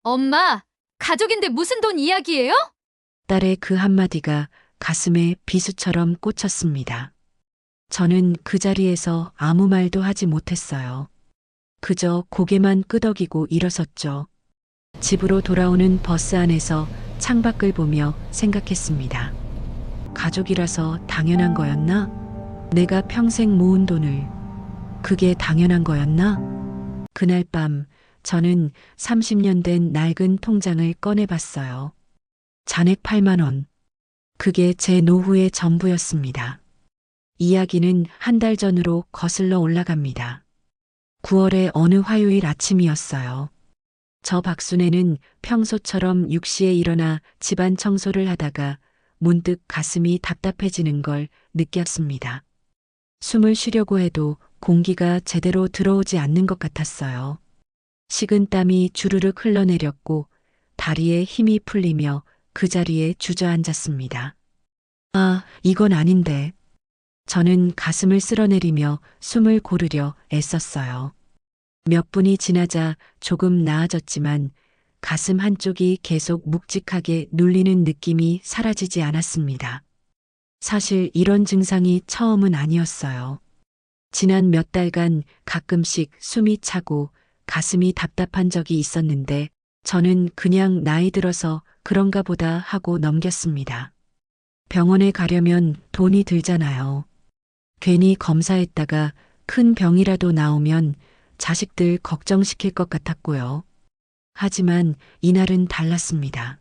엄마, 가족인데 무슨 돈 이야기예요? 딸의 그 한마디가 가슴에 비수처럼 꽂혔습니다. 저는 그 자리에서 아무 말도 하지 못했어요. 그저 고개만 끄덕이고 일어섰죠. 집으로 돌아오는 버스 안에서 창밖을 보며 생각했습니다. 가족이라서 당연한 거였나? 내가 평생 모은 돈을 그게 당연한 거였나? 그날 밤 저는 30년 된 낡은 통장을 꺼내봤어요. 잔액 8만 원. 그게 제 노후의 전부였습니다. 이야기는 한 달 전으로 거슬러 올라갑니다. 9월의 어느 화요일 아침이었어요. 저 박순애는 평소처럼 6시에 일어나 집안 청소를 하다가 문득 가슴이 답답해지는 걸 느꼈습니다. 숨을 쉬려고 해도 공기가 제대로 들어오지 않는 것 같았어요. 식은 땀이 주르륵 흘러내렸고 다리에 힘이 풀리며 그 자리에 주저앉았습니다. 아, 이건 아닌데. 저는 가슴을 쓸어내리며 숨을 고르려 애썼어요. 몇 분이 지나자 조금 나아졌지만 가슴 한쪽이 계속 묵직하게 눌리는 느낌이 사라지지 않았습니다. 사실 이런 증상이 처음은 아니었어요. 지난 몇 달간 가끔씩 숨이 차고 가슴이 답답한 적이 있었는데 저는 그냥 나이 들어서 그런가 보다 하고 넘겼습니다. 병원에 가려면 돈이 들잖아요. 괜히 검사했다가 큰 병이라도 나오면 자식들 걱정시킬 것 같았고요. 하지만 이날은 달랐습니다.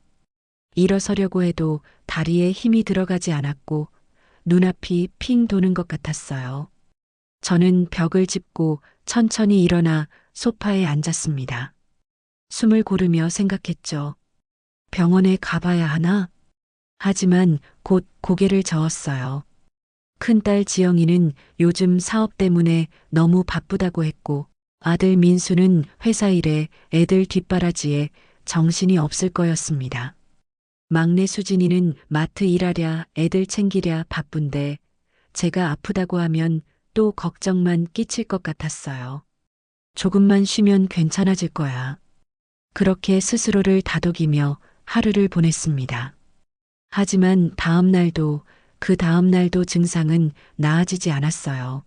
일어서려고 해도 다리에 힘이 들어가지 않았고 눈앞이 핑 도는 것 같았어요. 저는 벽을 짚고 천천히 일어나 소파에 앉았습니다. 숨을 고르며 생각했죠. 병원에 가봐야 하나? 하지만 곧 고개를 저었어요. 큰딸 지영이는 요즘 사업 때문에 너무 바쁘다고 했고 아들 민수는 회사 일에 애들 뒷바라지에 정신이 없을 거였습니다. 막내 수진이는 마트 일하랴 애들 챙기랴 바쁜데 제가 아프다고 하면 또 걱정만 끼칠 것 같았어요. 조금만 쉬면 괜찮아질 거야. 그렇게 스스로를 다독이며 하루를 보냈습니다. 하지만 그 다음 날도 증상은 나아지지 않았어요.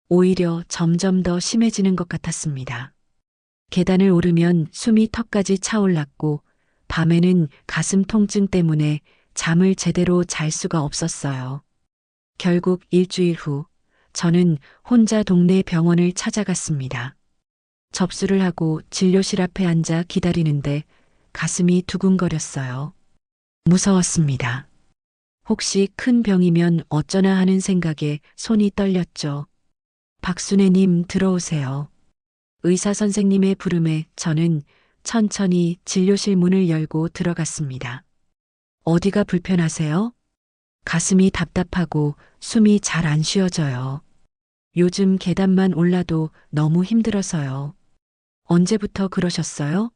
오히려 점점 더 심해지는 것 같았습니다. 계단을 오르면 숨이 턱까지 차올랐고 밤에는 가슴 통증 때문에 잠을 제대로 잘 수가 없었어요. 결국 일주일 후 저는 혼자 동네 병원을 찾아갔습니다. 접수를 하고 진료실 앞에 앉아 기다리는데 가슴이 두근거렸어요. 무서웠습니다. 혹시 큰 병이면 어쩌나 하는 생각에 손이 떨렸죠. 박순애님 들어오세요. 의사 선생님의 부름에 저는 천천히 진료실 문을 열고 들어갔습니다. 어디가 불편하세요? 가슴이 답답하고 숨이 잘 안 쉬어져요. 요즘 계단만 올라도 너무 힘들어서요. 언제부터 그러셨어요?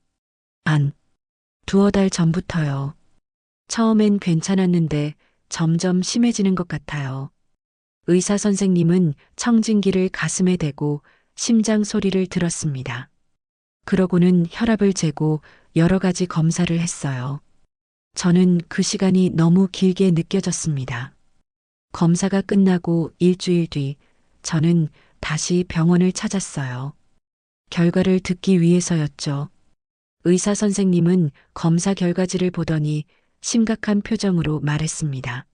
두어 달 전부터요. 처음엔 괜찮았는데 점점 심해지는 것 같아요. 의사 선생님은 청진기를 가슴에 대고 심장 소리를 들었습니다. 그러고는 혈압을 재고 여러 가지 검사를 했어요. 저는 그 시간이 너무 길게 느껴졌습니다. 검사가 끝나고 일주일 뒤 저는 다시 병원을 찾았어요. 결과를 듣기 위해서였죠. 의사 선생님은 검사 결과지를 보더니 심각한 표정으로 말했습니다.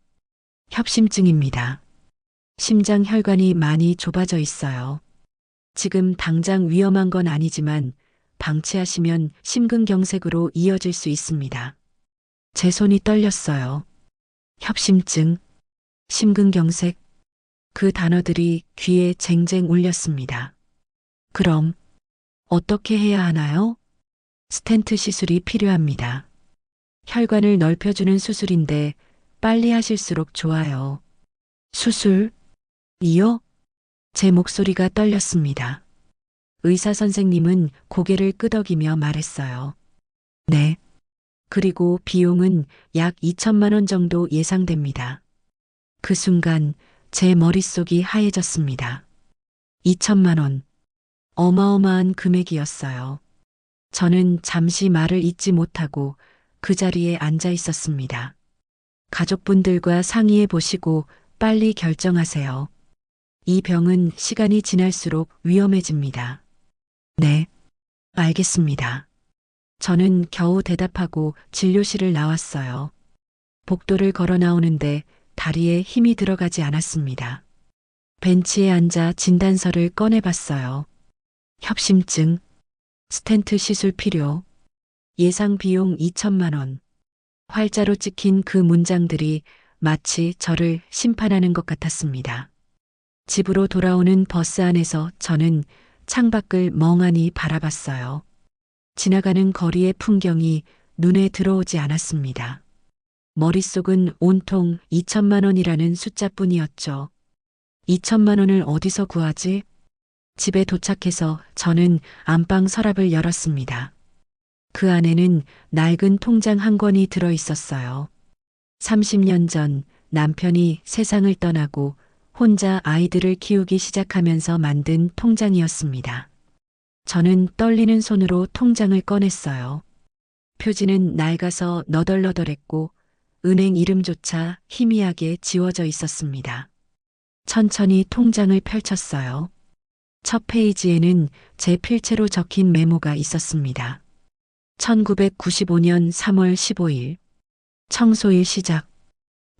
협심증입니다. 심장 혈관이 많이 좁아져 있어요. 지금 당장 위험한 건 아니지만 방치하시면 심근경색으로 이어질 수 있습니다. 제 손이 떨렸어요. 협심증, 심근경색, 그 단어들이 귀에 쟁쟁 울렸습니다. 그럼 어떻게 해야 하나요? 스텐트 시술이 필요합니다. 혈관을 넓혀주는 수술인데 빨리 하실수록 좋아요. 수술? 이요? 제 목소리가 떨렸습니다. 의사 선생님은 고개를 끄덕이며 말했어요. 네. 그리고 비용은 약 2천만 원 정도 예상됩니다. 그 순간 제 머릿속이 하얘졌습니다. 2천만 원. 어마어마한 금액이었어요. 저는 잠시 말을 잇지 못하고 그 자리에 앉아 있었습니다. 가족분들과 상의해 보시고 빨리 결정하세요. 이 병은 시간이 지날수록 위험해집니다. 네, 알겠습니다. 저는 겨우 대답하고 진료실을 나왔어요. 복도를 걸어 나오는데 다리에 힘이 들어가지 않았습니다. 벤치에 앉아 진단서를 꺼내봤어요. 협심증, 스텐트 시술 필요, 예상 비용 2천만 원. 활자로 찍힌 그 문장들이 마치 저를 심판하는 것 같았습니다. 집으로 돌아오는 버스 안에서 저는 창밖을 멍하니 바라봤어요. 지나가는 거리의 풍경이 눈에 들어오지 않았습니다. 머릿속은 온통 2천만 원이라는 숫자뿐이었죠. 2천만 원을 어디서 구하지? 집에 도착해서 저는 안방 서랍을 열었습니다. 그 안에는 낡은 통장 한 권이 들어 있었어요. 30년 전 남편이 세상을 떠나고 혼자 아이들을 키우기 시작하면서 만든 통장이었습니다. 저는 떨리는 손으로 통장을 꺼냈어요. 표지는 낡아서 너덜너덜했고 은행 이름조차 희미하게 지워져 있었습니다. 천천히 통장을 펼쳤어요. 첫 페이지에는 제 필체로 적힌 메모가 있었습니다. 1995년 3월 15일. 청소일 시작.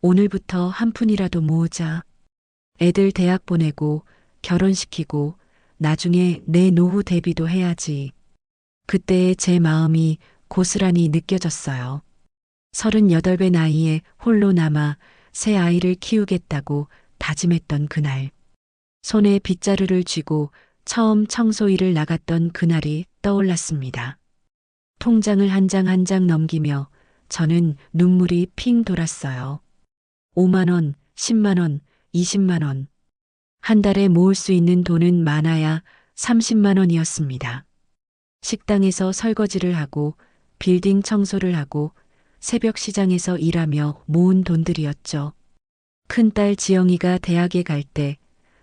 오늘부터 한 푼이라도 모으자. 애들 대학 보내고 결혼시키고 나중에 내 노후 대비도 해야지. 그때의 제 마음이 고스란히 느껴졌어요. 38배 나이에 홀로 남아 새 아이를 키우겠다고 다짐했던 그날. 손에 빗자루를 쥐고 처음 청소일을 나갔던 그날이 떠올랐습니다. 통장을 한 장 한 장 넘기며 저는 눈물이 핑 돌았어요. 5만 원, 10만 원, 20만 원. 한 달에 모을 수 있는 돈은 많아야 30만 원이었습니다. 식당에서 설거지를 하고 빌딩 청소를 하고 새벽 시장에서 일하며 모은 돈들이었죠. 큰딸 지영이가 대학에 갈 때,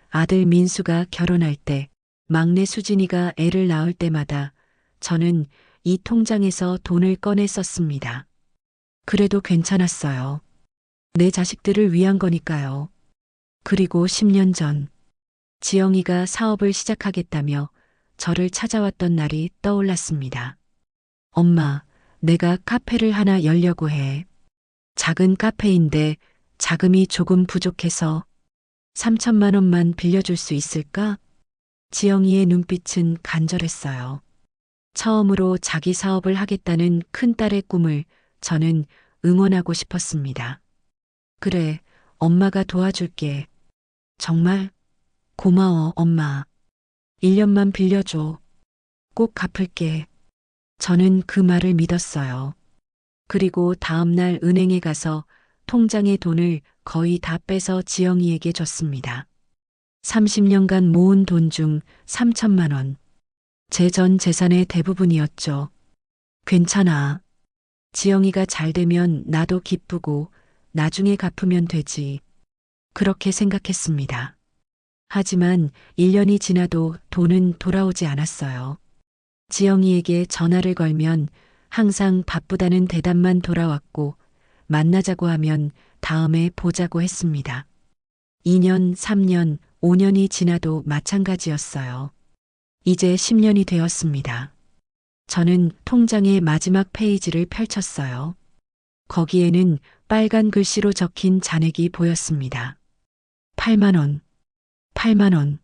아들 민수가 결혼할 때, 막내 수진이가 애를 낳을 때마다 저는 이 통장에서 돈을 꺼내 썼습니다. 그래도 괜찮았어요. 내 자식들을 위한 거니까요. 그리고 10년 전, 지영이가 사업을 시작하겠다며 저를 찾아왔던 날이 떠올랐습니다. 엄마, 내가 카페를 하나 열려고 해. 작은 카페인데 자금이 조금 부족해서 3천만 원만 빌려줄 수 있을까? 지영이의 눈빛은 간절했어요. 처음으로 자기 사업을 하겠다는 큰딸의 꿈을 저는 응원하고 싶었습니다. 그래, 엄마가 도와줄게. 정말? 고마워, 엄마. 1년만 빌려줘. 꼭 갚을게. 저는 그 말을 믿었어요. 그리고 다음 날 은행에 가서 통장의 돈을 거의 다 빼서 지영이에게 줬습니다. 30년간 모은 돈 중 3천만 원. 제 전 재산의 대부분이었죠. 괜찮아. 지영이가 잘 되면 나도 기쁘고 나중에 갚으면 되지. 그렇게 생각했습니다. 하지만 1년이 지나도 돈은 돌아오지 않았어요. 지영이에게 전화를 걸면 항상 바쁘다는 대답만 돌아왔고 만나자고 하면 다음에 보자고 했습니다. 2년, 3년, 5년이 지나도 마찬가지였어요. 이제 10년이 되었습니다. 저는 통장의 마지막 페이지를 펼쳤어요. 거기에는 빨간 글씨로 적힌 잔액이 보였습니다. 8만 원, 8만 원.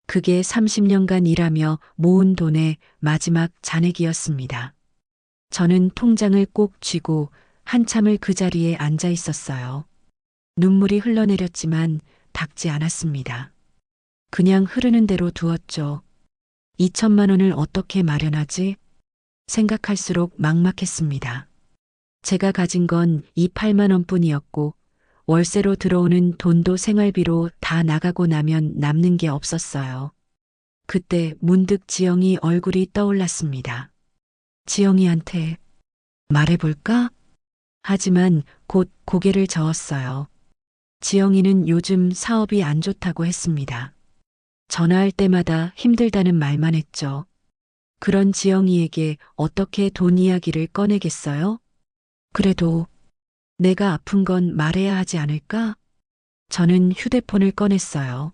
그게 30년간 일하며 모은 돈의 마지막 잔액이었습니다. 저는 통장을 꼭 쥐고 한참을 그 자리에 앉아 있었어요. 눈물이 흘러내렸지만 닦지 않았습니다. 그냥 흐르는 대로 두었죠. 2천만 원을 어떻게 마련하지? 생각할수록 막막했습니다. 제가 가진 건 이 8만 원뿐이었고 월세로 들어오는 돈도 생활비로 다 나가고 나면 남는 게 없었어요. 그때 문득 지영이 얼굴이 떠올랐습니다. 지영이한테 말해볼까? 하지만 곧 고개를 저었어요. 지영이는 요즘 사업이 안 좋다고 했습니다. 전화할 때마다 힘들다는 말만 했죠. 그런 지영이에게 어떻게 돈 이야기를 꺼내겠어요? 그래도 내가 아픈 건 말해야 하지 않을까? 저는 휴대폰을 꺼냈어요.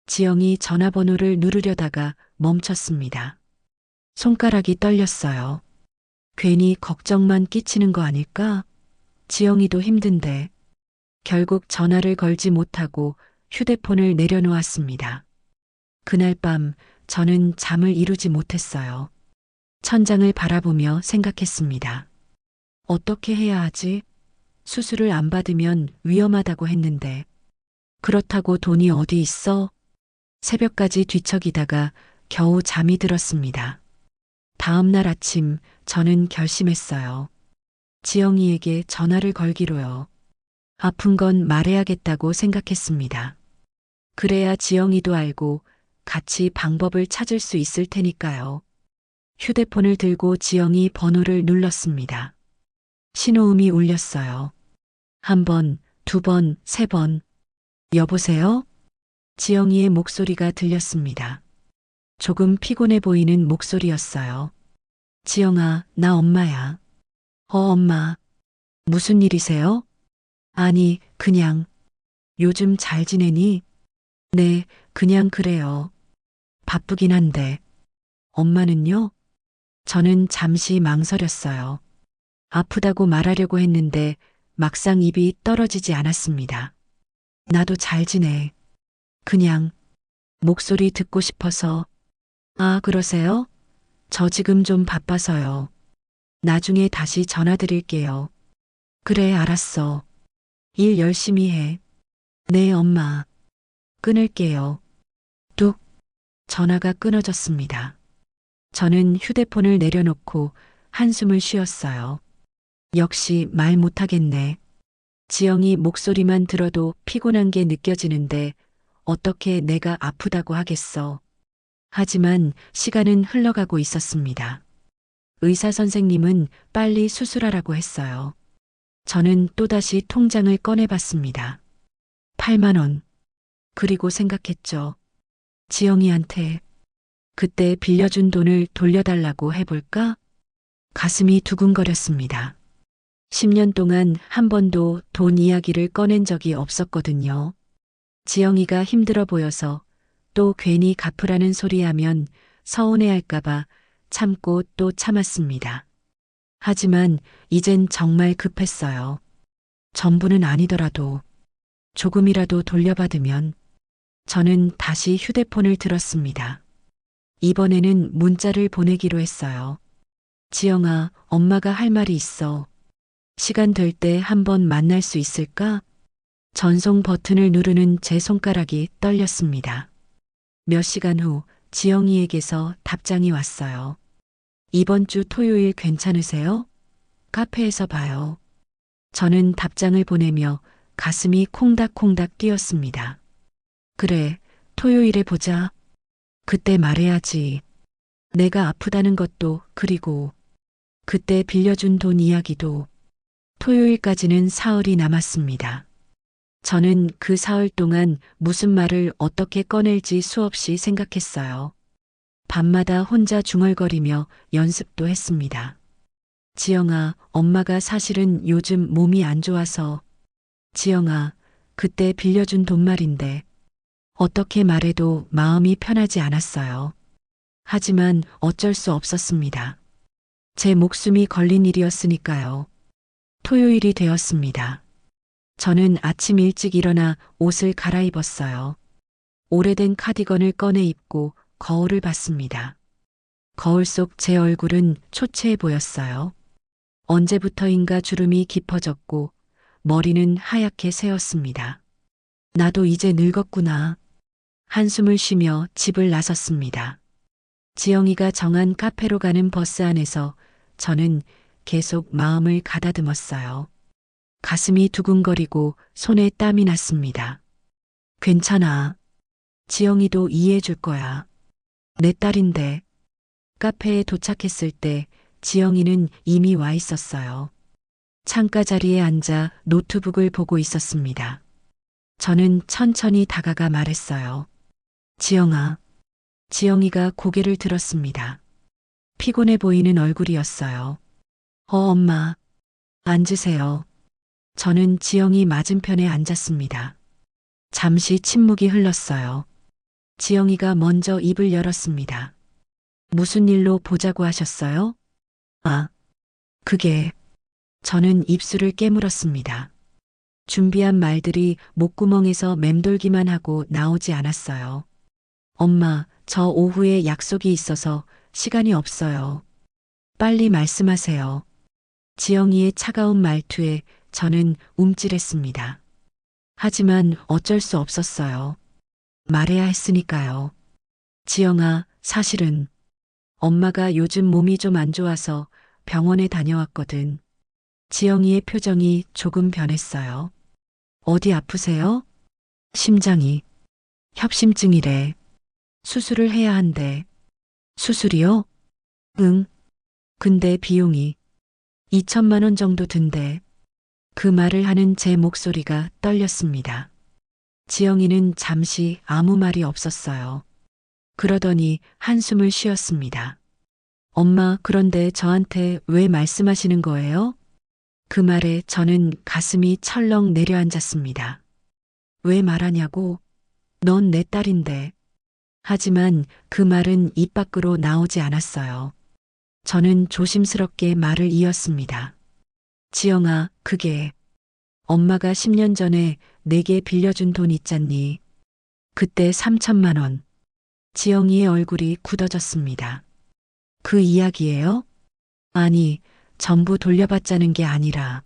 지영이 전화번호를 누르려다가 멈췄습니다. 손가락이 떨렸어요. 괜히 걱정만 끼치는 거 아닐까? 지영이도 힘든데. 결국 전화를 걸지 못하고 휴대폰을 내려놓았습니다. 그날 밤 저는 잠을 이루지 못했어요. 천장을 바라보며 생각했습니다. 어떻게 해야 하지? 수술을 안 받으면 위험하다고 했는데. 그렇다고 돈이 어디 있어? 새벽까지 뒤척이다가 겨우 잠이 들었습니다. 다음 날 아침 저는 결심했어요. 지영이에게 전화를 걸기로요. 아픈 건 말해야겠다고 생각했습니다. 그래야 지영이도 알고 같이 방법을 찾을 수 있을 테니까요. 휴대폰을 들고 지영이 번호를 눌렀습니다. 신호음이 울렸어요. 한 번, 두 번, 세 번. 여보세요? 지영이의 목소리가 들렸습니다. 조금 피곤해 보이는 목소리였어요. 지영아, 나 엄마야. 엄마. 무슨 일이세요? 아니, 그냥. 요즘 잘 지내니? 네, 그냥 그래요. 바쁘긴 한데. 엄마는요? 저는 잠시 망설였어요. 아프다고 말하려고 했는데 막상 입이 떨어지지 않았습니다. 나도 잘 지내. 그냥 목소리 듣고 싶어서. 아, 그러세요? 저 지금 좀 바빠서요. 나중에 다시 전화 드릴게요. 그래, 알았어. 일 열심히 해. 네, 엄마. 끊을게요. 뚝. 전화가 끊어졌습니다. 저는 휴대폰을 내려놓고 한숨을 쉬었어요. 역시 말 못하겠네. 지영이 목소리만 들어도 피곤한 게 느껴지는데 어떻게 내가 아프다고 하겠어. 하지만 시간은 흘러가고 있었습니다. 의사 선생님은 빨리 수술하라고 했어요. 저는 또다시 통장을 꺼내봤습니다. 8만 원. 그리고 생각했죠. 지영이한테 그때 빌려준 돈을 돌려달라고 해볼까? 가슴이 두근거렸습니다. 10년 동안 한 번도 돈 이야기를 꺼낸 적이 없었거든요. 지영이가 힘들어 보여서 또 괜히 갚으라는 소리 하면 서운해할까봐 참고 또 참았습니다. 하지만 이젠 정말 급했어요. 전부는 아니더라도 조금이라도 돌려받으면. 저는 다시 휴대폰을 들었습니다. 이번에는 문자를 보내기로 했어요. 지영아, 엄마가 할 말이 있어. 시간 될 때 한번 만날 수 있을까? 전송 버튼을 누르는 제 손가락이 떨렸습니다. 몇 시간 후 지영이에게서 답장이 왔어요. 이번 주 토요일 괜찮으세요? 카페에서 봐요. 저는 답장을 보내며 가슴이 콩닥콩닥 뛰었습니다. 그래, 토요일에 보자. 그때 말해야지. 내가 아프다는 것도, 그리고 그때 빌려준 돈 이야기도. 토요일까지는 사흘이 남았습니다. 저는 그 사흘 동안 무슨 말을 어떻게 꺼낼지 수없이 생각했어요. 밤마다 혼자 중얼거리며 연습도 했습니다. 지영아, 엄마가 사실은 요즘 몸이 안 좋아서. 지영아, 그때 빌려준 돈 말인데. 어떻게 말해도 마음이 편하지 않았어요. 하지만 어쩔 수 없었습니다. 제 목숨이 걸린 일이었으니까요. 토요일이 되었습니다. 저는 아침 일찍 일어나 옷을 갈아입었어요. 오래된 카디건을 꺼내 입고 거울을 봤습니다. 거울 속 제 얼굴은 초췌해 보였어요. 언제부터인가 주름이 깊어졌고 머리는 하얗게 새었습니다. 나도 이제 늙었구나. 한숨을 쉬며 집을 나섰습니다. 지영이가 정한 카페로 가는 버스 안에서 저는 계속 마음을 가다듬었어요. 가슴이 두근거리고 손에 땀이 났습니다. 괜찮아. 지영이도 이해해 줄 거야. 내 딸인데. 카페에 도착했을 때 지영이는 이미 와 있었어요. 창가 자리에 앉아 노트북을 보고 있었습니다. 저는 천천히 다가가 말했어요. 지영아. 지영이가 고개를 들었습니다. 피곤해 보이는 얼굴이었어요. 엄마, 앉으세요. 저는 지영이 맞은편에 앉았습니다. 잠시 침묵이 흘렀어요. 지영이가 먼저 입을 열었습니다. 무슨 일로 보자고 하셨어요? 아, 그게, 저는 입술을 깨물었습니다. 준비한 말들이 목구멍에서 맴돌기만 하고 나오지 않았어요. 엄마, 저 오후에 약속이 있어서 시간이 없어요. 빨리 말씀하세요. 지영이의 차가운 말투에 저는 움찔했습니다. 하지만 어쩔 수 없었어요. 말해야 했으니까요. 지영아, 사실은 엄마가 요즘 몸이 좀 안 좋아서 병원에 다녀왔거든. 지영이의 표정이 조금 변했어요. 어디 아프세요? 심장이. 협심증이래. 수술을 해야 한대. 수술이요? 응. 근데 비용이 2천만 원 정도 든대. 그 말을 하는 제 목소리가 떨렸습니다. 지영이는 잠시 아무 말이 없었어요. 그러더니 한숨을 쉬었습니다. 엄마, 그런데 저한테 왜 말씀하시는 거예요? 그 말에 저는 가슴이 철렁 내려앉았습니다. 왜 말하냐고? 넌 내 딸인데. 하지만 그 말은 입 밖으로 나오지 않았어요. 저는 조심스럽게 말을 이었습니다. 지영아, 그게 엄마가 10년 전에 내게 빌려준 돈 있잖니. 그때 3천만 원. 지영이의 얼굴이 굳어졌습니다. 그 이야기예요? 아니, 전부 돌려받자는 게 아니라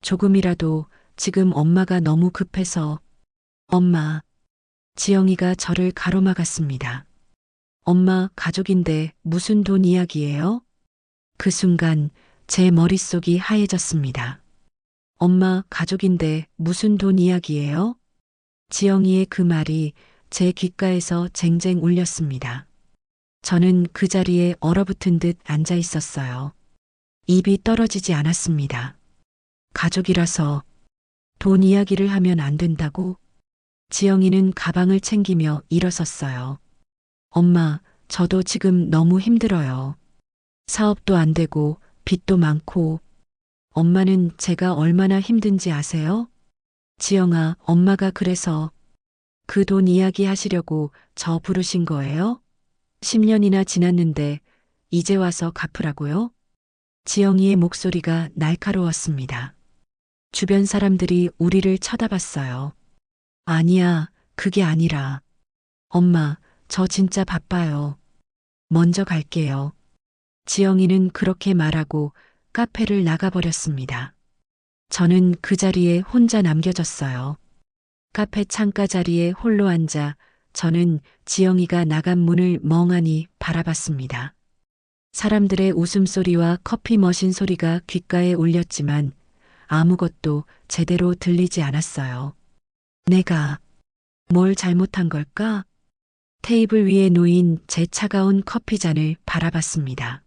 조금이라도 지금 엄마가 너무 급해서. 엄마. 지영이가 저를 가로막았습니다. 엄마, 가족인데 무슨 돈 이야기예요? 그 순간 제 머릿속이 하얘졌습니다. 엄마, 가족인데 무슨 돈 이야기예요? 지영이의 그 말이 제 귓가에서 쟁쟁 울렸습니다. 저는 그 자리에 얼어붙은 듯 앉아 있었어요. 입이 떨어지지 않았습니다. 가족이라서 돈 이야기를 하면 안 된다고? 지영이는 가방을 챙기며 일어섰어요. 엄마, 저도 지금 너무 힘들어요. 사업도 안 되고 빚도 많고. 엄마는 제가 얼마나 힘든지 아세요? 지영아, 엄마가 그래서 그 돈 이야기 하시려고 저 부르신 거예요? 10년이나 지났는데 이제 와서 갚으라고요? 지영이의 목소리가 날카로웠습니다. 주변 사람들이 우리를 쳐다봤어요. 아니야, 그게 아니라. 엄마, 저 진짜 바빠요. 먼저 갈게요. 지영이는 그렇게 말하고 카페를 나가버렸습니다. 저는 그 자리에 혼자 남겨졌어요. 카페 창가 자리에 홀로 앉아 저는 지영이가 나간 문을 멍하니 바라봤습니다. 사람들의 웃음소리와 커피 머신 소리가 귓가에 울렸지만 아무것도 제대로 들리지 않았어요. 내가 뭘 잘못한 걸까? 테이블 위에 놓인 제 차가운 커피잔을 바라봤습니다.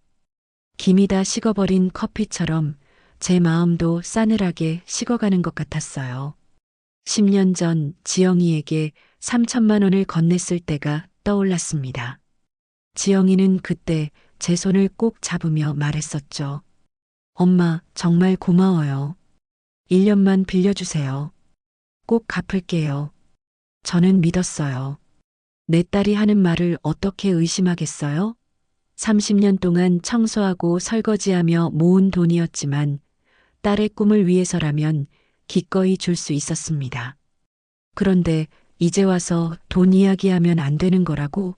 김이 다 식어버린 커피처럼 제 마음도 싸늘하게 식어가는 것 같았어요. 10년 전 지영이에게 3천만 원을 건넸을 때가 떠올랐습니다. 지영이는 그때 제 손을 꼭 잡으며 말했었죠. 엄마, 정말 고마워요. 1년만 빌려주세요. 꼭 갚을게요. 저는 믿었어요. 내 딸이 하는 말을 어떻게 의심하겠어요? 30년 동안 청소하고 설거지하며 모은 돈이었지만 딸의 꿈을 위해서라면 기꺼이 줄 수 있었습니다. 그런데 이제 와서 돈 이야기하면 안 되는 거라고?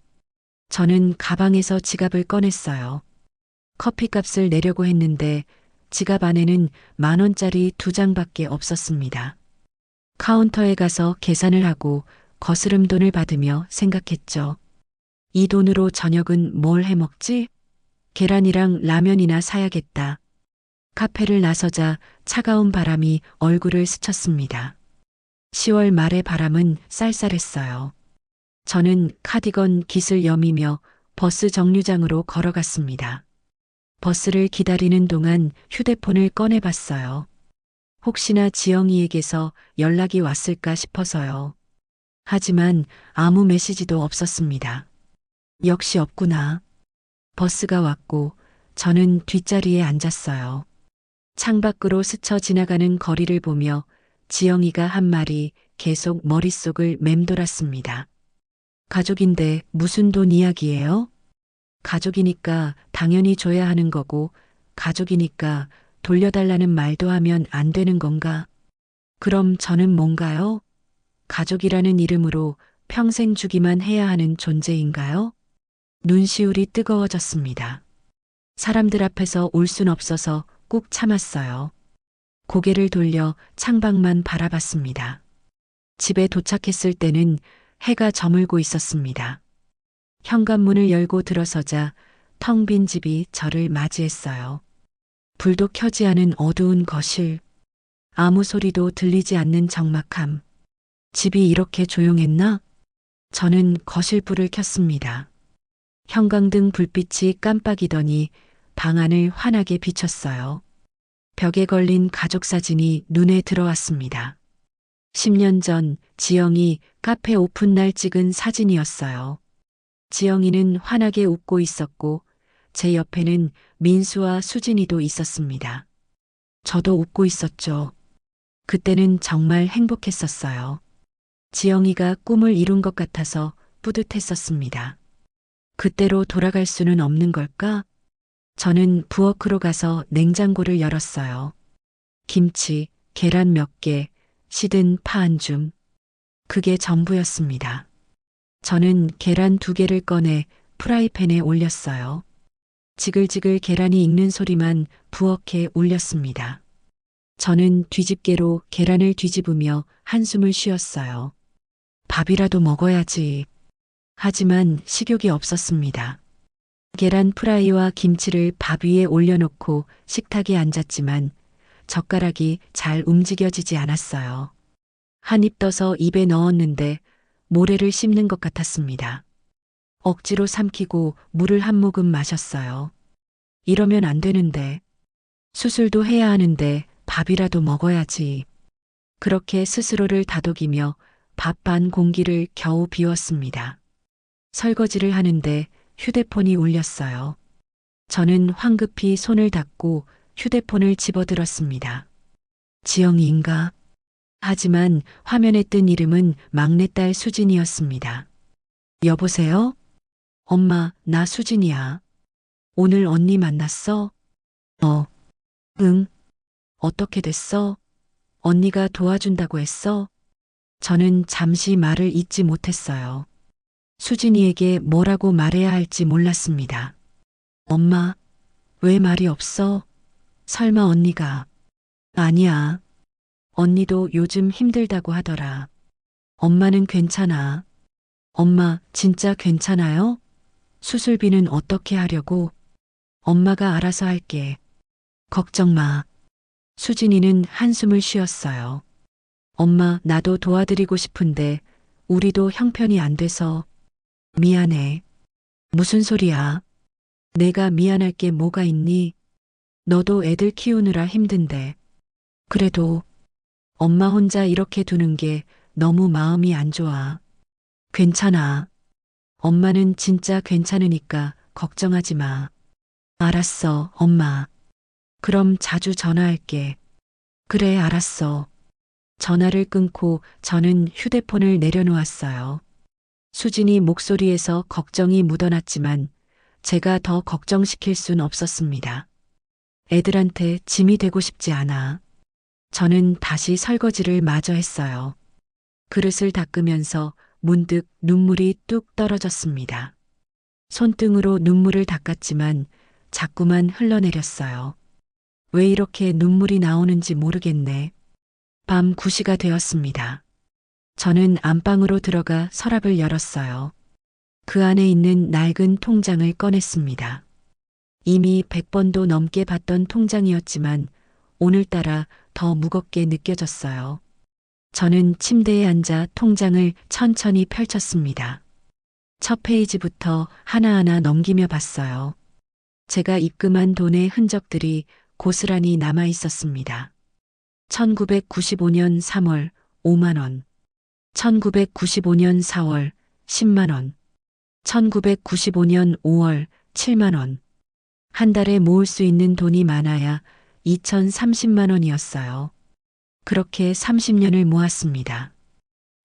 저는 가방에서 지갑을 꺼냈어요. 커피값을 내려고 했는데 지갑 안에는 10,000원짜리 2장밖에 없었습니다. 카운터에 가서 계산을 하고 거스름 돈을 받으며 생각했죠. 이 돈으로 저녁은 뭘 해 먹지? 계란이랑 라면이나 사야겠다. 카페를 나서자 차가운 바람이 얼굴을 스쳤습니다. 10월 말의 바람은 쌀쌀했어요. 저는 카디건 깃을 여미며 버스 정류장으로 걸어갔습니다. 버스를 기다리는 동안 휴대폰을 꺼내봤어요. 혹시나 지영이에게서 연락이 왔을까 싶어서요. 하지만 아무 메시지도 없었습니다. 역시 없구나. 버스가 왔고 저는 뒷자리에 앉았어요. 창밖으로 스쳐 지나가는 거리를 보며 지영이가 한 말이 계속 머릿속을 맴돌았습니다. 가족인데 무슨 돈 이야기예요? 가족이니까 당연히 줘야 하는 거고, 가족이니까 돌려달라는 말도 하면 안 되는 건가? 그럼 저는 뭔가요? 가족이라는 이름으로 평생 주기만 해야 하는 존재인가요? 눈시울이 뜨거워졌습니다. 사람들 앞에서 울 순 없어서 꾹 참았어요. 고개를 돌려 창밖만 바라봤습니다. 집에 도착했을 때는 해가 저물고 있었습니다. 현관문을 열고 들어서자 텅 빈 집이 저를 맞이했어요. 불도 켜지 않은 어두운 거실, 아무 소리도 들리지 않는 적막함. 집이 이렇게 조용했나? 저는 거실 불을 켰습니다. 형광등 불빛이 깜빡이더니 방 안을 환하게 비췄어요. 벽에 걸린 가족 사진이 눈에 들어왔습니다. 10년 전 지영이 카페 오픈 날 찍은 사진이었어요. 지영이는 환하게 웃고 있었고 제 옆에는 민수와 수진이도 있었습니다. 저도 웃고 있었죠. 그때는 정말 행복했었어요. 지영이가 꿈을 이룬 것 같아서 뿌듯했었습니다. 그때로 돌아갈 수는 없는 걸까? 저는 부엌으로 가서 냉장고를 열었어요. 김치, 계란 몇 개, 시든 파 한 줌. 그게 전부였습니다. 저는 계란 2개를 꺼내 프라이팬에 올렸어요. 지글지글 계란이 익는 소리만 부엌에 울렸습니다. 저는 뒤집개로 계란을 뒤집으며 한숨을 쉬었어요. 밥이라도 먹어야지. 하지만 식욕이 없었습니다. 계란 프라이와 김치를 밥 위에 올려놓고 식탁에 앉았지만 젓가락이 잘 움직여지지 않았어요. 한 입 떠서 입에 넣었는데 모래를 씹는 것 같았습니다. 억지로 삼키고 물을 한 모금 마셨어요. 이러면 안 되는데. 수술도 해야 하는데 밥이라도 먹어야지. 그렇게 스스로를 다독이며 밥 반 공기를 겨우 비웠습니다. 설거지를 하는데 휴대폰이 울렸어요. 저는 황급히 손을 닦고 휴대폰을 집어들었습니다. 지영이인가? 하지만 화면에 뜬 이름은 막내딸 수진이었습니다. 여보세요? 엄마, 나 수진이야. 오늘 언니 만났어? 응. 어떻게 됐어? 언니가 도와준다고 했어? 저는 잠시 말을 잇지 못했어요. 수진이에게 뭐라고 말해야 할지 몰랐습니다. 엄마, 왜 말이 없어? 설마 언니가. 아니야. 언니도 요즘 힘들다고 하더라. 엄마는 괜찮아. 엄마, 진짜 괜찮아요? 수술비는 어떻게 하려고? 엄마가 알아서 할게. 걱정 마. 수진이는 한숨을 쉬었어요. 엄마, 나도 도와드리고 싶은데 우리도 형편이 안 돼서. 미안해. 무슨 소리야? 내가 미안할 게 뭐가 있니? 너도 애들 키우느라 힘든데. 그래도 엄마 혼자 이렇게 두는 게 너무 마음이 안 좋아. 괜찮아. 엄마는 진짜 괜찮으니까 걱정하지 마. 알았어, 엄마. 그럼 자주 전화할게. 그래, 알았어. 전화를 끊고 저는 휴대폰을 내려놓았어요. 수진이 목소리에서 걱정이 묻어났지만 제가 더 걱정시킬 순 없었습니다. 애들한테 짐이 되고 싶지 않아. 저는 다시 설거지를 마저 했어요. 그릇을 닦으면서 문득 눈물이 뚝 떨어졌습니다. 손등으로 눈물을 닦았지만 자꾸만 흘러내렸어요. 왜 이렇게 눈물이 나오는지 모르겠네. 밤 9시가 되었습니다. 저는 안방으로 들어가 서랍을 열었어요. 그 안에 있는 낡은 통장을 꺼냈습니다. 이미 100번도 넘게 봤던 통장이었지만 오늘따라 더 무겁게 느껴졌어요. 저는 침대에 앉아 통장을 천천히 펼쳤습니다. 첫 페이지부터 하나하나 넘기며 봤어요. 제가 입금한 돈의 흔적들이 고스란히 남아 있었습니다. 1995년 3월 5만 원, 1995년 4월 10만 원, 1995년 5월 7만 원. 한 달에 모을 수 있는 돈이 많아야 2,030만 원이었어요. 그렇게 30년을 모았습니다.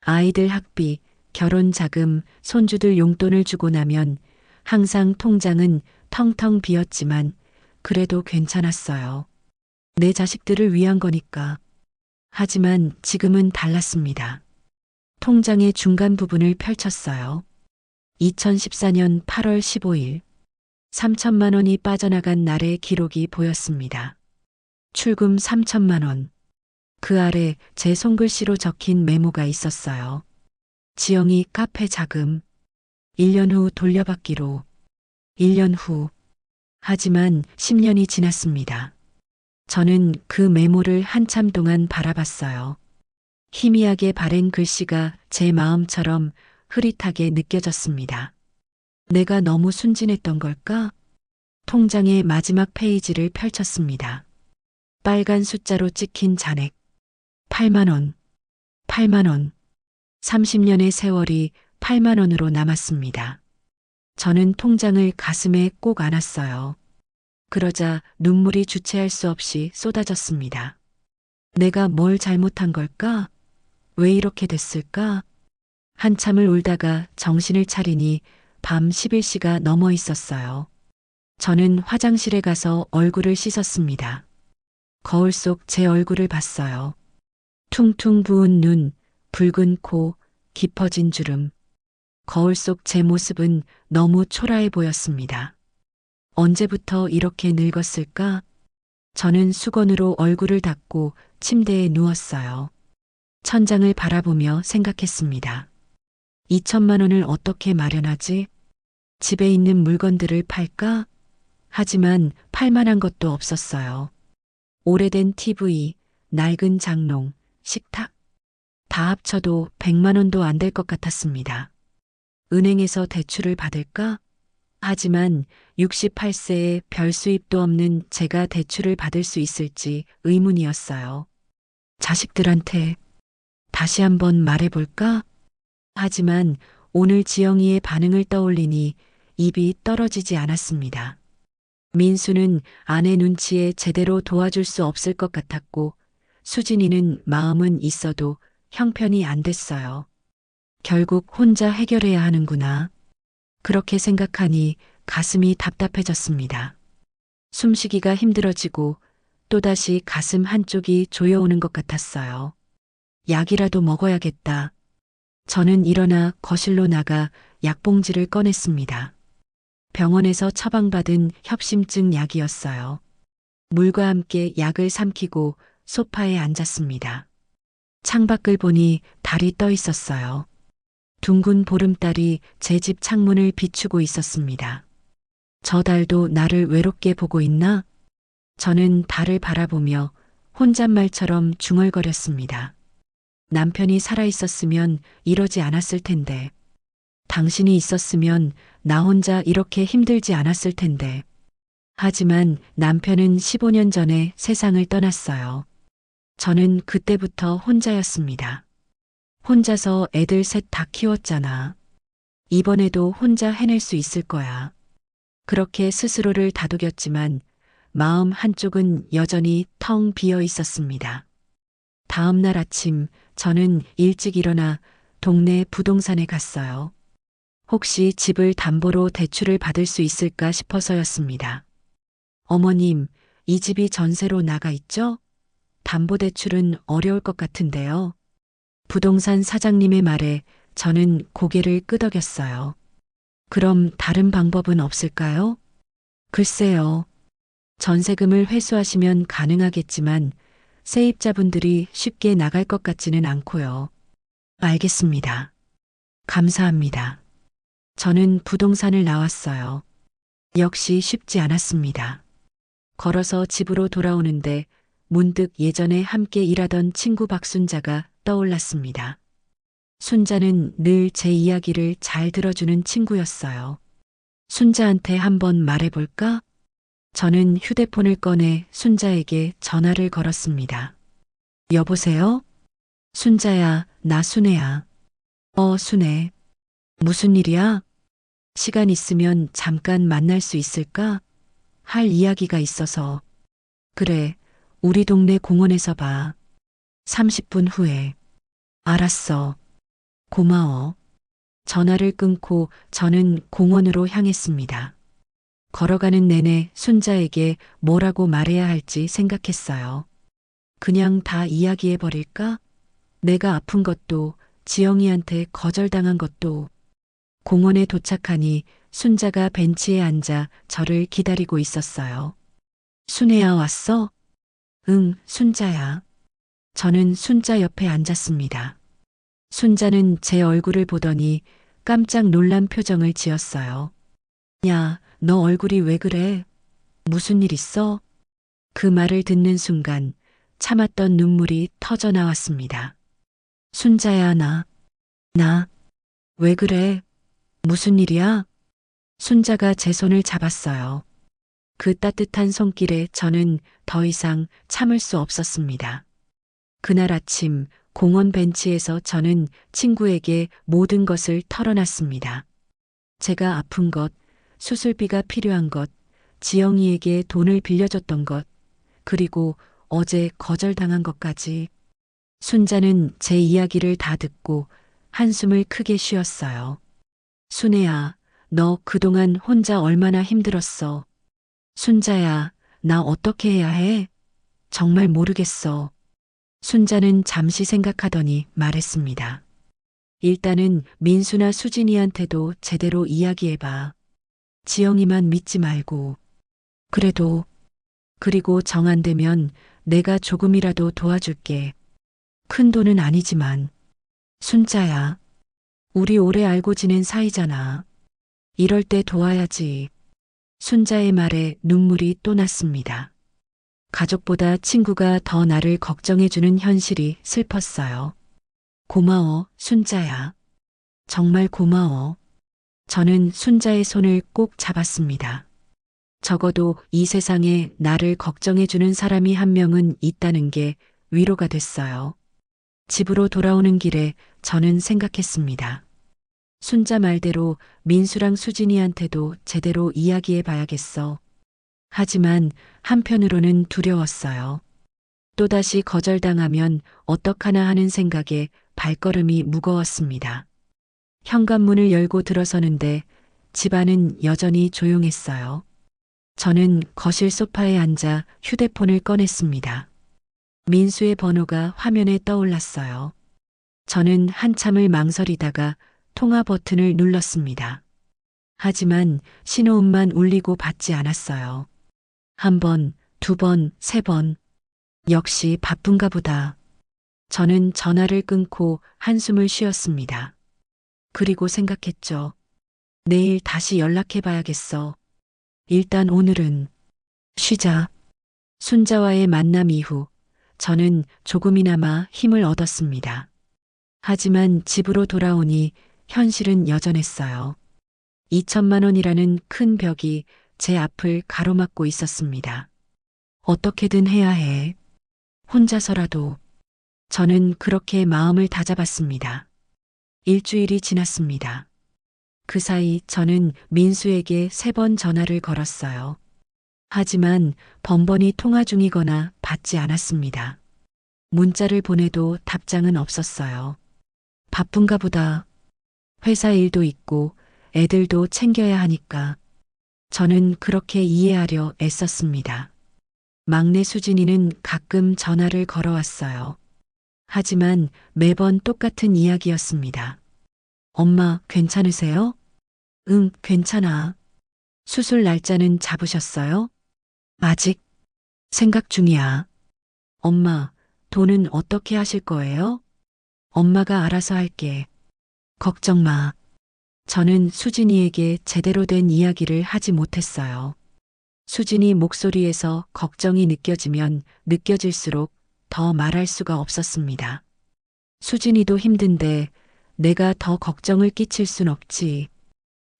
아이들 학비, 결혼 자금, 손주들 용돈을 주고 나면 항상 통장은 텅텅 비었지만 그래도 괜찮았어요. 내 자식들을 위한 거니까. 하지만 지금은 달랐습니다. 통장의 중간 부분을 펼쳤어요. 2014년 8월 15일 3천만 원이 빠져나간 날의 기록이 보였습니다. 출금 3천만 원. 그 아래 제 손글씨로 적힌 메모가 있었어요. 지영이 카페 자금. 1년 후 돌려받기로. 1년 후. 하지만 10년이 지났습니다. 저는 그 메모를 한참 동안 바라봤어요. 희미하게 바랜 글씨가 제 마음처럼 흐릿하게 느껴졌습니다. 내가 너무 순진했던 걸까? 통장의 마지막 페이지를 펼쳤습니다. 빨간 숫자로 찍힌 잔액. 8만 원. 8만 원. 30년의 세월이 8만 원으로 남았습니다. 저는 통장을 가슴에 꼭 안았어요. 그러자 눈물이 주체할 수 없이 쏟아졌습니다. 내가 뭘 잘못한 걸까? 왜 이렇게 됐을까? 한참을 울다가 정신을 차리니 밤 11시가 넘어 있었어요. 저는 화장실에 가서 얼굴을 씻었습니다. 거울 속 제 얼굴을 봤어요. 퉁퉁 부은 눈, 붉은 코, 깊어진 주름. 거울 속 제 모습은 너무 초라해 보였습니다. 언제부터 이렇게 늙었을까? 저는 수건으로 얼굴을 닦고 침대에 누웠어요. 천장을 바라보며 생각했습니다. 2천만 원을 어떻게 마련하지? 집에 있는 물건들을 팔까? 하지만 팔 만한 것도 없었어요. 오래된 TV, 낡은 장롱, 식탁. 다 합쳐도 100만 원도 안 될 것 같았습니다. 은행에서 대출을 받을까? 하지만 68세에 별 수입도 없는 제가 대출을 받을 수 있을지 의문이었어요. 자식들한테 다시 한번 말해볼까? 하지만 오늘 지영이의 반응을 떠올리니 입이 떨어지지 않았습니다. 민수는 아내 눈치에 제대로 도와줄 수 없을 것 같았고 수진이는 마음은 있어도 형편이 안 됐어요. 결국 혼자 해결해야 하는구나. 그렇게 생각하니 가슴이 답답해졌습니다. 숨쉬기가 힘들어지고 또다시 가슴 한쪽이 조여오는 것 같았어요. 약이라도 먹어야겠다. 저는 일어나 거실로 나가 약봉지를 꺼냈습니다. 병원에서 처방받은 협심증 약이었어요. 물과 함께 약을 삼키고 소파에 앉았습니다. 창밖을 보니 달이 떠 있었어요. 둥근 보름달이 제 집 창문을 비추고 있었습니다. 저 달도 나를 외롭게 보고 있나? 저는 달을 바라보며 혼잣말처럼 중얼거렸습니다. 남편이 살아있었으면 이러지 않았을 텐데. 당신이 있었으면 나 혼자 이렇게 힘들지 않았을 텐데. 하지만 남편은 15년 전에 세상을 떠났어요. 저는 그때부터 혼자였습니다. 혼자서 애들 셋 다 키웠잖아. 이번에도 혼자 해낼 수 있을 거야. 그렇게 스스로를 다독였지만 마음 한쪽은 여전히 텅 비어 있었습니다. 다음 날 아침 저는 일찍 일어나 동네 부동산에 갔어요. 혹시 집을 담보로 대출을 받을 수 있을까 싶어서였습니다. 어머님, 이 집이 전세로 나가 있죠? 담보대출은 어려울 것 같은데요. 부동산 사장님의 말에 저는 고개를 끄덕였어요. 그럼 다른 방법은 없을까요? 글쎄요. 전세금을 회수하시면 가능하겠지만 세입자분들이 쉽게 나갈 것 같지는 않고요. 알겠습니다. 감사합니다. 저는 부동산을 나왔어요. 역시 쉽지 않았습니다. 걸어서 집으로 돌아오는데 문득 예전에 함께 일하던 친구 박순자가 떠올랐습니다. 순자는 늘 제 이야기를 잘 들어주는 친구였어요. 순자한테 한번 말해볼까? 저는 휴대폰을 꺼내 순자에게 전화를 걸었습니다. 여보세요? 순자야, 나 순애야. 순애. 무슨 일이야? 시간 있으면 잠깐 만날 수 있을까? 할 이야기가 있어서. 그래, 우리 동네 공원에서 봐. 30분 후에. 알았어. 고마워. 전화를 끊고 저는 공원으로 향했습니다. 걸어가는 내내 순자에게 뭐라고 말해야 할지 생각했어요. 그냥 다 이야기해 버릴까? 내가 아픈 것도, 지영이한테 거절당한 것도. 공원에 도착하니 순자가 벤치에 앉아 저를 기다리고 있었어요. 순애야 왔어? 응, 순자야. 저는 순자 옆에 앉았습니다. 순자는 제 얼굴을 보더니 깜짝 놀란 표정을 지었어요. 야, 너 얼굴이 왜 그래? 무슨 일 있어? 그 말을 듣는 순간 참았던 눈물이 터져 나왔습니다. 순자야, 왜 그래? 무슨 일이야? 순자가 제 손을 잡았어요. 그 따뜻한 손길에 저는 더 이상 참을 수 없었습니다. 그날 아침 공원 벤치에서 저는 친구에게 모든 것을 털어놨습니다. 제가 아픈 것, 수술비가 필요한 것, 지영이에게 돈을 빌려줬던 것, 그리고 어제 거절당한 것까지. 순자는 제 이야기를 다 듣고 한숨을 크게 쉬었어요. 순애야, 너 그동안 혼자 얼마나 힘들었어. 순자야, 나 어떻게 해야 해? 정말 모르겠어. 순자는 잠시 생각하더니 말했습니다. 일단은 민수나 수진이한테도 제대로 이야기해봐. 지영이만 믿지 말고. 그리고 정 안 되면 내가 조금이라도 도와줄게. 큰 돈은 아니지만. 순자야, 우리 오래 알고 지낸 사이잖아. 이럴 때 도와야지. 순자의 말에 눈물이 또 났습니다. 가족보다 친구가 더 나를 걱정해주는 현실이 슬펐어요. 고마워, 순자야. 정말 고마워. 저는 순자의 손을 꼭 잡았습니다. 적어도 이 세상에 나를 걱정해주는 사람이 한 명은 있다는 게 위로가 됐어요. 집으로 돌아오는 길에 저는 생각했습니다. 순자 말대로 민수랑 수진이한테도 제대로 이야기해 봐야겠어. 하지만 한편으로는 두려웠어요. 또다시 거절당하면 어떡하나 하는 생각에 발걸음이 무거웠습니다. 현관문을 열고 들어서는데 집안은 여전히 조용했어요. 저는 거실 소파에 앉아 휴대폰을 꺼냈습니다. 민수의 번호가 화면에 떠올랐어요. 저는 한참을 망설이다가 통화 버튼을 눌렀습니다. 하지만 신호음만 울리고 받지 않았어요. 한 번, 두 번, 세 번. 역시 바쁜가 보다. 저는 전화를 끊고 한숨을 쉬었습니다. 그리고 생각했죠. 내일 다시 연락해 봐야겠어. 일단 오늘은 쉬자. 순자와의 만남 이후 저는 조금이나마 힘을 얻었습니다. 하지만 집으로 돌아오니 현실은 여전했어요. 2천만 원이라는 큰 벽이 제 앞을 가로막고 있었습니다. 어떻게든 해야 해. 혼자서라도. 저는 그렇게 마음을 다잡았습니다. 일주일이 지났습니다. 그 사이 저는 민수에게 3번 전화를 걸었어요. 하지만 번번이 통화 중이거나 받지 않았습니다. 문자를 보내도 답장은 없었어요. 바쁜가 보다. 회사 일도 있고 애들도 챙겨야 하니까. 저는 그렇게 이해하려 애썼습니다. 막내 수진이는 가끔 전화를 걸어왔어요. 하지만 매번 똑같은 이야기였습니다. 엄마, 괜찮으세요? 응, 괜찮아. 수술 날짜는 잡으셨어요? 아직 생각 중이야. 엄마, 돈은 어떻게 하실 거예요? 엄마가 알아서 할게. 걱정 마. 저는 수진이에게 제대로 된 이야기를 하지 못했어요. 수진이 목소리에서 걱정이 느껴지면 느껴질수록 더 말할 수가 없었습니다. 수진이도 힘든데 내가 더 걱정을 끼칠 순 없지.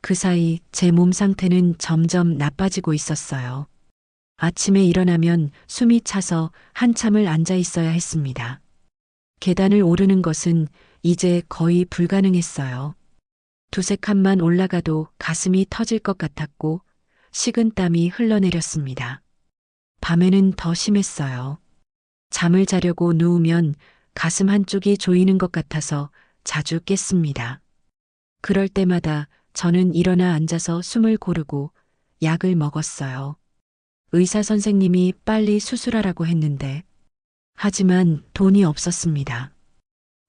그 사이 제 몸 상태는 점점 나빠지고 있었어요. 아침에 일어나면 숨이 차서 한참을 앉아 있어야 했습니다. 계단을 오르는 것은 이제 거의 불가능했어요. 두세 칸만 올라가도 가슴이 터질 것 같았고 식은땀이 흘러내렸습니다. 밤에는 더 심했어요. 잠을 자려고 누우면 가슴 한쪽이 조이는 것 같아서 자주 깼습니다. 그럴 때마다 저는 일어나 앉아서 숨을 고르고 약을 먹었어요. 의사 선생님이 빨리 수술하라고 했는데, 하지만 돈이 없었습니다.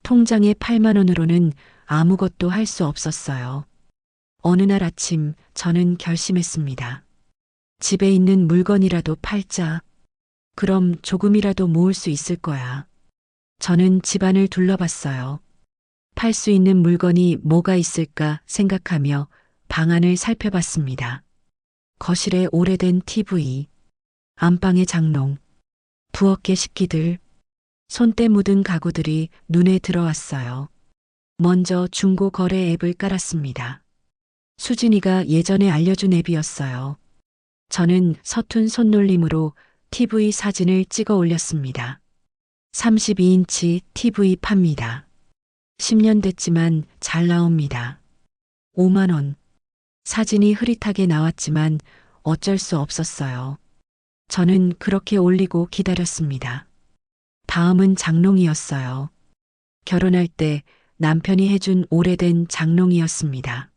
통장에 8만 원으로는 아무것도 할 수 없었어요. 어느 날 아침 저는 결심했습니다. 집에 있는 물건이라도 팔자. 그럼 조금이라도 모을 수 있을 거야. 저는 집안을 둘러봤어요. 팔 수 있는 물건이 뭐가 있을까 생각하며 방안을 살펴봤습니다. 거실에 오래된 TV, 안방의 장롱, 부엌의 식기들, 손때 묻은 가구들이 눈에 들어왔어요. 먼저 중고 거래 앱을 깔았습니다. 수진이가 예전에 알려준 앱이었어요. 저는 서툰 손놀림으로 TV 사진을 찍어 올렸습니다. 32인치 TV 팝니다. 10년 됐지만 잘 나옵니다. 5만 원. 사진이 흐릿하게 나왔지만 어쩔 수 없었어요. 저는 그렇게 올리고 기다렸습니다. 다음은 장롱이었어요. 결혼할 때 남편이 해준 오래된 장롱이었습니다.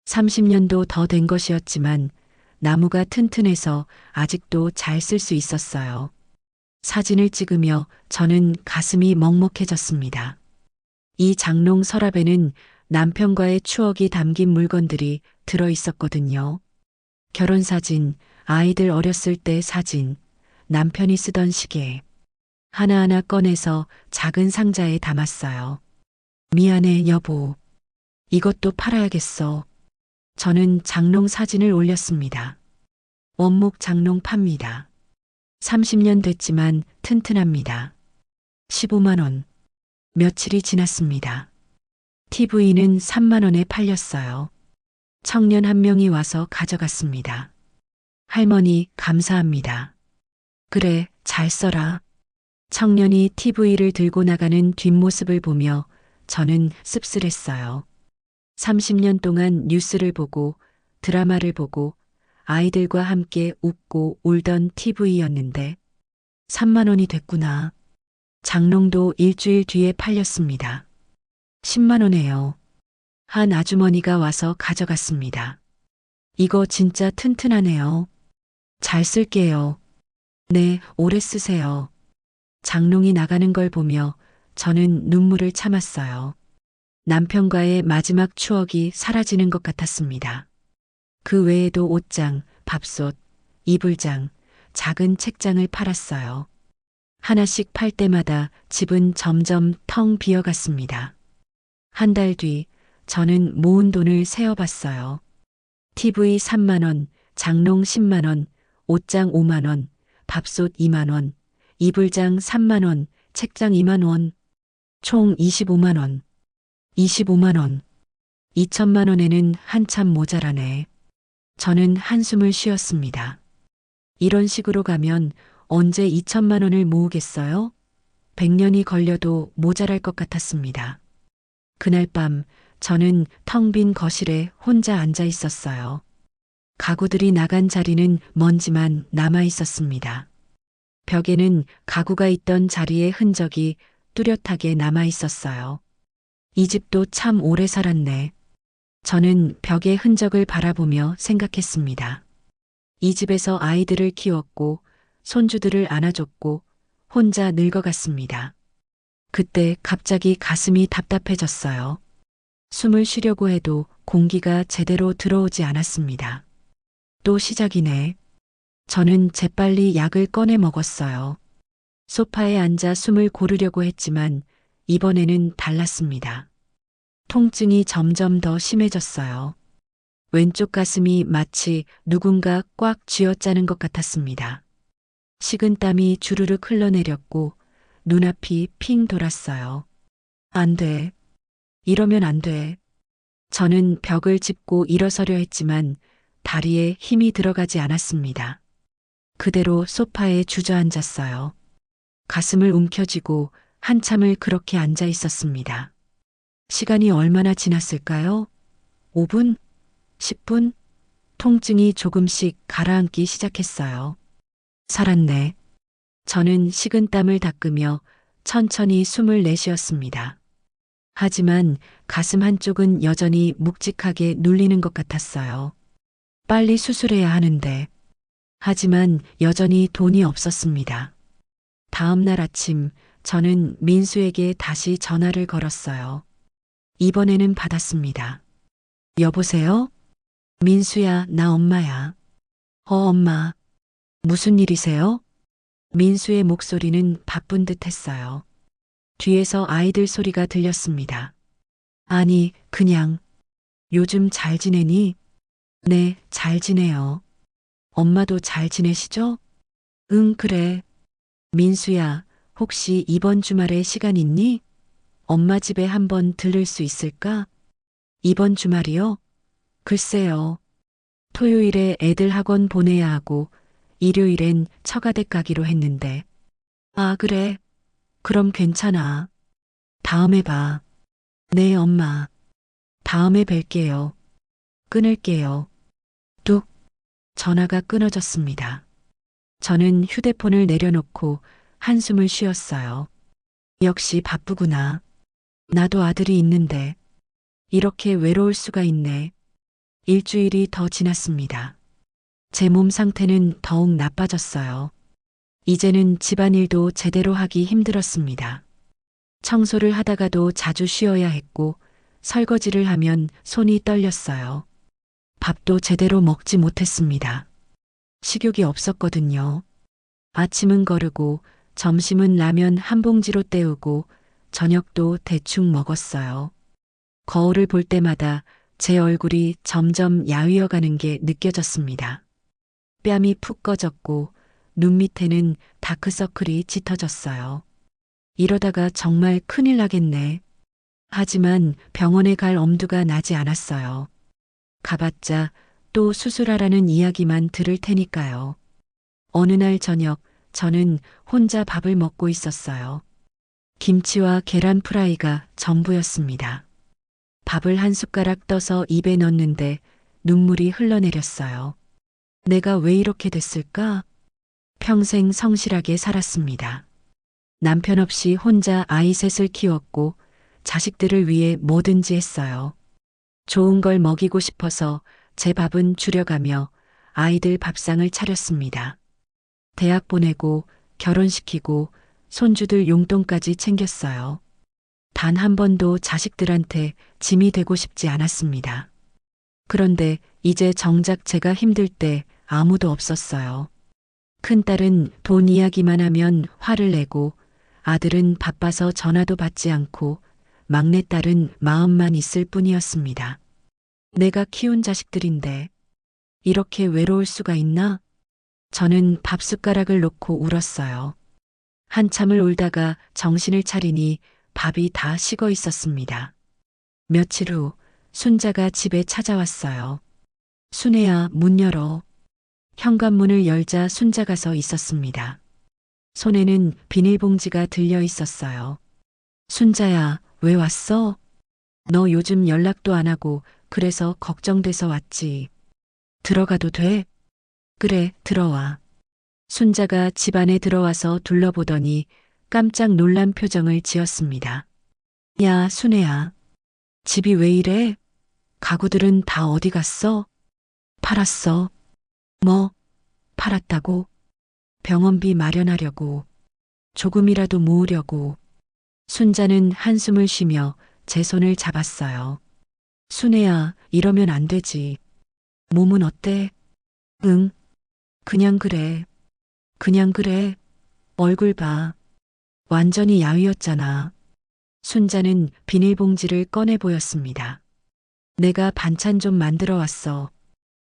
30년도 더 된 것이었지만 나무가 튼튼해서 아직도 잘 쓸 수 있었어요. 사진을 찍으며 저는 가슴이 먹먹해졌습니다. 이 장롱 서랍에는 남편과의 추억이 담긴 물건들이 들어 있었거든요. 결혼 사진, 아이들 어렸을 때 사진, 남편이 쓰던 시계. 하나하나 꺼내서 작은 상자에 담았어요. 미안해, 여보. 이것도 팔아야겠어. 저는 장롱 사진을 올렸습니다. 원목 장롱 팝니다. 30년 됐지만 튼튼합니다. 15만 원. 며칠이 지났습니다. TV는 3만 원에 팔렸어요. 청년 한 명이 와서 가져갔습니다. 할머니, 감사합니다. 그래, 잘 써라. 청년이 TV를 들고 나가는 뒷모습을 보며 저는 씁쓸했어요. 30년 동안 뉴스를 보고 드라마를 보고 아이들과 함께 웃고 울던 TV였는데 3만 원이 됐구나. 장롱도 일주일 뒤에 팔렸습니다. 10만 원에요. 한 아주머니가 와서 가져갔습니다. 이거 진짜 튼튼하네요. 잘 쓸게요. 네, 오래 쓰세요. 장롱이 나가는 걸 보며 저는 눈물을 참았어요. 남편과의 마지막 추억이 사라지는 것 같았습니다. 그 외에도 옷장, 밥솥, 이불장, 작은 책장을 팔았어요. 하나씩 팔 때마다 집은 점점 텅 비어갔습니다. 한 달 뒤 저는 모은 돈을 세어봤어요. TV 3만 원, 장롱 10만 원, 옷장 5만 원, 밥솥 2만 원, 이불장 3만 원, 책장 2만 원, 총 25만 원. 25만 원. 2천만 원에는 한참 모자라네. 저는 한숨을 쉬었습니다. 이런 식으로 가면 언제 2천만 원을 모으겠어요? 100년이 걸려도 모자랄 것 같았습니다. 그날 밤 저는 텅 빈 거실에 혼자 앉아 있었어요. 가구들이 나간 자리는 먼지만 남아 있었습니다. 벽에는 가구가 있던 자리의 흔적이 뚜렷하게 남아 있었어요. 이 집도 참 오래 살았네. 저는 벽의 흔적을 바라보며 생각했습니다. 이 집에서 아이들을 키웠고 손주들을 안아줬고 혼자 늙어갔습니다. 그때 갑자기 가슴이 답답해졌어요. 숨을 쉬려고 해도 공기가 제대로 들어오지 않았습니다. 또 시작이네. 저는 재빨리 약을 꺼내 먹었어요. 소파에 앉아 숨을 고르려고 했지만 이번에는 달랐습니다. 통증이 점점 더 심해졌어요. 왼쪽 가슴이 마치 누군가 꽉 쥐어짜는 것 같았습니다. 식은땀이 주르륵 흘러내렸고 눈앞이 핑 돌았어요. 안 돼. 이러면 안 돼. 저는 벽을 짚고 일어서려 했지만 다리에 힘이 들어가지 않았습니다. 그대로 소파에 주저앉았어요. 가슴을 움켜쥐고 한참을 그렇게 앉아 있었습니다. 시간이 얼마나 지났을까요? 5분, 10분, 통증이 조금씩 가라앉기 시작했어요. 살았네. 저는 식은땀을 닦으며 천천히 숨을 내쉬었습니다. 하지만 가슴 한쪽은 여전히 묵직하게 눌리는 것 같았어요. 빨리 수술해야 하는데. 하지만 여전히 돈이 없었습니다. 다음 날 아침 저는 민수에게 다시 전화를 걸었어요. 이번에는 받았습니다. 여보세요? 민수야, 나 엄마야. 엄마. 무슨 일이세요? 민수의 목소리는 바쁜 듯 했어요. 뒤에서 아이들 소리가 들렸습니다. 아니, 그냥. 요즘 잘 지내니? 네, 잘 지내요. 엄마도 잘 지내시죠? 응, 그래. 민수야, 혹시 이번 주말에 시간 있니? 엄마 집에 한번 들를 수 있을까? 이번 주말이요? 글쎄요. 토요일에 애들 학원 보내야 하고, 일요일엔 처가댁 가기로 했는데. 아, 그래. 그럼 괜찮아. 다음에 봐. 네, 엄마. 다음에 뵐게요. 끊을게요. 뚝. 전화가 끊어졌습니다. 저는 휴대폰을 내려놓고 한숨을 쉬었어요. 역시 바쁘구나. 나도 아들이 있는데. 이렇게 외로울 수가 있네. 일주일이 더 지났습니다. 제 몸 상태는 더욱 나빠졌어요. 이제는 집안일도 제대로 하기 힘들었습니다. 청소를 하다가도 자주 쉬어야 했고, 설거지를 하면 손이 떨렸어요. 밥도 제대로 먹지 못했습니다. 식욕이 없었거든요. 아침은 거르고, 점심은 라면 한 봉지로 때우고, 저녁도 대충 먹었어요. 거울을 볼 때마다 제 얼굴이 점점 야위어 가는 게 느껴졌습니다. 뺨이 푹 꺼졌고, 눈 밑에는 다크서클이 짙어졌어요. 이러다가 정말 큰일 나겠네. 하지만 병원에 갈 엄두가 나지 않았어요. 가봤자 또 수술하라는 이야기만 들을 테니까요. 어느 날 저녁 저는 혼자 밥을 먹고 있었어요. 김치와 계란 프라이가 전부였습니다. 밥을 한 숟가락 떠서 입에 넣는데 눈물이 흘러내렸어요. 내가 왜 이렇게 됐을까? 평생 성실하게 살았습니다. 남편 없이 혼자 아이 셋을 키웠고 자식들을 위해 뭐든지 했어요. 좋은 걸 먹이고 싶어서 제 밥은 줄여가며 아이들 밥상을 차렸습니다. 대학 보내고 결혼시키고 손주들 용돈까지 챙겼어요. 단 한 번도 자식들한테 짐이 되고 싶지 않았습니다. 그런데 이제 정작 제가 힘들 때 아무도 없었어요. 큰딸은 돈 이야기만 하면 화를 내고 아들은 바빠서 전화도 받지 않고 막내딸은 마음만 있을 뿐이었습니다. 내가 키운 자식들인데 이렇게 외로울 수가 있나? 저는 밥숟가락을 놓고 울었어요. 한참을 울다가 정신을 차리니 밥이 다 식어 있었습니다. 며칠 후 순자가 집에 찾아왔어요. 순애야, 문 열어. 현관문을 열자 순자가 서 있었습니다. 손에는 비닐봉지가 들려 있었어요. 순자야, 왜 왔어? 너 요즘 연락도 안 하고 그래서 걱정돼서 왔지. 들어가도 돼? 그래, 들어와. 순자가 집 안에 들어와서 둘러보더니 깜짝 놀란 표정을 지었습니다. 야, 순애야. 집이 왜 이래? 가구들은 다 어디 갔어? 팔았어. 뭐? 팔았다고? 병원비 마련하려고. 조금이라도 모으려고. 순자는 한숨을 쉬며 제 손을 잡았어요. 순애야, 이러면 안 되지. 몸은 어때? 응. 그냥 그래. 그냥 그래. 얼굴 봐. 완전히 야위었잖아. 순자는 비닐봉지를 꺼내 보였습니다. 내가 반찬 좀 만들어 왔어.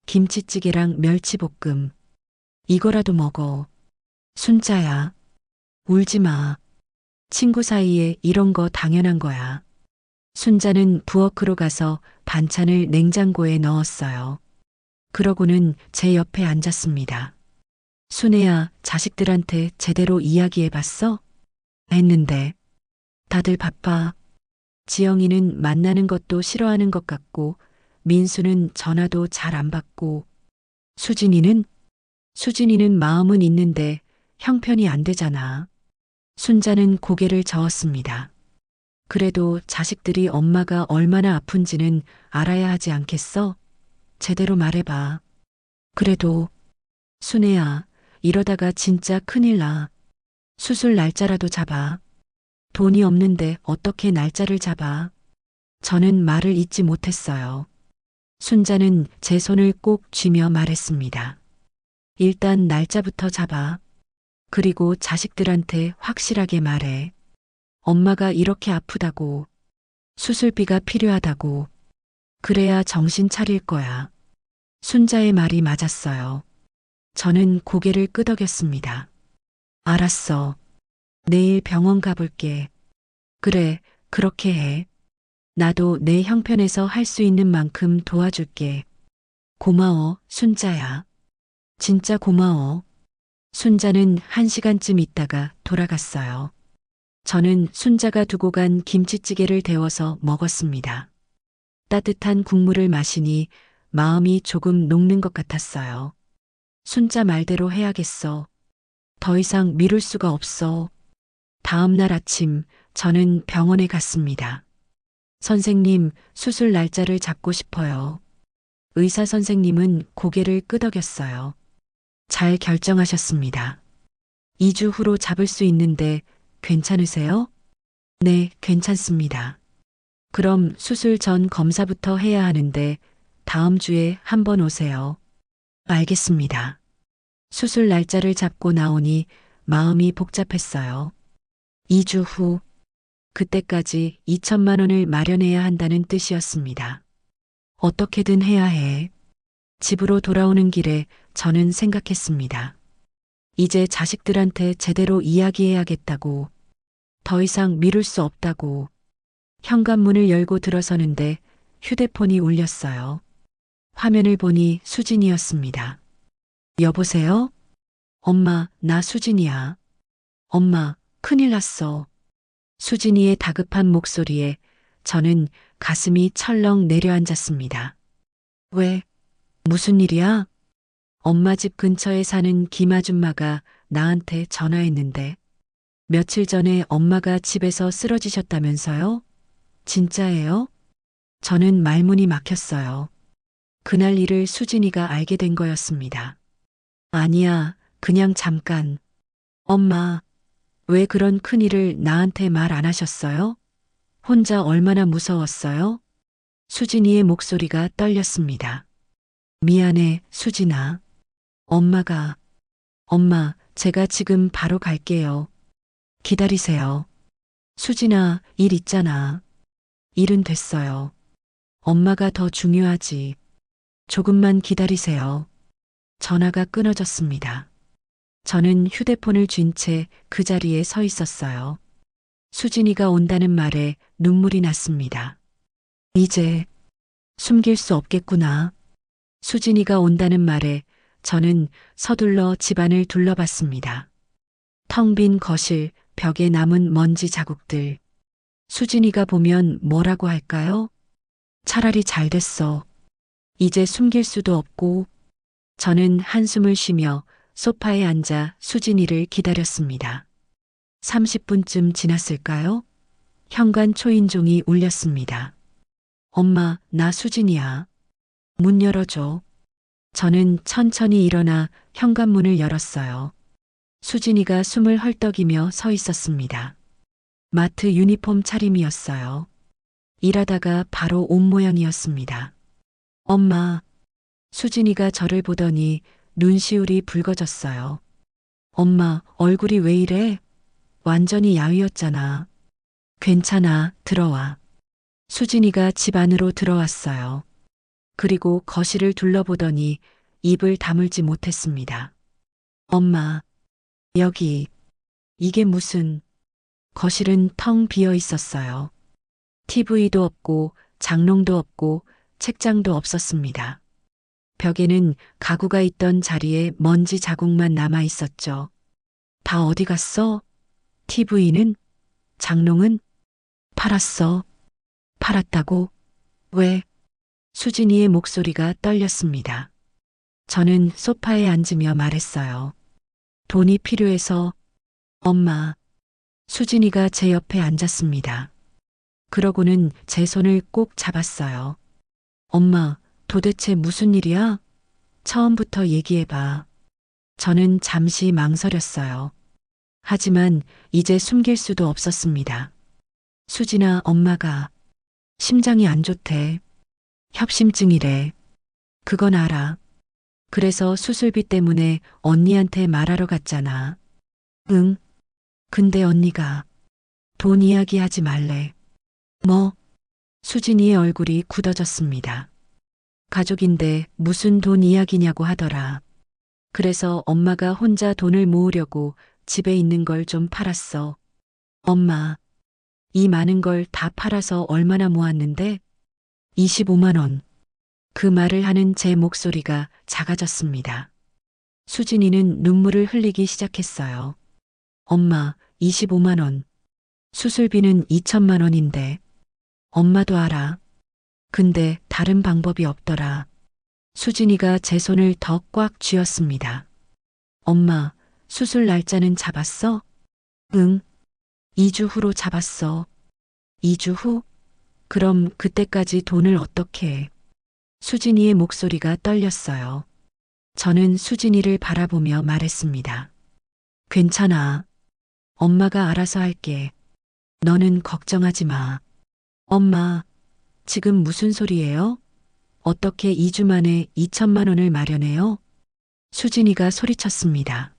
김치찌개랑 멸치볶음. 이거라도 먹어. 순자야. 울지 마. 친구 사이에 이런 거 당연한 거야. 순자는 부엌으로 가서 반찬을 냉장고에 넣었어요. 그러고는 제 옆에 앉았습니다. 순애야, 자식들한테 제대로 이야기해봤어? 했는데. 다들 바빠. 지영이는 만나는 것도 싫어하는 것 같고, 민수는 전화도 잘 안 받고 수진이는 마음은 있는데 형편이 안 되잖아. 순자는 고개를 저었습니다. 그래도 자식들이 엄마가 얼마나 아픈지는 알아야 하지 않겠어? 제대로 말해봐. 그래도 순애야, 이러다가 진짜 큰일 나. 수술 날짜라도 잡아. 돈이 없는데 어떻게 날짜를 잡아? 저는 말을 잇지 못했어요. 순자는 제 손을 꼭 쥐며 말했습니다. 일단 날짜부터 잡아. 그리고 자식들한테 확실하게 말해. 엄마가 이렇게 아프다고, 수술비가 필요하다고. 그래야 정신 차릴 거야. 순자의 말이 맞았어요. 저는 고개를 끄덕였습니다. 알았어. 내일 병원 가볼게. 그래, 그렇게 해. 나도 내 형편에서 할 수 있는 만큼 도와줄게. 고마워, 순자야. 진짜 고마워. 순자는 1시간쯤 있다가 돌아갔어요. 저는 순자가 두고 간 김치찌개를 데워서 먹었습니다. 따뜻한 국물을 마시니 마음이 조금 녹는 것 같았어요. 순자 말대로 해야겠어. 더 이상 미룰 수가 없어. 다음 날 아침 저는 병원에 갔습니다. 선생님, 수술 날짜를 잡고 싶어요. 의사 선생님은 고개를 끄덕였어요. 잘 결정하셨습니다. 2주 후로 잡을 수 있는데 괜찮으세요? 네, 괜찮습니다. 그럼 수술 전 검사부터 해야 하는데 다음 주에 한번 오세요. 알겠습니다. 수술 날짜를 잡고 나오니 마음이 복잡했어요. 2주 후, 그때까지 2천만 원을 마련해야 한다는 뜻이었습니다. 어떻게든 해야 해. 집으로 돌아오는 길에 저는 생각했습니다. 이제 자식들한테 제대로 이야기해야겠다고, 더 이상 미룰 수 없다고. 현관문을 열고 들어서는데 휴대폰이 울렸어요. 화면을 보니 수진이었습니다. 여보세요? 엄마, 나 수진이야. 엄마, 큰일 났어. 수진이의 다급한 목소리에 저는 가슴이 철렁 내려앉았습니다. 왜? 무슨 일이야? 엄마 집 근처에 사는 김 아줌마가 나한테 전화했는데 며칠 전에 엄마가 집에서 쓰러지셨다면서요? 진짜예요? 저는 말문이 막혔어요. 그날 일을 수진이가 알게 된 거였습니다. 아니야, 그냥 잠깐. 엄마, 왜 그런 큰일을 나한테 말 안 하셨어요? 혼자 얼마나 무서웠어요? 수진이의 목소리가 떨렸습니다. 미안해, 수진아. 엄마, 제가 지금 바로 갈게요. 기다리세요. 수진아, 일 있잖아. 일은 됐어요. 엄마가 더 중요하지. 조금만 기다리세요. 전화가 끊어졌습니다. 저는 휴대폰을 쥔 채 그 자리에 서 있었어요. 수진이가 온다는 말에 눈물이 났습니다. 이제 숨길 수 없겠구나. 수진이가 온다는 말에 저는 서둘러 집안을 둘러봤습니다. 텅 빈 거실, 벽에 남은 먼지 자국들. 수진이가 보면 뭐라고 할까요? 차라리 잘 됐어. 이제 숨길 수도 없고. 저는 한숨을 쉬며 소파에 앉아 수진이를 기다렸습니다. 30분쯤 지났을까요? 현관 초인종이 울렸습니다. 엄마, 나 수진이야. 문 열어줘. 저는 천천히 일어나 현관문을 열었어요. 수진이가 숨을 헐떡이며 서 있었습니다. 마트 유니폼 차림이었어요. 일하다가 바로 옷 모양이었습니다. 엄마, 수진이가 저를 보더니 눈시울이 붉어졌어요. 엄마, 얼굴이 왜 이래? 완전히 야위었잖아. 괜찮아, 들어와. 수진이가 집 안으로 들어왔어요. 그리고 거실을 둘러보더니 입을 다물지 못했습니다. 엄마, 여기, 이게 무슨, 거실은 텅 비어 있었어요. TV도 없고, 장롱도 없고, 책장도 없었습니다. 벽에는 가구가 있던 자리에 먼지 자국만 남아 있었죠. 다 어디 갔어? TV는? 장롱은? 팔았어. 팔았다고? 왜? 수진이의 목소리가 떨렸습니다. 저는 소파에 앉으며 말했어요. 돈이 필요해서. 엄마. 수진이가 제 옆에 앉았습니다. 그러고는 제 손을 꼭 잡았어요. 엄마, 도대체 무슨 일이야? 처음부터 얘기해봐. 저는 잠시 망설였어요. 하지만 이제 숨길 수도 없었습니다. 수진아, 엄마가 심장이 안 좋대. 협심증이래. 그건 알아. 그래서 수술비 때문에 언니한테 말하러 갔잖아. 응. 근데 언니가 돈 이야기하지 말래. 뭐? 수진이의 얼굴이 굳어졌습니다. 가족인데 무슨 돈 이야기냐고 하더라. 그래서 엄마가 혼자 돈을 모으려고 집에 있는 걸 좀 팔았어. 엄마, 이 많은 걸 다 팔아서 얼마나 모았는데? 25만 원. 그 말을 하는 제 목소리가 작아졌습니다. 수진이는 눈물을 흘리기 시작했어요. 엄마, 25만 원. 수술비는 2천만 원인데. 엄마도 알아. 근데 다른 방법이 없더라. 수진이가 제 손을 더 꽉 쥐었습니다. 엄마, 수술 날짜는 잡았어? 응. 2주 후로 잡았어. 2주 후? 그럼 그때까지 돈을 어떻게 해? 수진이의 목소리가 떨렸어요. 저는 수진이를 바라보며 말했습니다. 괜찮아. 엄마가 알아서 할게. 너는 걱정하지 마. 엄마, 지금 무슨 소리예요? 어떻게 2주 만에 2천만 원을 마련해요? 수진이가 소리쳤습니다.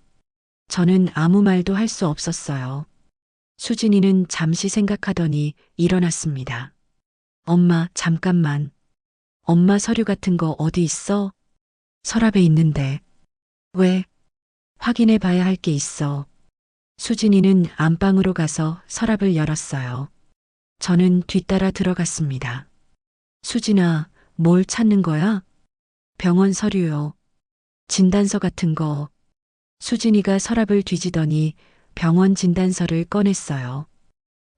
저는 아무 말도 할 수 없었어요. 수진이는 잠시 생각하더니 일어났습니다. 엄마, 잠깐만. 엄마 서류 같은 거 어디 있어? 서랍에 있는데. 왜? 확인해 봐야 할 게 있어. 수진이는 안방으로 가서 서랍을 열었어요. 저는 뒤따라 들어갔습니다. 수진아, 뭘 찾는 거야? 병원 서류요. 진단서 같은 거. 수진이가 서랍을 뒤지더니 병원 진단서를 꺼냈어요.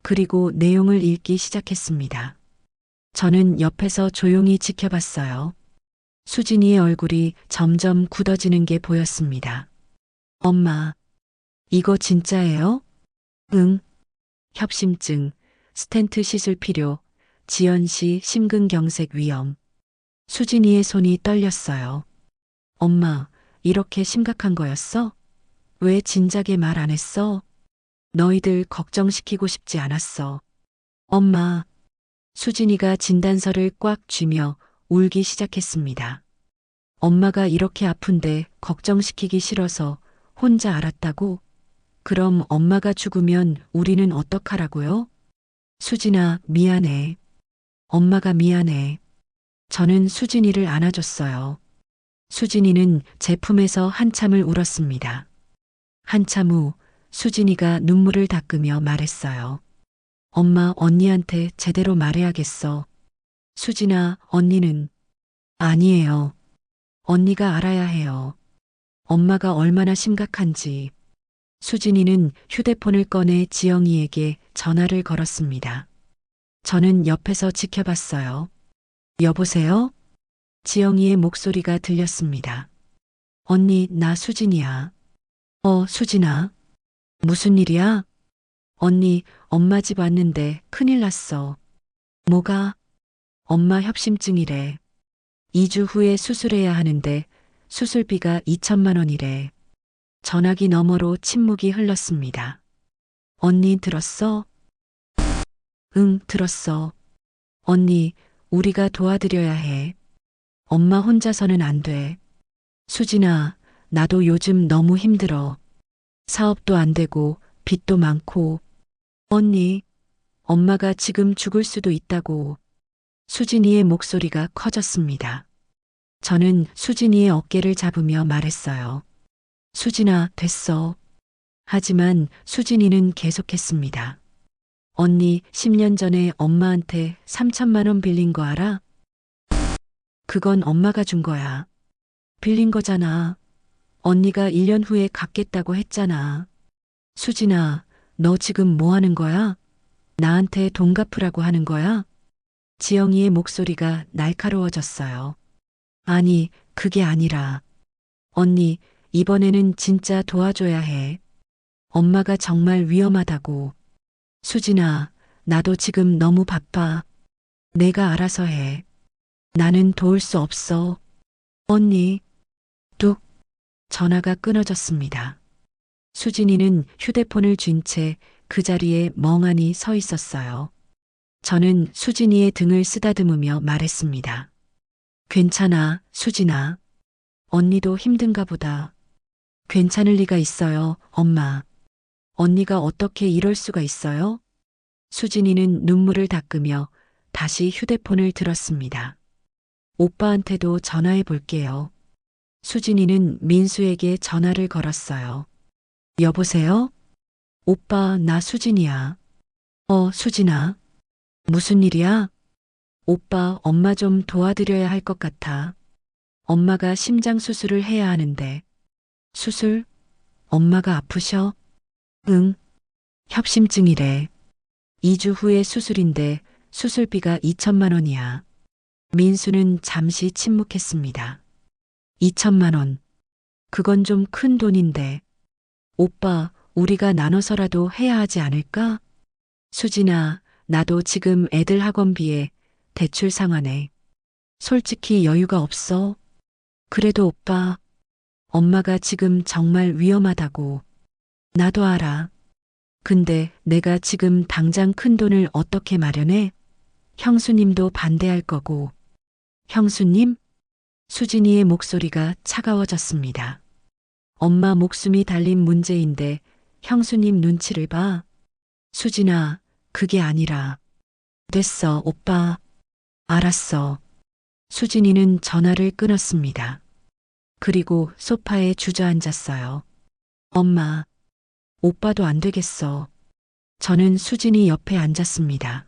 그리고 내용을 읽기 시작했습니다. 저는 옆에서 조용히 지켜봤어요. 수진이의 얼굴이 점점 굳어지는 게 보였습니다. 엄마, 이거 진짜예요? 응. 협심증, 스텐트 시술 필요, 지연씨 심근경색 위험. 수진이의 손이 떨렸어요. 엄마, 이렇게 심각한 거였어? 왜 진작에 말 안 했어? 너희들 걱정시키고 싶지 않았어. 엄마. 수진이가 진단서를 꽉 쥐며 울기 시작했습니다. 엄마가 이렇게 아픈데 걱정시키기 싫어서 혼자 알았다고? 그럼 엄마가 죽으면 우리는 어떡하라고요? 수진아, 미안해. 엄마가 미안해. 저는 수진이를 안아줬어요. 수진이는 제 품에서 한참을 울었습니다. 한참 후 수진이가 눈물을 닦으며 말했어요. 엄마, 언니한테 제대로 말해야겠어. 수진아, 언니는. 아니에요. 언니가 알아야 해요. 엄마가 얼마나 심각한지. 수진이는 휴대폰을 꺼내 지영이에게 전화를 걸었습니다. 저는 옆에서 지켜봤어요. 여보세요? 지영이의 목소리가 들렸습니다. 언니, 나 수진이야. 수진아. 무슨 일이야? 언니, 엄마 집 왔는데 큰일 났어. 뭐가? 엄마 협심증이래. 2주 후에 수술해야 하는데 수술비가 2천만 원이래. 전화기 너머로 침묵이 흘렀습니다. 언니 들었어? 응, 들었어. 언니, 우리가 도와드려야 해. 엄마 혼자서는 안 돼. 수진아, 나도 요즘 너무 힘들어. 사업도 안 되고 빚도 많고. 언니, 엄마가 지금 죽을 수도 있다고. 수진이의 목소리가 커졌습니다. 저는 수진이의 어깨를 잡으며 말했어요. 수진아, 됐어. 하지만 수진이는 계속했습니다. 언니, 10년 전에 엄마한테 3천만 원 빌린 거 알아? 그건 엄마가 준 거야. 빌린 거잖아. 언니가 1년 후에 갚겠다고 했잖아. 수진아, 너 지금 뭐 하는 거야? 나한테 돈 갚으라고 하는 거야? 지영이의 목소리가 날카로워졌어요. 아니, 그게 아니라. 언니, 이번에는 진짜 도와줘야 해. 엄마가 정말 위험하다고. 수진아, 나도 지금 너무 바빠. 내가 알아서 해. 나는 도울 수 없어. 언니, 뚝. 전화가 끊어졌습니다. 수진이는 휴대폰을 쥔 채 그 자리에 멍하니 서 있었어요. 저는 수진이의 등을 쓰다듬으며 말했습니다. 괜찮아, 수진아. 언니도 힘든가 보다. 괜찮을 리가 있어요, 엄마. 언니가 어떻게 이럴 수가 있어요? 수진이는 눈물을 닦으며 다시 휴대폰을 들었습니다. 오빠한테도 전화해 볼게요. 수진이는 민수에게 전화를 걸었어요. 여보세요? 오빠, 나 수진이야. 수진아. 무슨 일이야? 오빠, 엄마 좀 도와드려야 할 것 같아. 엄마가 심장 수술을 해야 하는데. 수술? 엄마가 아프셔? 응. 협심증이래. 2주 후에 수술인데 수술비가 2천만 원이야. 민수는 잠시 침묵했습니다. 2천만 원. 그건 좀 큰 돈인데. 오빠, 우리가 나눠서라도 해야 하지 않을까? 수진아, 나도 지금 애들 학원비에 대출 상환해. 솔직히 여유가 없어. 그래도 오빠, 엄마가 지금 정말 위험하다고. 나도 알아. 근데 내가 지금 당장 큰 돈을 어떻게 마련해? 형수님도 반대할 거고. 형수님? 수진이의 목소리가 차가워졌습니다. 엄마 목숨이 달린 문제인데 형수님 눈치를 봐. 수진아, 그게 아니라. 됐어, 오빠. 알았어. 수진이는 전화를 끊었습니다. 그리고 소파에 주저앉았어요. 엄마, 오빠도 안 되겠어. 저는 수진이 옆에 앉았습니다.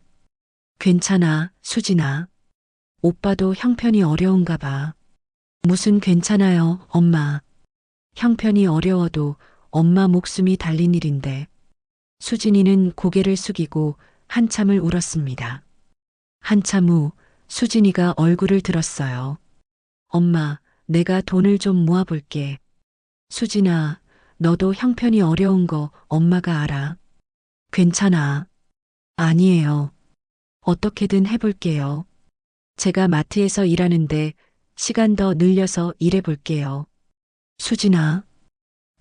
괜찮아, 수진아. 오빠도 형편이 어려운가 봐. 무슨 괜찮아요, 엄마. 형편이 어려워도 엄마 목숨이 달린 일인데. 수진이는 고개를 숙이고 한참을 울었습니다. 한참 후 수진이가 얼굴을 들었어요. 엄마, 내가 돈을 좀 모아볼게. 수진아, 너도 형편이 어려운 거 엄마가 알아. 괜찮아. 아니에요. 어떻게든 해볼게요. 제가 마트에서 일하는데 시간 더 늘려서 일해볼게요. 수진아.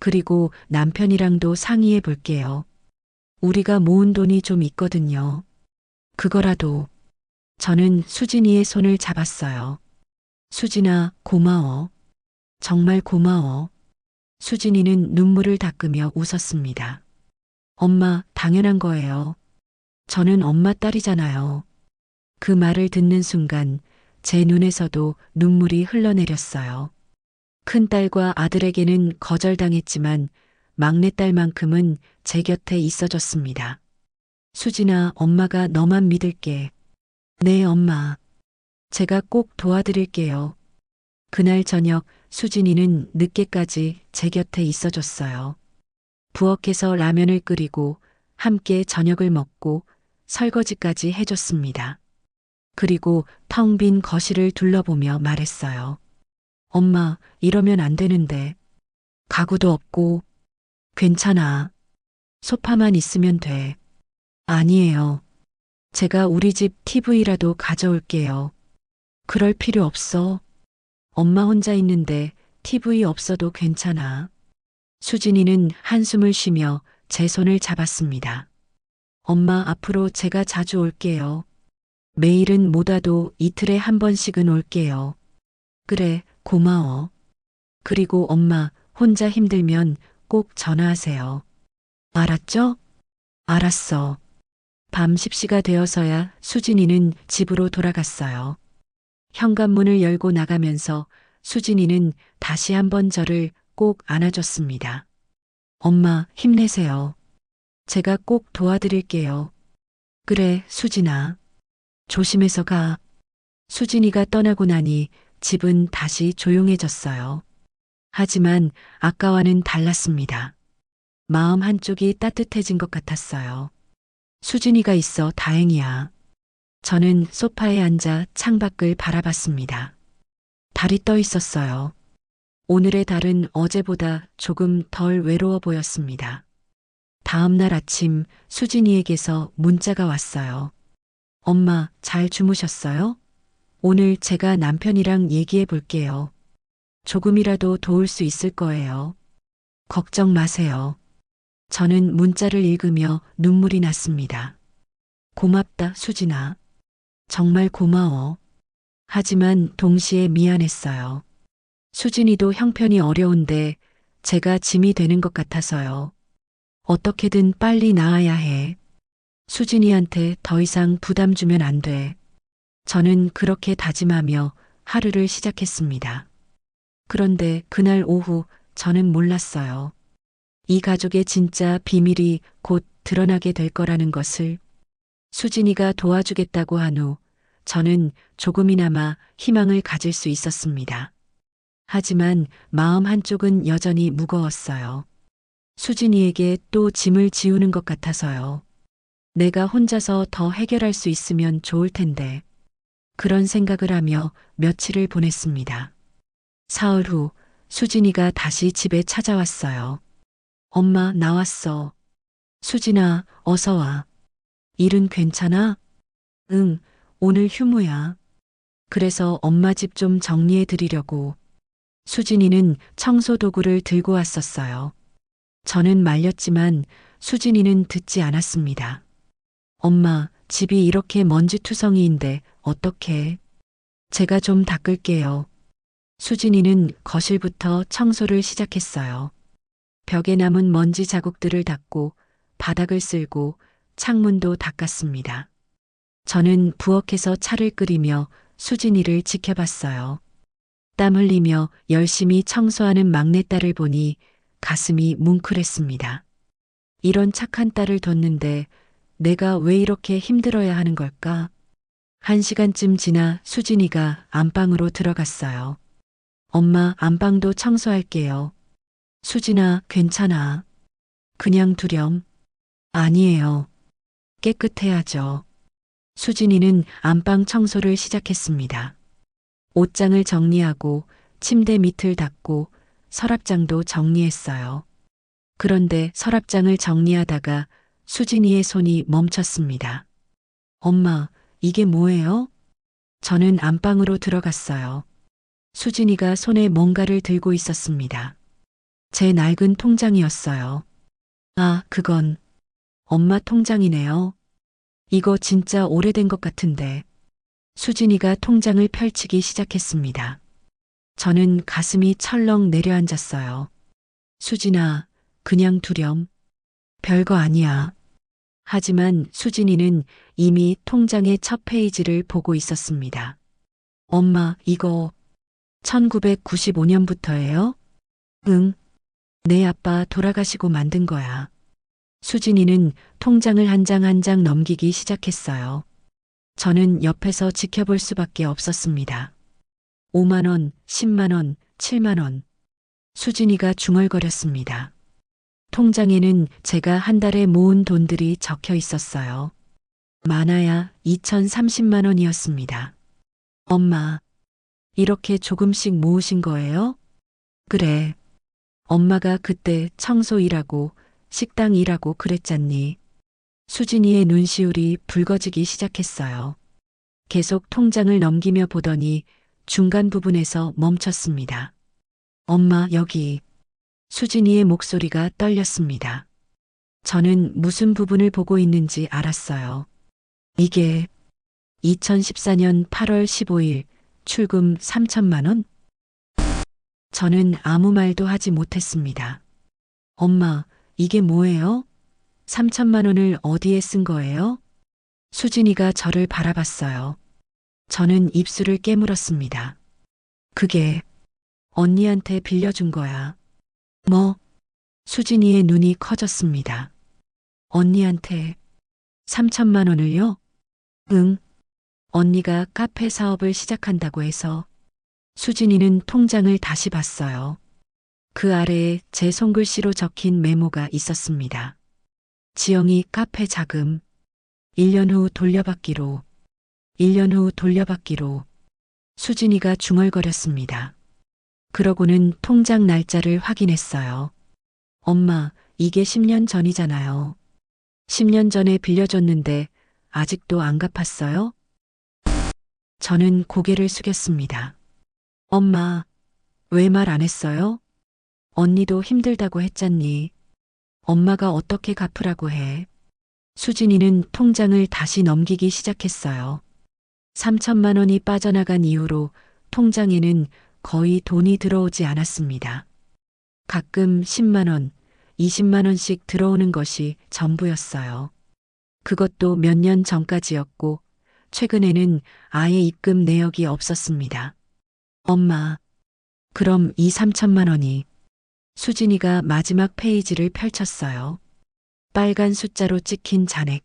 그리고 남편이랑도 상의해 볼게요. 우리가 모은 돈이 좀 있거든요. 그거라도. 저는 수진이의 손을 잡았어요. 수진아, 고마워. 정말 고마워. 수진이는 눈물을 닦으며 웃었습니다. 엄마, 당연한 거예요. 저는 엄마 딸이잖아요. 그 말을 듣는 순간 제 눈에서도 눈물이 흘러내렸어요. 큰딸과 아들에게는 거절당했지만 막내딸만큼은 제 곁에 있어줬습니다. 수진아, 엄마가 너만 믿을게. 네, 엄마. 제가 꼭 도와드릴게요. 그날 저녁 수진이는 늦게까지 제 곁에 있어줬어요. 부엌에서 라면을 끓이고 함께 저녁을 먹고 설거지까지 해줬습니다. 그리고 텅 빈 거실을 둘러보며 말했어요. 엄마, 이러면 안 되는데. 가구도 없고. 괜찮아. 소파만 있으면 돼. 아니에요. 제가 우리 집 TV라도 가져올게요. 그럴 필요 없어. 엄마 혼자 있는데 TV 없어도 괜찮아. 수진이는 한숨을 쉬며 제 손을 잡았습니다. 엄마, 앞으로 제가 자주 올게요. 매일은 못 와도 이틀에 한 번씩은 올게요. 그래, 고마워. 그리고 엄마, 혼자 힘들면 꼭 전화하세요. 알았죠? 알았어. 밤 10시가 되어서야 수진이는 집으로 돌아갔어요. 현관문을 열고 나가면서 수진이는 다시 한번 저를 꼭 안아줬습니다. 엄마, 힘내세요. 제가 꼭 도와드릴게요. 그래, 수진아. 조심해서 가. 수진이가 떠나고 나니 집은 다시 조용해졌어요. 하지만 아까와는 달랐습니다. 마음 한쪽이 따뜻해진 것 같았어요. 수진이가 있어 다행이야. 저는 소파에 앉아 창밖을 바라봤습니다. 달이 떠 있었어요. 오늘의 달은 어제보다 조금 덜 외로워 보였습니다. 다음 날 아침 수진이에게서 문자가 왔어요. 엄마, 잘 주무셨어요? 오늘 제가 남편이랑 얘기해 볼게요. 조금이라도 도울 수 있을 거예요. 걱정 마세요. 저는 문자를 읽으며 눈물이 났습니다. 고맙다, 수진아. 정말 고마워. 하지만 동시에 미안했어요. 수진이도 형편이 어려운데 제가 짐이 되는 것 같아서요. 어떻게든 빨리 나아야 해. 수진이한테 더 이상 부담 주면 안 돼. 저는 그렇게 다짐하며 하루를 시작했습니다. 그런데 그날 오후 저는 몰랐어요. 이 가족의 진짜 비밀이 곧 드러나게 될 거라는 것을. 수진이가 도와주겠다고 한 후 저는 조금이나마 희망을 가질 수 있었습니다. 하지만 마음 한쪽은 여전히 무거웠어요. 수진이에게 또 짐을 지우는 것 같아서요. 내가 혼자서 더 해결할 수 있으면 좋을 텐데. 그런 생각을 하며 며칠을 보냈습니다. 사흘 후 수진이가 다시 집에 찾아왔어요. 엄마, 나왔어. 수진아, 어서 와. 일은 괜찮아? 응, 오늘 휴무야. 그래서 엄마 집 좀 정리해 드리려고. 수진이는 청소 도구를 들고 왔었어요. 저는 말렸지만 수진이는 듣지 않았습니다. 엄마, 집이 이렇게 먼지투성이인데 어떡해? 제가 좀 닦을게요. 수진이는 거실부터 청소를 시작했어요. 벽에 남은 먼지 자국들을 닦고 바닥을 쓸고 창문도 닦았습니다. 저는 부엌에서 차를 끓이며 수진이를 지켜봤어요. 땀 흘리며 열심히 청소하는 막내딸을 보니 가슴이 뭉클했습니다. 이런 착한 딸을 뒀는데 내가 왜 이렇게 힘들어야 하는 걸까? 1시간쯤 지나 수진이가 안방으로 들어갔어요. 엄마, 안방도 청소할게요. 수진아, 괜찮아. 그냥 두렴. 아니에요. 깨끗해야죠. 수진이는 안방 청소를 시작했습니다. 옷장을 정리하고 침대 밑을 닦고 서랍장도 정리했어요. 그런데 서랍장을 정리하다가 수진이의 손이 멈췄습니다. 엄마, 이게 뭐예요? 저는 안방으로 들어갔어요. 수진이가 손에 뭔가를 들고 있었습니다. 제 낡은 통장이었어요. 아, 그건 엄마 통장이네요. 이거 진짜 오래된 것 같은데. 수진이가 통장을 펼치기 시작했습니다. 저는 가슴이 철렁 내려앉았어요. 수진아, 그냥 두렴. 별거 아니야. 하지만 수진이는 이미 통장의 첫 페이지를 보고 있었습니다. 엄마, 이거 1995년부터예요? 응. 내 아빠 돌아가시고 만든 거야. 수진이는 통장을 한 장 한 장 넘기기 시작했어요. 저는 옆에서 지켜볼 수밖에 없었습니다. 5만 원, 10만 원, 7만 원. 수진이가 중얼거렸습니다. 통장에는 제가 한 달에 모은 돈들이 적혀 있었어요. 많아야 2,030만 원이었습니다. 엄마, 이렇게 조금씩 모으신 거예요? 그래. 엄마가 그때 청소 일하고 식당 일하고 그랬잖니. 수진이의 눈시울이 붉어지기 시작했어요. 계속 통장을 넘기며 보더니 중간 부분에서 멈췄습니다. 엄마, 여기. 수진이의 목소리가 떨렸습니다. 저는 무슨 부분을 보고 있는지 알았어요. 이게 2014년 8월 15일 출금 3천만 원? 저는 아무 말도 하지 못했습니다. 엄마, 이게 뭐예요? 3천만 원을 어디에 쓴 거예요? 수진이가 저를 바라봤어요. 저는 입술을 깨물었습니다. 그게 언니한테 빌려준 거야. 뭐? 수진이의 눈이 커졌습니다. 언니한테 3천만 원을요? 응. 언니가 카페 사업을 시작한다고 해서. 수진이는 통장을 다시 봤어요. 그 아래에 제 손글씨로 적힌 메모가 있었습니다. 지영이 카페 자금 1년 후 돌려받기로. 1년 후 돌려받기로 수진이가 중얼거렸습니다. 그러고는 통장 날짜를 확인했어요. 엄마, 이게 10년 전이잖아요. 10년 전에 빌려줬는데 아직도 안 갚았어요? 저는 고개를 숙였습니다. 엄마, 왜 말 안 했어요? 언니도 힘들다고 했잖니. 엄마가 어떻게 갚으라고 해. 수진이는 통장을 다시 넘기기 시작했어요. 3천만 원이 빠져나간 이후로 통장에는 거의 돈이 들어오지 않았습니다. 가끔 10만 원, 20만 원씩 들어오는 것이 전부였어요. 그것도 몇 년 전까지였고, 최근에는 아예 입금 내역이 없었습니다. 엄마, 그럼 이 3천만 원이 수진이가 마지막 페이지를 펼쳤어요. 빨간 숫자로 찍힌 잔액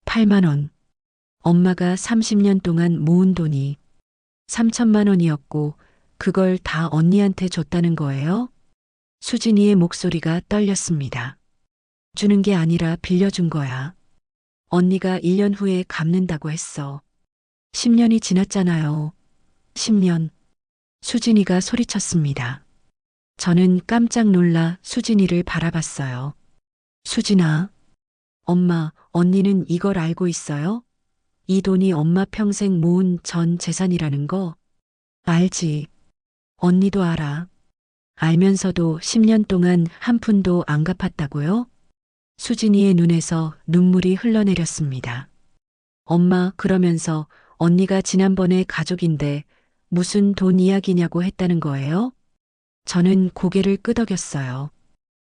8만 원. 엄마가 30년 동안 모은 돈이 3천만 원이었고 그걸 다 언니한테 줬다는 거예요? 수진이의 목소리가 떨렸습니다. 주는 게 아니라 빌려준 거야. 언니가 1년 후에 갚는다고 했어. 10년이 지났잖아요. 10년. 수진이가 소리쳤습니다. 저는 깜짝 놀라 수진이를 바라봤어요. 수진아, 엄마, 언니는 이걸 알고 있어요? 이 돈이 엄마 평생 모은 전 재산이라는 거? 알지. 언니도 알아. 알면서도 10년 동안 한 푼도 안 갚았다고요? 수진이의 눈에서 눈물이 흘러내렸습니다. 엄마, 그러면서 언니가 지난번에 가족인데 무슨 돈 이야기냐고 했다는 거예요? 저는 고개를 끄덕였어요.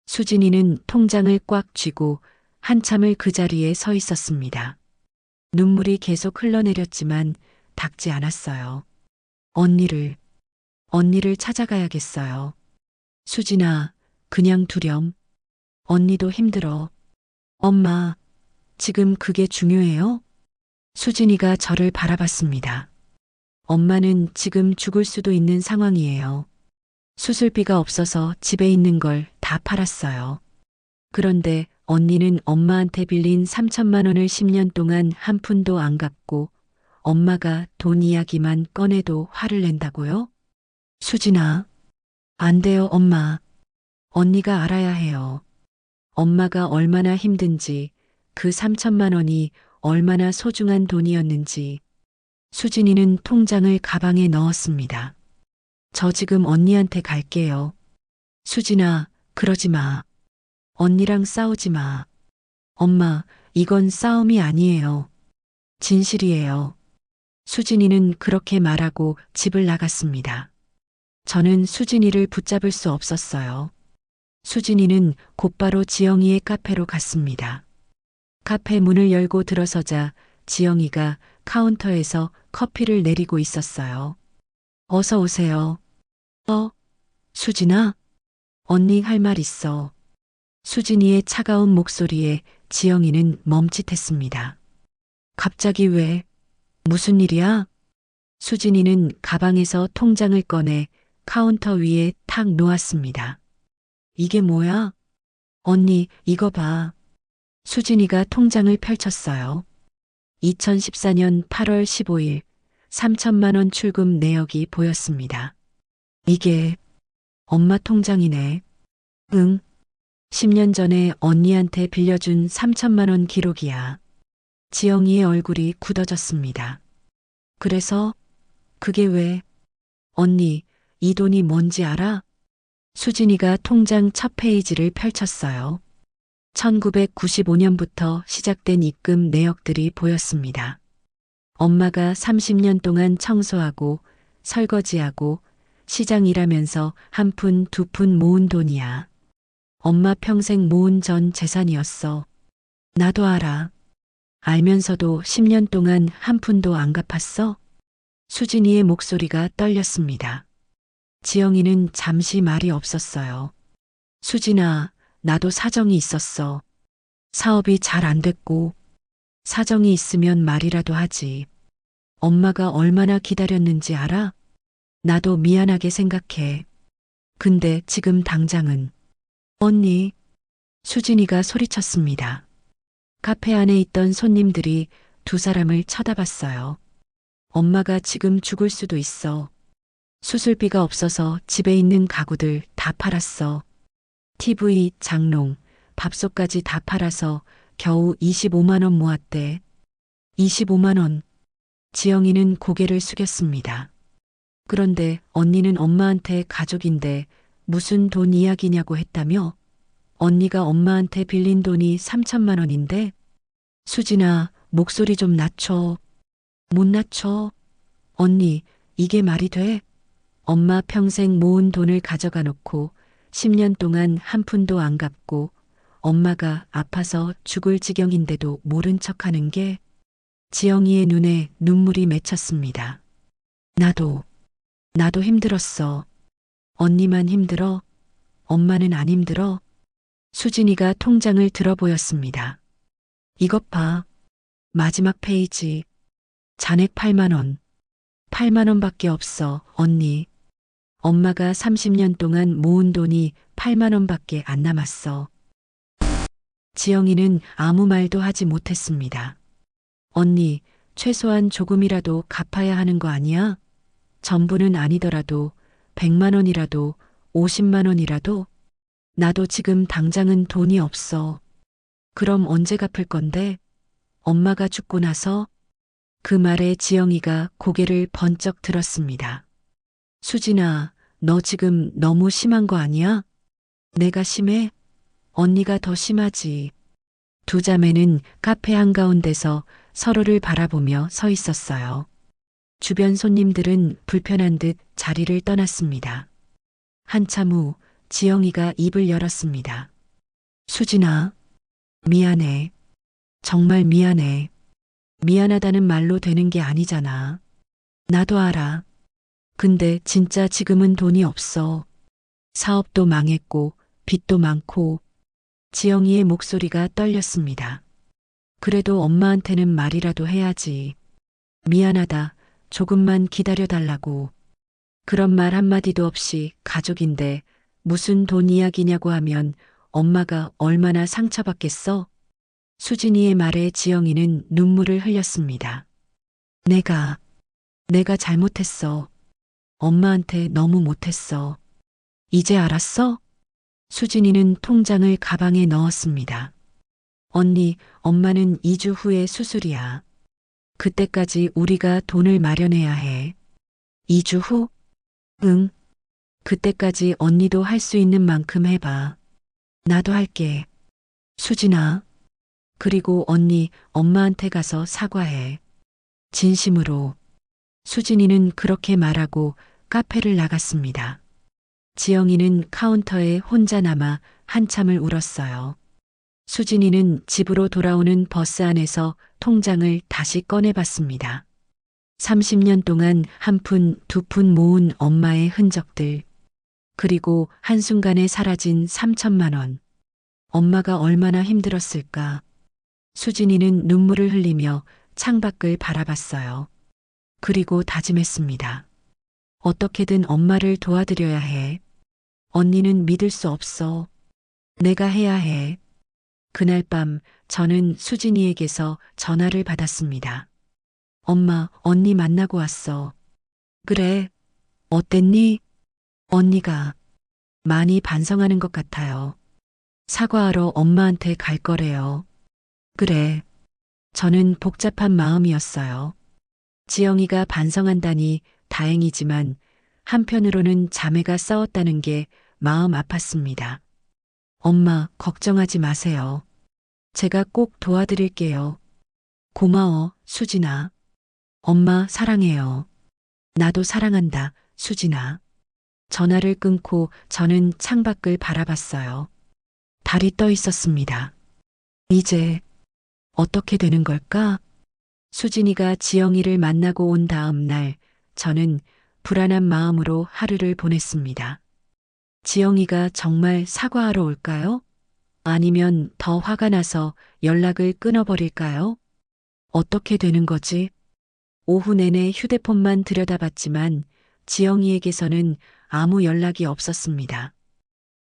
수진이는 통장을 꽉 쥐고 한참을 그 자리에 서 있었습니다. 눈물이 계속 흘러내렸지만 닦지 않았어요. 언니를 찾아가야겠어요. 수진아, 그냥 두렴. 언니도 힘들어. 엄마, 지금 그게 중요해요? 수진이가 저를 바라봤습니다. 엄마는 지금 죽을 수도 있는 상황이에요. 수술비가 없어서 집에 있는 걸 다 팔았어요. 그런데 언니는 엄마한테 빌린 3천만 원을 10년 동안 한 푼도 안 갚고 엄마가 돈 이야기만 꺼내도 화를 낸다고요? 수진아, 안 돼요, 엄마. 언니가 알아야 해요. 엄마가 얼마나 힘든지, 그 3천만 원이 얼마나 소중한 돈이었는지. 수진이는 통장을 가방에 넣었습니다. 저 지금 언니한테 갈게요. 수진아, 그러지 마. 언니랑 싸우지 마. 엄마, 이건 싸움이 아니에요. 진실이에요. 수진이는 그렇게 말하고 집을 나갔습니다. 저는 수진이를 붙잡을 수 없었어요. 수진이는 곧바로 지영이의 카페로 갔습니다. 카페 문을 열고 들어서자 지영이가 카운터에서 커피를 내리고 있었어요. 어서 오세요. 수진아? 언니 할 말 있어. 수진이의 차가운 목소리에 지영이는 멈칫했습니다. 갑자기 왜? 무슨 일이야? 수진이는 가방에서 통장을 꺼내 카운터 위에 탁 놓았습니다. 이게 뭐야? 언니, 이거 봐. 수진이가 통장을 펼쳤어요. 2014년 8월 15일 3천만 원 출금 내역이 보였습니다. 이게 엄마 통장이네. 응. 10년 전에 언니한테 빌려준 3천만 원 기록이야. 지영이의 얼굴이 굳어졌습니다. 그래서 그게 왜? 언니, 이 돈이 뭔지 알아? 수진이가 통장 첫 페이지를 펼쳤어요. 1995년부터 시작된 입금 내역들이 보였습니다. 엄마가 30년 동안 청소하고 설거지하고 시장 일하면서 한 푼, 두 푼 모은 돈이야. 엄마 평생 모은 전 재산이었어. 나도 알아. 알면서도 10년 동안 한 푼도 안 갚았어? 수진이의 목소리가 떨렸습니다. 지영이는 잠시 말이 없었어요. 수진아, 나도 사정이 있었어. 사업이 잘 안 됐고, 사정이 있으면 말이라도 하지. 엄마가 얼마나 기다렸는지 알아? 나도 미안하게 생각해. 근데 지금 당장은. 언니, 수진이가 소리쳤습니다. 카페 안에 있던 손님들이 두 사람을 쳐다봤어요. 엄마가 지금 죽을 수도 있어. 수술비가 없어서 집에 있는 가구들 다 팔았어. TV, 장롱, 밥솥까지 다 팔아서 겨우 25만 원 모았대. 25만 원. 지영이는 고개를 숙였습니다. 그런데 언니는 엄마한테 가족인데 무슨 돈 이야기냐고 했다며? 언니가 엄마한테 빌린 돈이 3천만 원인데? 수진아, 목소리 좀 낮춰. 못 낮춰. 언니, 이게 말이 돼? 엄마 평생 모은 돈을 가져가 놓고 10년 동안 한 푼도 안 갚고 엄마가 아파서 죽을 지경인데도 모른 척하는 게. 지영이의 눈에 눈물이 맺혔습니다. 나도 힘들었어. 언니만 힘들어? 엄마는 안 힘들어? 수진이가 통장을 들어 보였습니다. 이것 봐. 마지막 페이지. 잔액 8만 원. 8만 원밖에 없어, 언니. 엄마가 30년 동안 모은 돈이 8만 원밖에 안 남았어. 지영이는 아무 말도 하지 못했습니다. 언니, 최소한 조금이라도 갚아야 하는 거 아니야? 전부는 아니더라도 100만 원이라도 50만 원이라도. 나도 지금 당장은 돈이 없어. 그럼 언제 갚을 건데? 엄마가 죽고 나서? 그 말에 지영이가 고개를 번쩍 들었습니다. 수진아, 너 지금 너무 심한 거 아니야? 내가 심해? 언니가 더 심하지. 두 자매는 카페 한가운데서 서로를 바라보며 서 있었어요. 주변 손님들은 불편한 듯 자리를 떠났습니다. 한참 후 지영이가 입을 열었습니다. 수진아, 미안해. 정말 미안해. 미안하다는 말로 되는 게 아니잖아. 나도 알아. 근데 진짜 지금은 돈이 없어. 사업도 망했고 빚도 많고. 지영이의 목소리가 떨렸습니다. 그래도 엄마한테는 말이라도 해야지. 미안하다. 조금만 기다려달라고. 그런 말 한마디도 없이 가족인데 무슨 돈 이야기냐고 하면 엄마가 얼마나 상처받겠어? 수진이의 말에 지영이는 눈물을 흘렸습니다. 내가 잘못했어. 엄마한테 너무 못했어. 이제 알았어? 수진이는 통장을 가방에 넣었습니다. 언니, 엄마는 2주 후에 수술이야. 그때까지 우리가 돈을 마련해야 해. 2주 후? 응. 그때까지 언니도 할 수 있는 만큼 해봐. 나도 할게. 수진아. 그리고 언니, 엄마한테 가서 사과해. 진심으로. 수진이는 그렇게 말하고 카페를 나갔습니다. 지영이는 카운터에 혼자 남아 한참을 울었어요. 수진이는 집으로 돌아오는 버스 안에서 통장을 다시 꺼내봤습니다. 30년 동안 한 푼, 두 푼 모은 엄마의 흔적들. 그리고 한순간에 사라진 3천만 원. 엄마가 얼마나 힘들었을까. 수진이는 눈물을 흘리며 창밖을 바라봤어요. 그리고 다짐했습니다. 어떻게든 엄마를 도와드려야 해. 언니는 믿을 수 없어. 내가 해야 해. 그날 밤 저는 수진이에게서 전화를 받았습니다. 엄마, 언니 만나고 왔어. 그래. 어땠니? 언니가 많이 반성하는 것 같아요. 사과하러 엄마한테 갈 거래요. 그래. 저는 복잡한 마음이었어요. 지영이가 반성한다니 다행이지만 한편으로는 자매가 싸웠다는 게 마음 아팠습니다. 엄마, 걱정하지 마세요. 제가 꼭 도와드릴게요. 고마워, 수진아. 엄마, 사랑해요. 나도 사랑한다, 수진아. 전화를 끊고 저는 창밖을 바라봤어요. 달이 떠 있었습니다. 이제 어떻게 되는 걸까? 수진이가 지영이를 만나고 온 다음 날 저는 불안한 마음으로 하루를 보냈습니다. 지영이가 정말 사과하러 올까요? 아니면 더 화가 나서 연락을 끊어버릴까요? 어떻게 되는 거지? 오후 내내 휴대폰만 들여다봤지만 지영이에게서는 아무 연락이 없었습니다.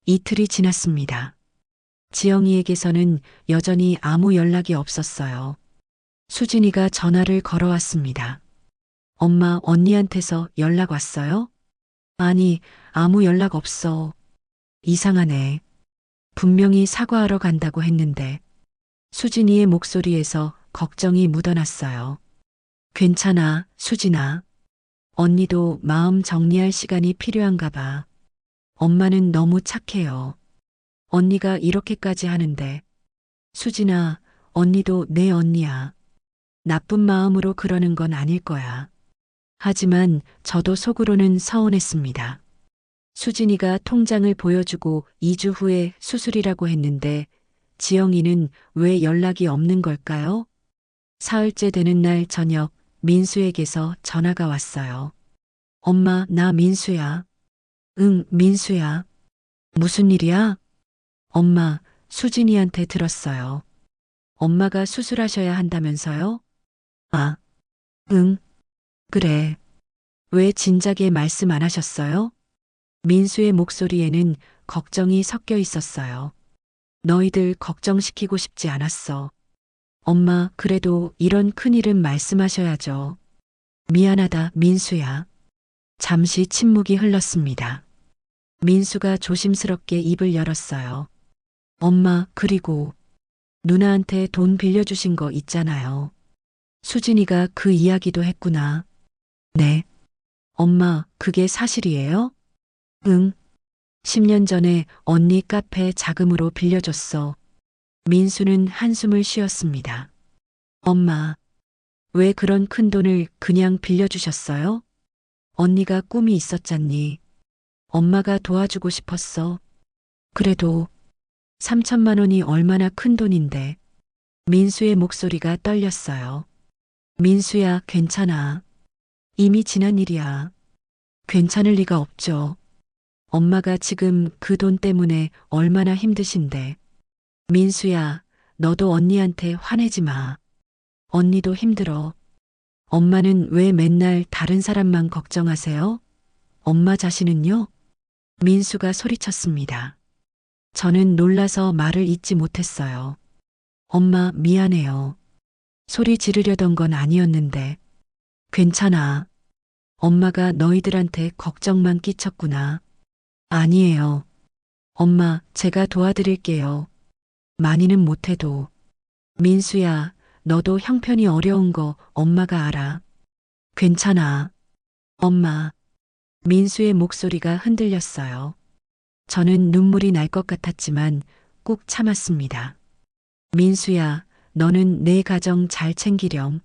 이틀이 지났습니다. 지영이에게서는 여전히 아무 연락이 없었어요. 수진이가 전화를 걸어왔습니다. 엄마, 언니한테서 연락 왔어요? 아니, 아무 연락 없어. 이상하네. 분명히 사과하러 간다고 했는데. 수진이의 목소리에서 걱정이 묻어났어요. 괜찮아, 수진아. 언니도 마음 정리할 시간이 필요한가 봐. 엄마는 너무 착해요. 언니가 이렇게까지 하는데. 수진아, 언니도 내 언니야. 나쁜 마음으로 그러는 건 아닐 거야. 하지만 저도 속으로는 서운했습니다. 수진이가 통장을 보여주고 2주 후에 수술이라고 했는데 지영이는 왜 연락이 없는 걸까요? 사흘째 되는 날 저녁 민수에게서 전화가 왔어요. 엄마, 나 민수야. 응, 민수야. 무슨 일이야? 엄마, 수진이한테 들었어요. 엄마가 수술하셔야 한다면서요? 아, 응, 그래. 왜 진작에 말씀 안 하셨어요? 민수의 목소리에는 걱정이 섞여 있었어요. 너희들 걱정시키고 싶지 않았어. 엄마, 그래도 이런 큰일은 말씀하셔야죠. 미안하다, 민수야. 잠시 침묵이 흘렀습니다. 민수가 조심스럽게 입을 열었어요. 엄마, 그리고 누나한테 돈 빌려주신 거 있잖아요. 수진이가 그 이야기도 했구나. 네. 엄마, 그게 사실이에요? 응. 10년 전에 언니 카페 자금으로 빌려줬어. 민수는 한숨을 쉬었습니다. 엄마, 왜 그런 큰 돈을 그냥 빌려주셨어요? 언니가 꿈이 있었잖니. 엄마가 도와주고 싶었어. 그래도 3천만 원이 얼마나 큰 돈인데. 민수의 목소리가 떨렸어요. 민수야, 괜찮아. 이미 지난 일이야. 괜찮을 리가 없죠. 엄마가 지금 그 돈 때문에 얼마나 힘드신데. 민수야, 너도 언니한테 화내지 마. 언니도 힘들어. 엄마는 왜 맨날 다른 사람만 걱정하세요? 엄마 자신은요? 민수가 소리쳤습니다. 저는 놀라서 말을 잇지 못했어요. 엄마, 미안해요. 소리 지르려던 건 아니었는데. 괜찮아. 엄마가 너희들한테 걱정만 끼쳤구나. 아니에요. 엄마, 제가 도와드릴게요. 많이는 못해도. 민수야, 너도 형편이 어려운 거 엄마가 알아. 괜찮아. 엄마. 민수의 목소리가 흔들렸어요. 저는 눈물이 날 것 같았지만 꾹 참았습니다. 민수야, 너는 내 가정 잘 챙기렴.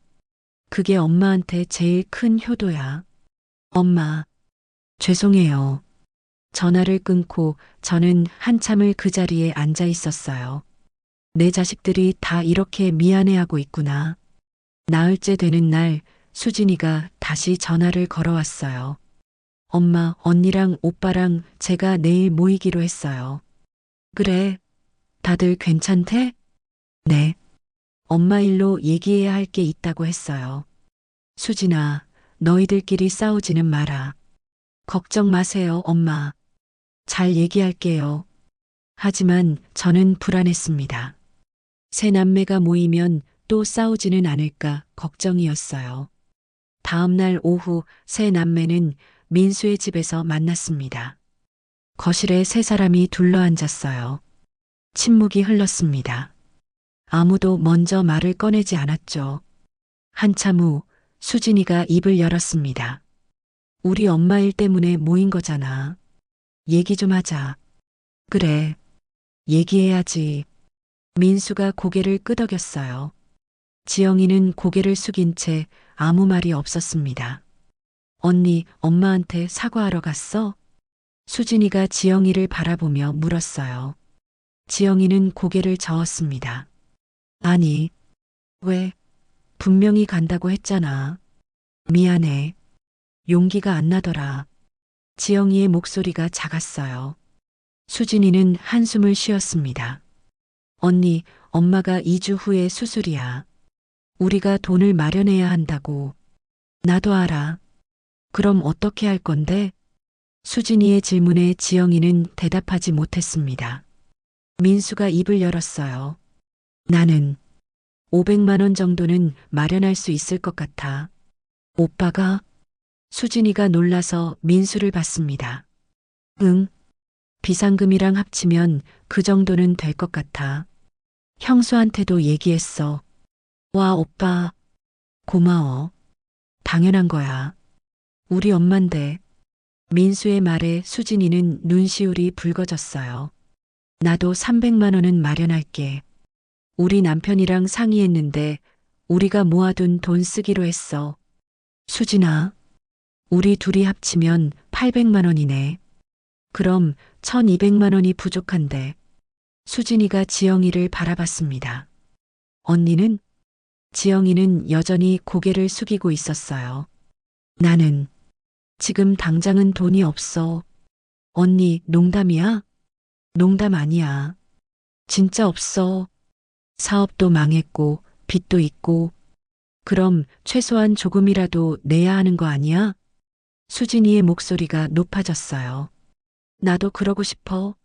그게 엄마한테 제일 큰 효도야. 엄마, 죄송해요. 전화를 끊고 저는 한참을 그 자리에 앉아 있었어요. 내 자식들이 다 이렇게 미안해하고 있구나. 나흘째 되는 날 수진이가 다시 전화를 걸어왔어요. 엄마, 언니랑 오빠랑 제가 내일 모이기로 했어요. 그래, 다들 괜찮대? 네. 엄마 일로 얘기해야 할 게 있다고 했어요. 수진아, 너희들끼리 싸우지는 마라. 걱정 마세요, 엄마. 잘 얘기할게요. 하지만 저는 불안했습니다. 세 남매가 모이면 또 싸우지는 않을까 걱정이었어요. 다음 날 오후 세 남매는 민수의 집에서 만났습니다. 거실에 세 사람이 둘러앉았어요. 침묵이 흘렀습니다. 아무도 먼저 말을 꺼내지 않았죠. 한참 후 수진이가 입을 열었습니다. 우리 엄마 일 때문에 모인 거잖아. 얘기 좀 하자. 그래. 얘기해야지. 민수가 고개를 끄덕였어요. 지영이는 고개를 숙인 채 아무 말이 없었습니다. 언니, 엄마한테 사과하러 갔어? 수진이가 지영이를 바라보며 물었어요. 지영이는 고개를 저었습니다. 아니, 왜? 분명히 간다고 했잖아. 미안해. 용기가 안 나더라. 지영이의 목소리가 작았어요. 수진이는 한숨을 쉬었습니다. 언니, 엄마가 2주 후에 수술이야. 우리가 돈을 마련해야 한다고. 나도 알아. 그럼 어떻게 할 건데? 수진이의 질문에 지영이는 대답하지 못했습니다. 민수가 입을 열었어요. 나는 500만 원 정도는 마련할 수 있을 것 같아. 오빠가? 수진이가 놀라서 민수를 봤습니다. 응, 비상금이랑 합치면 그 정도는 될 것 같아. 형수한테도 얘기했어. 와, 오빠, 고마워. 당연한 거야. 우리 엄만데. 민수의 말에 수진이는 눈시울이 붉어졌어요. 나도 300만 원은 마련할게. 우리 남편이랑 상의했는데 우리가 모아둔 돈 쓰기로 했어. 수진아, 우리 둘이 합치면 800만 원이네. 그럼 1200만 원이 부족한데. 수진이가 지영이를 바라봤습니다. 언니는? 지영이는 여전히 고개를 숙이고 있었어요. 나는 지금 당장은 돈이 없어. 언니, 농담이야? 농담 아니야. 진짜 없어. 사업도 망했고, 빚도 있고. 그럼 최소한 조금이라도 내야 하는 거 아니야? 수진이의 목소리가 높아졌어요. 나도 그러고 싶어.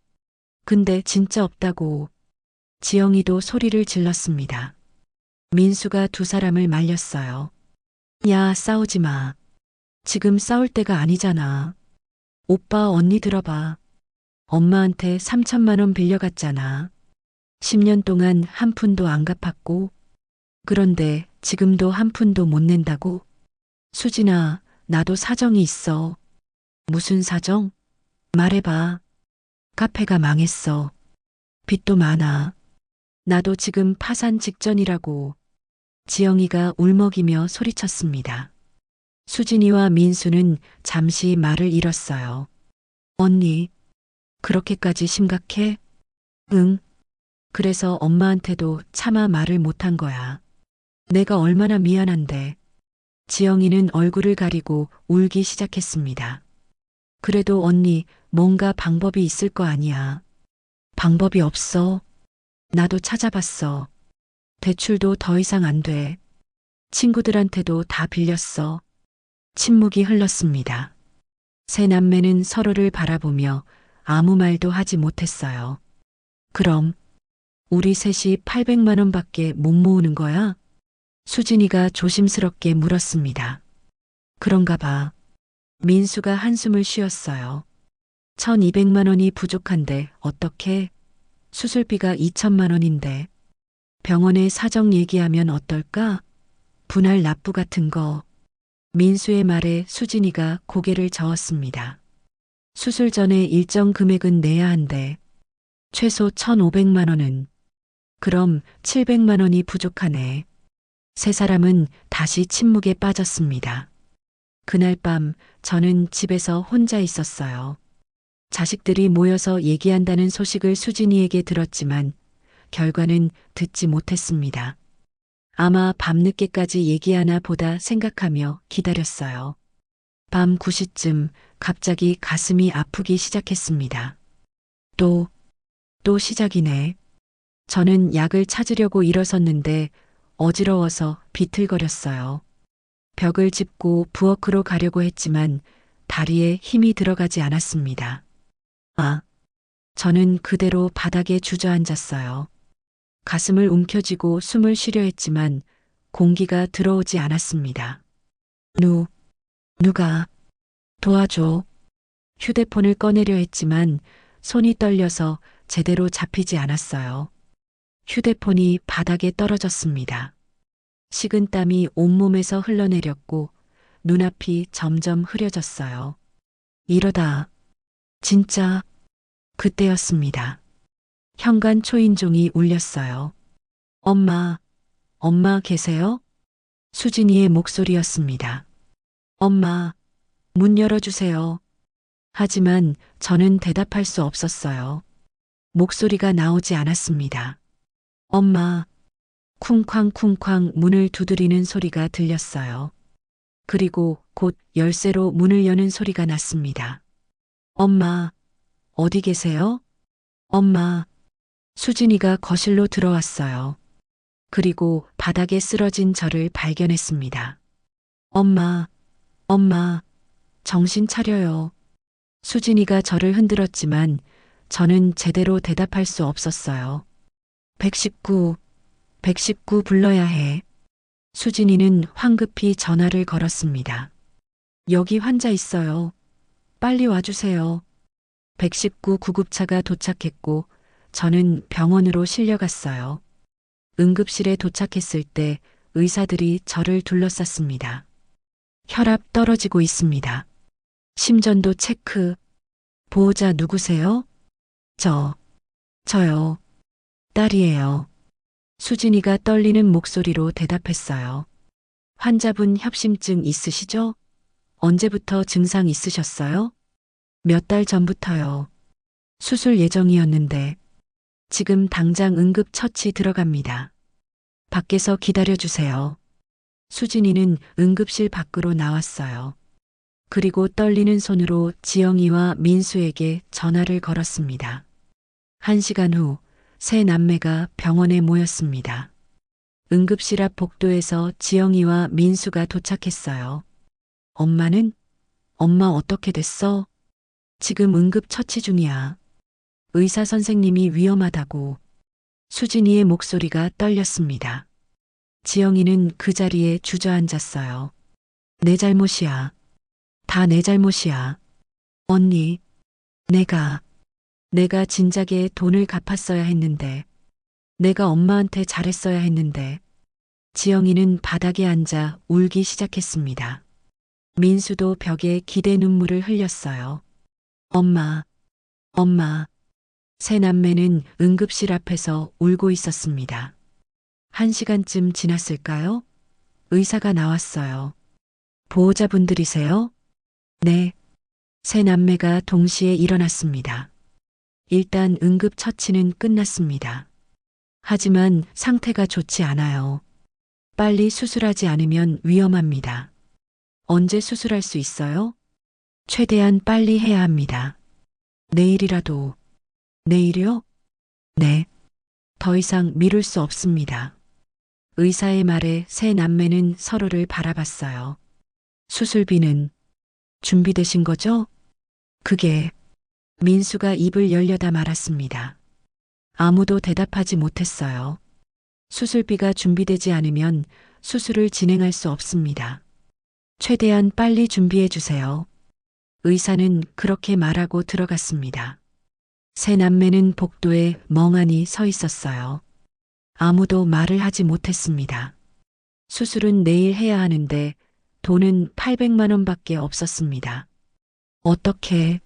근데 진짜 없다고. 지영이도 소리를 질렀습니다. 민수가 두 사람을 말렸어요. 야, 싸우지 마. 지금 싸울 때가 아니잖아. 오빠, 언니 들어봐. 엄마한테 3천만 원 빌려갔잖아. 10년 동안 한 푼도 안 갚았고. 그런데 지금도 한 푼도 못 낸다고? 수진아, 나도 사정이 있어. 무슨 사정? 말해봐. 카페가 망했어. 빚도 많아. 나도 지금 파산 직전이라고. 지영이가 울먹이며 소리쳤습니다. 수진이와 민수는 잠시 말을 잃었어요. 언니, 그렇게까지 심각해? 응. 그래서 엄마한테도 차마 말을 못한 거야. 내가 얼마나 미안한데. 지영이는 얼굴을 가리고 울기 시작했습니다. 그래도 언니, 뭔가 방법이 있을 거 아니야. 방법이 없어. 나도 찾아봤어. 대출도 더 이상 안 돼. 친구들한테도 다 빌렸어. 침묵이 흘렀습니다. 세 남매는 서로를 바라보며 아무 말도 하지 못했어요. 그럼 우리 셋이 800만 원밖에 못 모으는 거야? 수진이가 조심스럽게 물었습니다. 그런가 봐. 민수가 한숨을 쉬었어요. 1200만 원이 부족한데 어떻게? 수술비가 2000만 원인데. 병원에 사정 얘기하면 어떨까? 분할 납부 같은 거. 민수의 말에 수진이가 고개를 저었습니다. 수술 전에 일정 금액은 내야 한대. 최소 1500만 원은. 그럼 700만 원이 부족하네. 세 사람은 다시 침묵에 빠졌습니다. 그날 밤 저는 집에서 혼자 있었어요. 자식들이 모여서 얘기한다는 소식을 수진이에게 들었지만 결과는 듣지 못했습니다. 아마 밤늦게까지 얘기하나 보다 생각하며 기다렸어요. 밤 9시쯤 갑자기 가슴이 아프기 시작했습니다. 또 시작이네. 저는 약을 찾으려고 일어섰는데 어지러워서 비틀거렸어요. 벽을 짚고 부엌으로 가려고 했지만 다리에 힘이 들어가지 않았습니다. 저는 그대로 바닥에 주저앉았어요. 가슴을 움켜쥐고 숨을 쉬려 했지만 공기가 들어오지 않았습니다. 누가 도와줘. 휴대폰을 꺼내려 했지만 손이 떨려서 제대로 잡히지 않았어요. 휴대폰이 바닥에 떨어졌습니다. 식은땀이 온몸에서 흘러내렸고 눈앞이 점점 흐려졌어요. 이러다 진짜 그때였습니다. 현관 초인종이 울렸어요. 엄마 계세요? 수진이의 목소리였습니다. 엄마, 문 열어주세요. 하지만 저는 대답할 수 없었어요. 목소리가 나오지 않았습니다. 엄마, 쿵쾅쿵쾅 문을 두드리는 소리가 들렸어요. 그리고 곧 열쇠로 문을 여는 소리가 났습니다. 엄마, 어디 계세요? 엄마, 수진이가 거실로 들어왔어요. 그리고 바닥에 쓰러진 저를 발견했습니다. 엄마, 정신 차려요. 수진이가 저를 흔들었지만 저는 제대로 대답할 수 없었어요. 119 불러야 해. 수진이는 황급히 전화를 걸었습니다. 여기 환자 있어요. 빨리 와주세요. 119 구급차가 도착했고 저는 병원으로 실려갔어요. 응급실에 도착했을 때 의사들이 저를 둘러쌌습니다. 혈압 떨어지고 있습니다. 심전도 체크. 보호자 누구세요? 저요. 딸이에요. 수진이가 떨리는 목소리로 대답했어요. 환자분 협심증 있으시죠? 언제부터 증상 있으셨어요? 몇 달 전부터요. 수술 예정이었는데 지금 당장 응급 처치 들어갑니다. 밖에서 기다려주세요. 수진이는 응급실 밖으로 나왔어요. 그리고 떨리는 손으로 지영이와 민수에게 전화를 걸었습니다. 1시간 후 세 남매가 병원에 모였습니다. 응급실 앞 복도에서 지영이와 민수가 도착했어요. 엄마는? 엄마 어떻게 됐어? 지금 응급 처치 중이야. 의사 선생님이 위험하다고. 수진이의 목소리가 떨렸습니다. 지영이는 그 자리에 주저앉았어요. 내 잘못이야. 다 내 잘못이야. 언니, 내가 진작에 돈을 갚았어야 했는데, 내가 엄마한테 잘했어야 했는데, 지영이는 바닥에 앉아 울기 시작했습니다. 민수도 벽에 기대 눈물을 흘렸어요. 엄마. 세 남매는 응급실 앞에서 울고 있었습니다. 1시간쯤 지났을까요? 의사가 나왔어요. 보호자분들이세요? 네. 세 남매가 동시에 일어났습니다. 일단 응급 처치는 끝났습니다. 하지만 상태가 좋지 않아요. 빨리 수술하지 않으면 위험합니다. 언제 수술할 수 있어요? 최대한 빨리 해야 합니다. 내일이라도. 내일이요? 네. 더 이상 미룰 수 없습니다. 의사의 말에 세 남매는 서로를 바라봤어요. 수술비는 준비되신 거죠? 그게 민수가 입을 열려다 말았습니다. 아무도 대답하지 못했어요. 수술비가 준비되지 않으면 수술을 진행할 수 없습니다. 최대한 빨리 준비해 주세요. 의사는 그렇게 말하고 들어갔습니다. 세 남매는 복도에 멍하니 서 있었어요. 아무도 말을 하지 못했습니다. 수술은 내일 해야 하는데 돈은 800만 원밖에 없었습니다. 어떻게?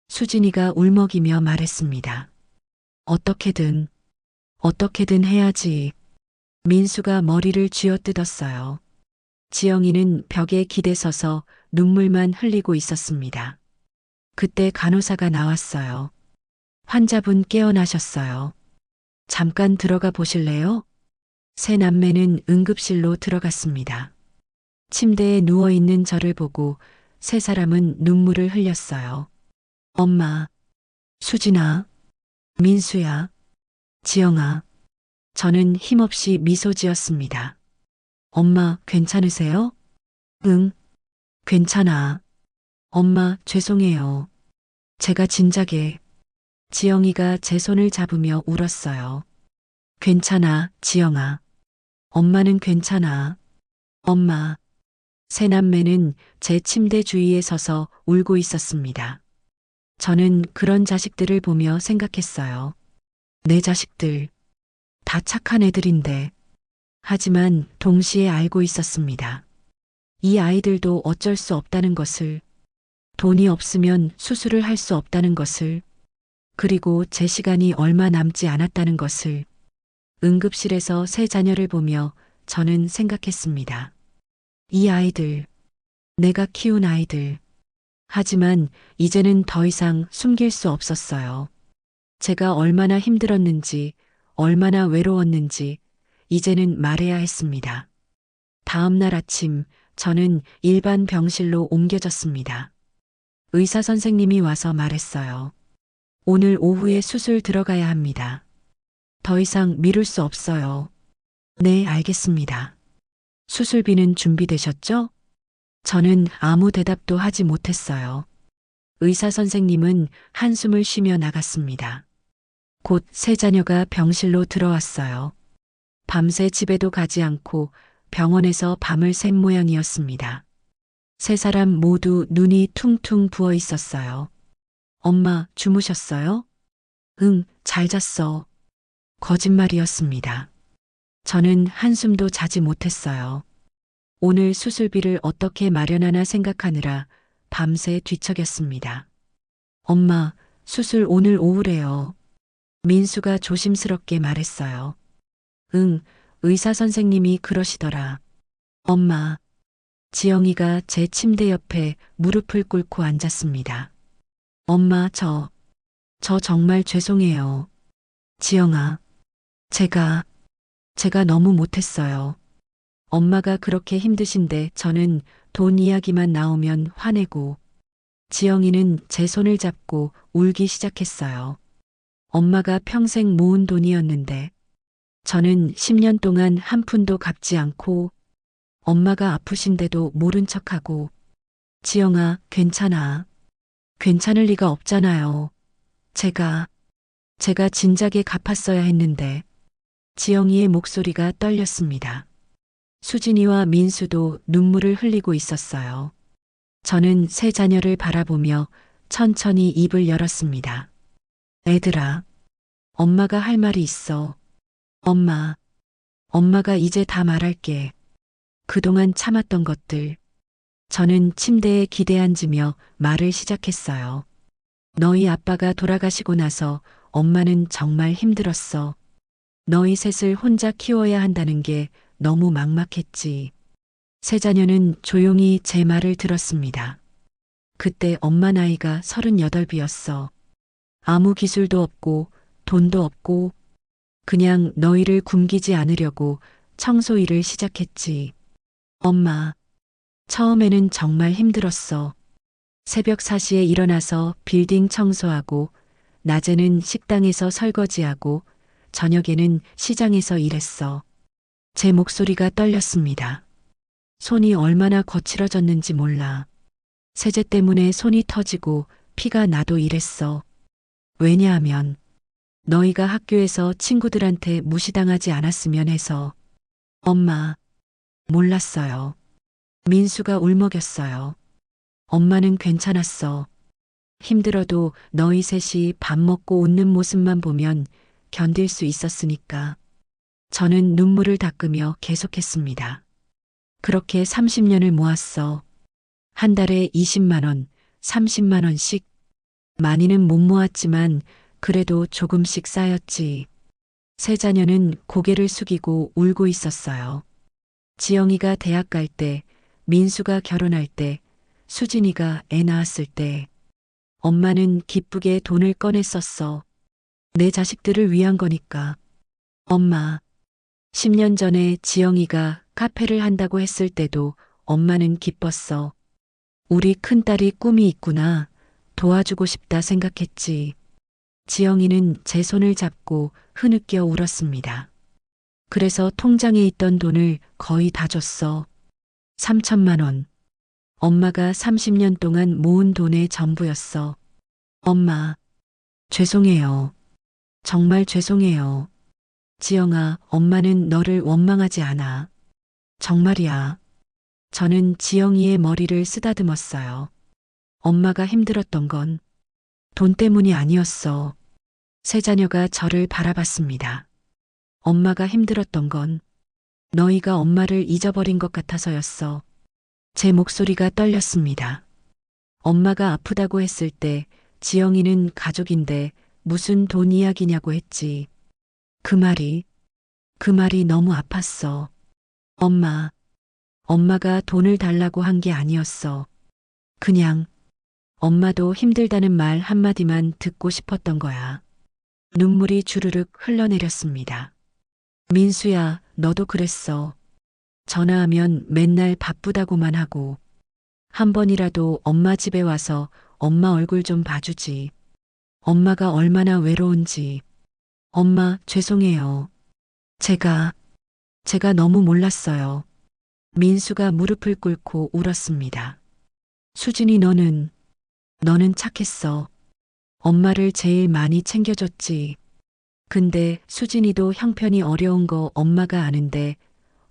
수진이가 울먹이며 말했습니다. 어떻게든 해야지. 민수가 머리를 쥐어뜯었어요. 지영이는 벽에 기대서서 눈물만 흘리고 있었습니다. 그때 간호사가 나왔어요. 환자분 깨어나셨어요. 잠깐 들어가 보실래요? 세 남매는 응급실로 들어갔습니다. 침대에 누워있는 저를 보고 세 사람은 눈물을 흘렸어요. 엄마, 수진아, 민수야, 지영아. 저는 힘없이 미소 지었습니다. 엄마, 괜찮으세요? 응, 괜찮아. 엄마, 죄송해요. 제가 진작에. 지영이가 제 손을 잡으며 울었어요. 괜찮아, 지영아. 엄마는 괜찮아. 엄마. 세 남매는 제 침대 주위에 서서 울고 있었습니다. 저는 그런 자식들을 보며 생각했어요. 내 자식들. 다 착한 애들인데. 하지만 동시에 알고 있었습니다. 이 아이들도 어쩔 수 없다는 것을. 돈이 없으면 수술을 할 수 없다는 것을. 그리고 제 시간이 얼마 남지 않았다는 것을. 응급실에서 세 자녀를 보며 저는 생각했습니다. 이 아이들. 내가 키운 아이들. 하지만 이제는 더 이상 숨길 수 없었어요. 제가 얼마나 힘들었는지, 얼마나 외로웠는지 이제는 말해야 했습니다. 다음 날 아침 저는 일반 병실로 옮겨졌습니다. 의사 선생님이 와서 말했어요. 오늘 오후에 수술 들어가야 합니다. 더 이상 미룰 수 없어요. 네, 알겠습니다. 수술비는 준비되셨죠? 저는 아무 대답도 하지 못했어요. 의사 선생님은 한숨을 쉬며 나갔습니다. 곧 세 자녀가 병실로 들어왔어요. 밤새 집에도 가지 않고 병원에서 밤을 샌 모양이었습니다. 세 사람 모두 눈이 퉁퉁 부어 있었어요. 엄마, 주무셨어요? 응, 잘 잤어. 거짓말이었습니다. 저는 한숨도 자지 못했어요. 오늘 수술비를 어떻게 마련하나 생각하느라 밤새 뒤척였습니다. 엄마, 수술 오늘 오후래요. 민수가 조심스럽게 말했어요. 응, 의사 선생님이 그러시더라. 엄마, 지영이가 제 침대 옆에 무릎을 꿇고 앉았습니다. 엄마, 저 정말 죄송해요. 지영아, 제가 너무 못했어요. 엄마가 그렇게 힘드신데 저는 돈 이야기만 나오면 화내고, 지영이는 제 손을 잡고 울기 시작했어요. 엄마가 평생 모은 돈이었는데, 저는 10년 동안 한 푼도 갚지 않고, 엄마가 아프신데도 모른 척하고, 지영아, 괜찮아. 괜찮을 리가 없잖아요. 제가 진작에 갚았어야 했는데, 지영이의 목소리가 떨렸습니다. 수진이와 민수도 눈물을 흘리고 있었어요. 저는 세 자녀를 바라보며 천천히 입을 열었습니다. 애들아, 엄마가 할 말이 있어. 엄마가 이제 다 말할게. 그동안 참았던 것들. 저는 침대에 기대앉으며 말을 시작했어요. 너희 아빠가 돌아가시고 나서 엄마는 정말 힘들었어. 너희 셋을 혼자 키워야 한다는 게 너무 막막했지. 세 자녀는 조용히 제 말을 들었습니다. 그때 엄마 나이가 38이었어. 아무 기술도 없고 돈도 없고 그냥 너희를 굶기지 않으려고 청소 일을 시작했지. 엄마, 처음에는 정말 힘들었어. 새벽 4시에 일어나서 빌딩 청소하고 낮에는 식당에서 설거지하고 저녁에는 시장에서 일했어. 제 목소리가 떨렸습니다. 손이 얼마나 거칠어졌는지 몰라. 세제 때문에 손이 터지고 피가 나도 이랬어. 왜냐하면 너희가 학교에서 친구들한테 무시당하지 않았으면 해서. 엄마, 몰랐어요. 민수가 울먹였어요. 엄마는 괜찮았어. 힘들어도 너희 셋이 밥 먹고 웃는 모습만 보면 견딜 수 있었으니까. 저는 눈물을 닦으며 계속했습니다. 그렇게 30년을 모았어. 한 달에 20만 원, 30만 원씩. 많이는 못 모았지만 그래도 조금씩 쌓였지. 세 자녀는 고개를 숙이고 울고 있었어요. 지영이가 대학 갈 때, 민수가 결혼할 때, 수진이가 애 낳았을 때, 엄마는 기쁘게 돈을 꺼내 썼어. 내 자식들을 위한 거니까. 엄마, 10년 전에 지영이가 카페를 한다고 했을 때도 엄마는 기뻤어. 우리 큰딸이 꿈이 있구나. 도와주고 싶다 생각했지. 지영이는 제 손을 잡고 흐느껴 울었습니다. 그래서 통장에 있던 돈을 거의 다 줬어. 3천만 원. 엄마가 30년 동안 모은 돈의 전부였어. 엄마, 죄송해요. 정말 죄송해요. 지영아, 엄마는 너를 원망하지 않아. 정말이야. 저는 지영이의 머리를 쓰다듬었어요. 엄마가 힘들었던 건 돈 때문이 아니었어. 세 자녀가 저를 바라봤습니다. 엄마가 힘들었던 건 너희가 엄마를 잊어버린 것 같아서였어. 제 목소리가 떨렸습니다. 엄마가 아프다고 했을 때 지영이는 가족인데 무슨 돈 이야기냐고 했지. 그 말이 너무 아팠어. 엄마가 돈을 달라고 한 게 아니었어. 그냥 엄마도 힘들다는 말 한마디만 듣고 싶었던 거야. 눈물이 주르륵 흘러내렸습니다. 민수야, 너도 그랬어. 전화하면 맨날 바쁘다고만 하고. 한 번이라도 엄마 집에 와서 엄마 얼굴 좀 봐주지. 엄마가 얼마나 외로운지. 엄마, 죄송해요. 제가 너무 몰랐어요. 민수가 무릎을 꿇고 울었습니다. 수진이 너는 착했어. 엄마를 제일 많이 챙겨줬지. 근데 수진이도 형편이 어려운 거 엄마가 아는데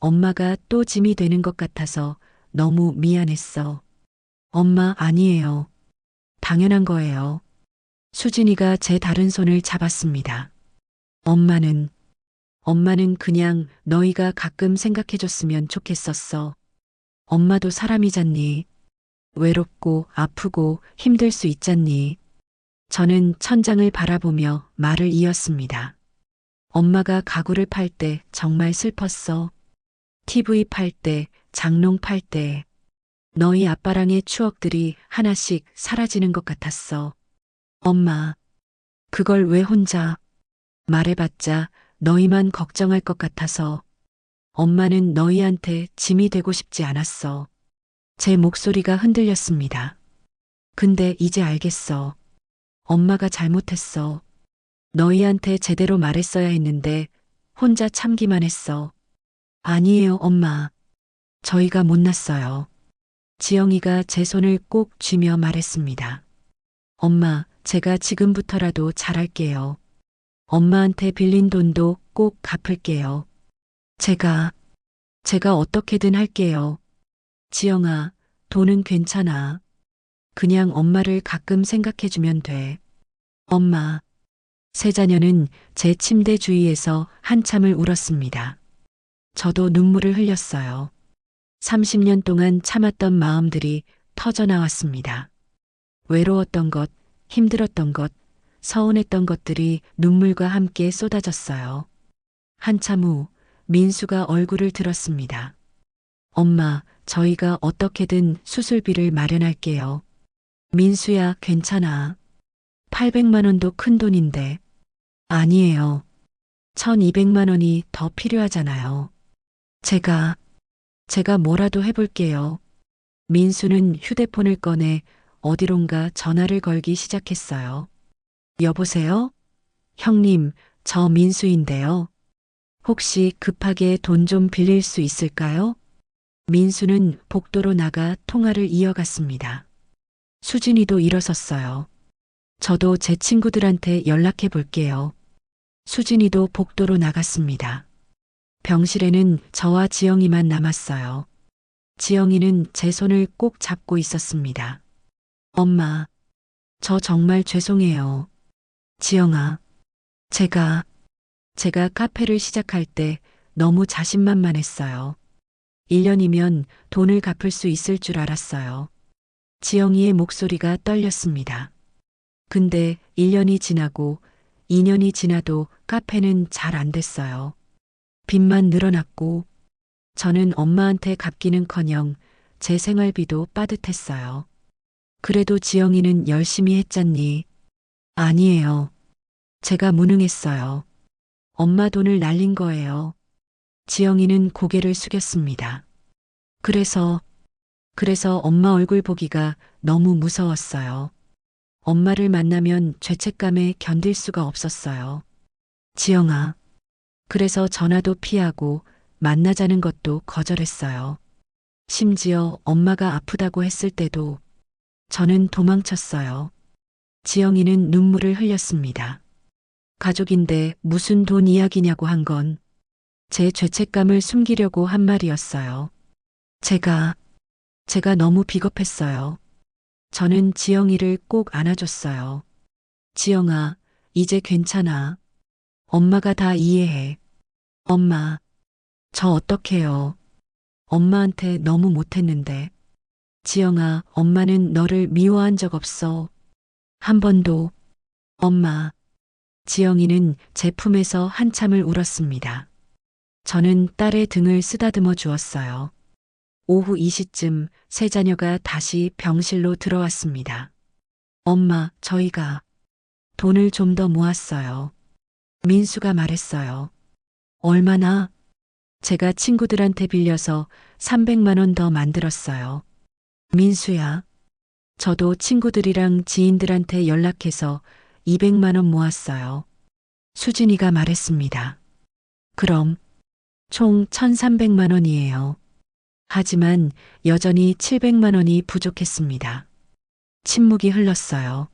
엄마가 또 짐이 되는 것 같아서 너무 미안했어. 엄마, 아니에요. 당연한 거예요. 수진이가 제 다른 손을 잡았습니다. 엄마는 그냥 너희가 가끔 생각해줬으면 좋겠었어. 엄마도 사람이잖니. 외롭고 아프고 힘들 수 있잖니. 저는 천장을 바라보며 말을 이었습니다. 엄마가 가구를 팔 때 정말 슬펐어. TV 팔 때, 장롱 팔 때. 너희 아빠랑의 추억들이 하나씩 사라지는 것 같았어. 엄마, 그걸 왜 혼자 말해봤자 너희만 걱정할 것 같아서. 엄마는 너희한테 짐이 되고 싶지 않았어. 제 목소리가 흔들렸습니다. 근데 이제 알겠어. 엄마가 잘못했어. 너희한테 제대로 말했어야 했는데 혼자 참기만 했어. 아니에요, 엄마. 저희가 못났어요. 지영이가 제 손을 꼭 쥐며 말했습니다. 엄마, 제가 지금부터라도 잘할게요. 엄마한테 빌린 돈도 꼭 갚을게요. 제가 어떻게든 할게요. 지영아, 돈은 괜찮아. 그냥 엄마를 가끔 생각해주면 돼. 엄마. 세 자녀는 제 침대 주위에서 한참을 울었습니다. 저도 눈물을 흘렸어요. 30년 동안 참았던 마음들이 터져나왔습니다. 외로웠던 것, 힘들었던 것, 서운했던 것들이 눈물과 함께 쏟아졌어요. 한참 후 민수가 얼굴을 들었습니다. 엄마, 저희가 어떻게든 수술비를 마련할게요. 민수야, 괜찮아. 800만 원도 큰 돈인데. 아니에요. 1200만 원이 더 필요하잖아요. 제가 뭐라도 해볼게요. 민수는 휴대폰을 꺼내 어디론가 전화를 걸기 시작했어요. 여보세요? 형님, 저 민수인데요. 혹시 급하게 돈 좀 빌릴 수 있을까요? 민수는 복도로 나가 통화를 이어갔습니다. 수진이도 일어섰어요. 저도 제 친구들한테 연락해 볼게요. 수진이도 복도로 나갔습니다. 병실에는 저와 지영이만 남았어요. 지영이는 제 손을 꼭 잡고 있었습니다. 엄마, 저 정말 죄송해요. 지영아, 제가 카페를 시작할 때 너무 자신만만했어요. 1년이면 돈을 갚을 수 있을 줄 알았어요. 지영이의 목소리가 떨렸습니다. 근데 1년이 지나고 2년이 지나도 카페는 잘 안 됐어요. 빚만 늘어났고 저는 엄마한테 갚기는커녕 제 생활비도 빠듯했어요. 그래도 지영이는 열심히 했잖니. 아니에요. 제가 무능했어요. 엄마 돈을 날린 거예요. 지영이는 고개를 숙였습니다. 그래서 엄마 얼굴 보기가 너무 무서웠어요. 엄마를 만나면 죄책감에 견딜 수가 없었어요. 지영아, 그래서 전화도 피하고 만나자는 것도 거절했어요. 심지어 엄마가 아프다고 했을 때도 저는 도망쳤어요. 지영이는 눈물을 흘렸습니다. 가족인데 무슨 돈 이야기냐고 한 건 제 죄책감을 숨기려고 한 말이었어요. 제가 너무 비겁했어요. 저는 지영이를 꼭 안아줬어요. 지영아, 이제 괜찮아. 엄마가 다 이해해. 엄마, 저 어떡해요. 엄마한테 너무 못했는데. 지영아, 엄마는 너를 미워한 적 없어. 한 번도. 엄마. 지영이는 제 품에서 한참을 울었습니다. 저는 딸의 등을 쓰다듬어 주었어요. 오후 2시쯤 세 자녀가 다시 병실로 들어왔습니다. 엄마, 저희가 돈을 좀 더 모았어요. 민수가 말했어요. 얼마나? 제가 친구들한테 빌려서 300만 원 더 만들었어요. 민수야, 저도 친구들이랑 지인들한테 연락해서 200만 원 모았어요. 수진이가 말했습니다. 그럼 총 1,300만 원이에요. 하지만 여전히 700만 원이 부족했습니다. 침묵이 흘렀어요.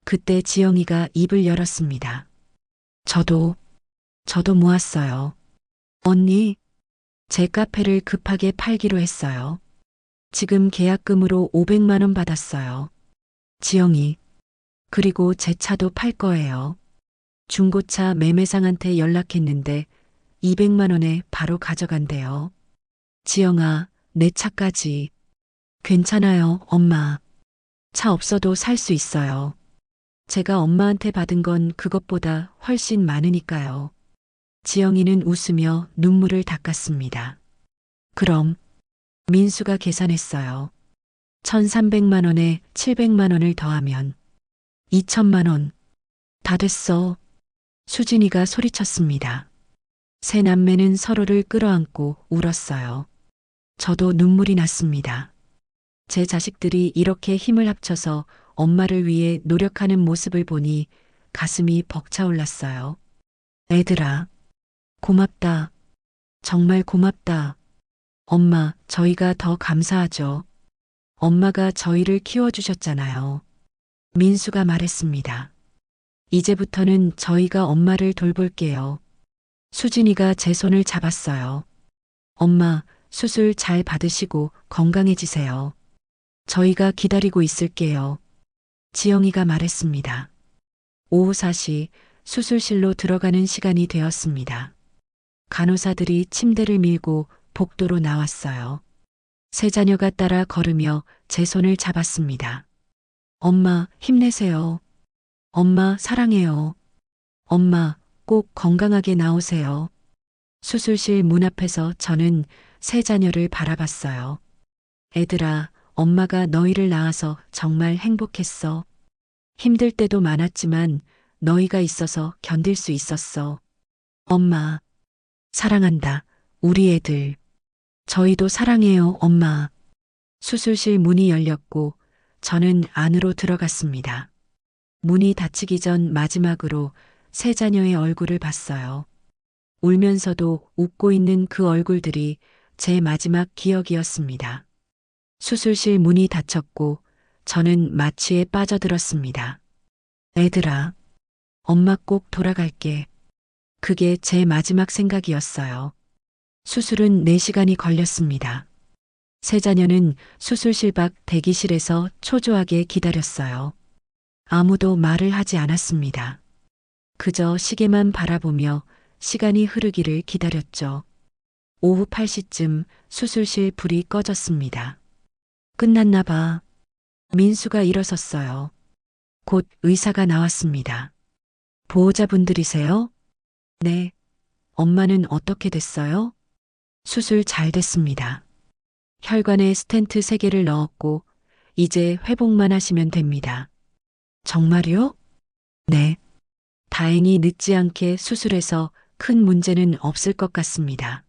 그때 지영이가 입을 열었습니다. 저도 모았어요. 언니, 제 카페를 급하게 팔기로 했어요. 지금 계약금으로 500만 원 받았어요. 지영이. 그리고 제 차도 팔 거예요. 중고차 매매상한테 연락했는데 200만 원에 바로 가져간대요. 지영아, 내 차까지. 괜찮아요, 엄마. 차 없어도 살 수 있어요. 제가 엄마한테 받은 건 그것보다 훨씬 많으니까요. 지영이는 웃으며 눈물을 닦았습니다. 그럼 민수가 계산했어요. 1,300만 원에 700만 원을 더하면 2천만 원. 다 됐어. 수진이가 소리쳤습니다. 세 남매는 서로를 끌어안고 울었어요. 저도 눈물이 났습니다. 제 자식들이 이렇게 힘을 합쳐서 엄마를 위해 노력하는 모습을 보니 가슴이 벅차올랐어요. 애들아, 고맙다. 정말 고맙다. 엄마, 저희가 더 감사하죠. 엄마가 저희를 키워주셨잖아요. 민수가 말했습니다. 이제부터는 저희가 엄마를 돌볼게요. 수진이가 제 손을 잡았어요. 엄마, 수술 잘 받으시고 건강해지세요. 저희가 기다리고 있을게요. 지영이가 말했습니다. 오후 4시 수술실로 들어가는 시간이 되었습니다. 간호사들이 침대를 밀고 복도로 나왔어요. 세 자녀가 따라 걸으며 제 손을 잡았습니다. 엄마, 힘내세요. 엄마, 사랑해요. 엄마, 꼭 건강하게 나오세요. 수술실 문 앞에서 저는 세 자녀를 바라봤어요. 애들아, 엄마가 너희를 낳아서 정말 행복했어. 힘들 때도 많았지만 너희가 있어서 견딜 수 있었어. 엄마, 사랑한다. 우리 애들. 저희도 사랑해요, 엄마. 수술실 문이 열렸고 저는 안으로 들어갔습니다. 문이 닫히기 전 마지막으로 세 자녀의 얼굴을 봤어요. 울면서도 웃고 있는 그 얼굴들이 제 마지막 기억이었습니다. 수술실 문이 닫혔고 저는 마취에 빠져들었습니다. 애들아, 엄마 꼭 돌아갈게. 그게 제 마지막 생각이었어요. 수술은 4시간이 걸렸습니다. 세 자녀는 수술실 밖 대기실에서 초조하게 기다렸어요. 아무도 말을 하지 않았습니다. 그저 시계만 바라보며 시간이 흐르기를 기다렸죠. 오후 8시쯤 수술실 불이 꺼졌습니다. 끝났나 봐. 민수가 일어섰어요. 곧 의사가 나왔습니다. 보호자분들이세요? 네. 엄마는 어떻게 됐어요? 수술 잘 됐습니다. 혈관에 스텐트 3개를 넣었고 이제 회복만 하시면 됩니다. 정말요? 네. 다행히 늦지 않게 수술해서 큰 문제는 없을 것 같습니다.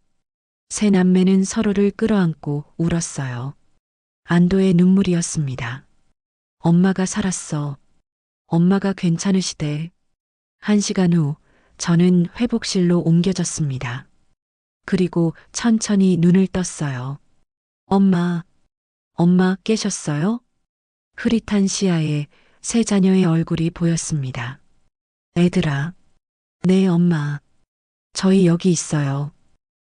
세 남매는 서로를 끌어안고 울었어요. 안도의 눈물이었습니다. 엄마가 살았어. 엄마가 괜찮으시대. 1시간 후 저는 회복실로 옮겨졌습니다. 그리고 천천히 눈을 떴어요. 엄마, 엄마 깨셨어요? 흐릿한 시야에 세 자녀의 얼굴이 보였습니다. 애들아, 네 엄마. 저희 여기 있어요.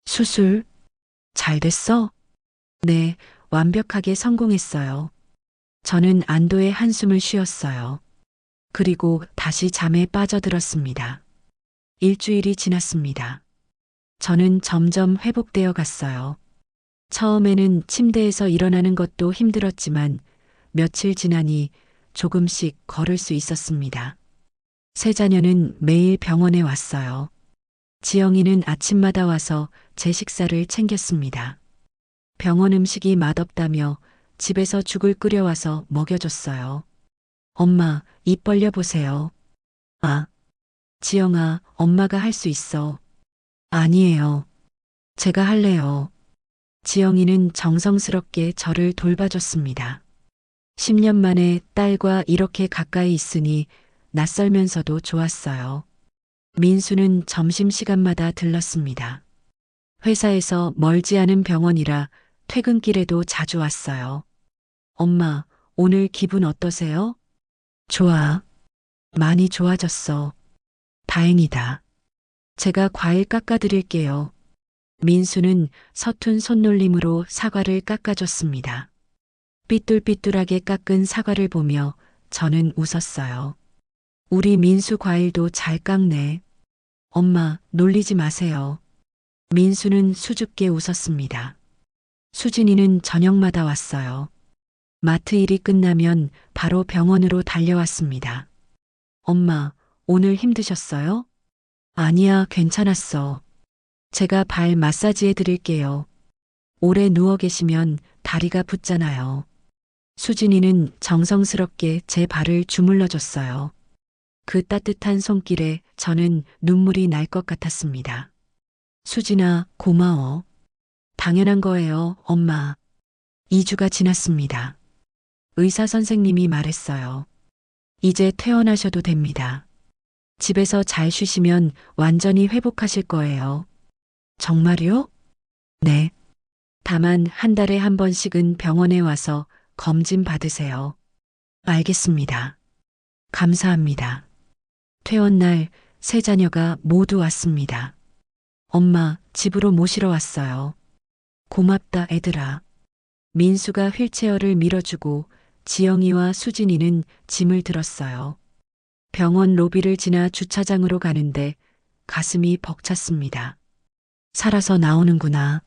수술 잘 됐어? 네, 완벽하게 성공했어요. 저는 안도의 한숨을 쉬었어요. 그리고 다시 잠에 빠져들었습니다. 일주일이 지났습니다. 저는 점점 회복되어 갔어요. 처음에는 침대에서 일어나는 것도 힘들었지만 며칠 지나니 조금씩 걸을 수 있었습니다. 세 자녀는 매일 병원에 왔어요. 지영이는 아침마다 와서 제 식사를 챙겼습니다. 병원 음식이 맛없다며 집에서 죽을 끓여와서 먹여줬어요. 엄마, 입 벌려 보세요. 아, 지영아, 엄마가 할 수 있어. 아니에요. 제가 할래요. 지영이는 정성스럽게 저를 돌봐줬습니다. 10년 만에 딸과 이렇게 가까이 있으니 낯설면서도 좋았어요. 민수는 점심시간마다 들렀습니다. 회사에서 멀지 않은 병원이라 퇴근길에도 자주 왔어요. 엄마, 오늘 기분 어떠세요? 좋아. 많이 좋아졌어. 다행이다. 제가 과일 깎아드릴게요. 민수는 서툰 손놀림으로 사과를 깎아줬습니다. 삐뚤삐뚤하게 깎은 사과를 보며 저는 웃었어요. 우리 민수 과일도 잘 깎네. 엄마, 놀리지 마세요. 민수는 수줍게 웃었습니다. 수진이는 저녁마다 왔어요. 마트 일이 끝나면 바로 병원으로 달려왔습니다. 엄마, 오늘 힘드셨어요? 아니야, 괜찮았어. 제가 발 마사지 해드릴게요. 오래 누워 계시면 다리가 붓잖아요. 수진이는 정성스럽게 제 발을 주물러 줬어요. 그 따뜻한 손길에 저는 눈물이 날 것 같았습니다. 수진아, 고마워. 당연한 거예요, 엄마. 2주가 지났습니다. 의사 선생님이 말했어요. 이제 퇴원하셔도 됩니다. 집에서 잘 쉬시면 완전히 회복하실 거예요. 정말요? 네. 다만 한 달에 한 번씩은 병원에 와서 검진 받으세요. 알겠습니다. 감사합니다. 퇴원 날 세 자녀가 모두 왔습니다. 엄마, 집으로 모시러 왔어요. 고맙다, 애들아. 민수가 휠체어를 밀어주고 지영이와 수진이는 짐을 들었어요. 병원 로비를 지나 주차장으로 가는데 가슴이 벅찼습니다. 살아서 나오는구나.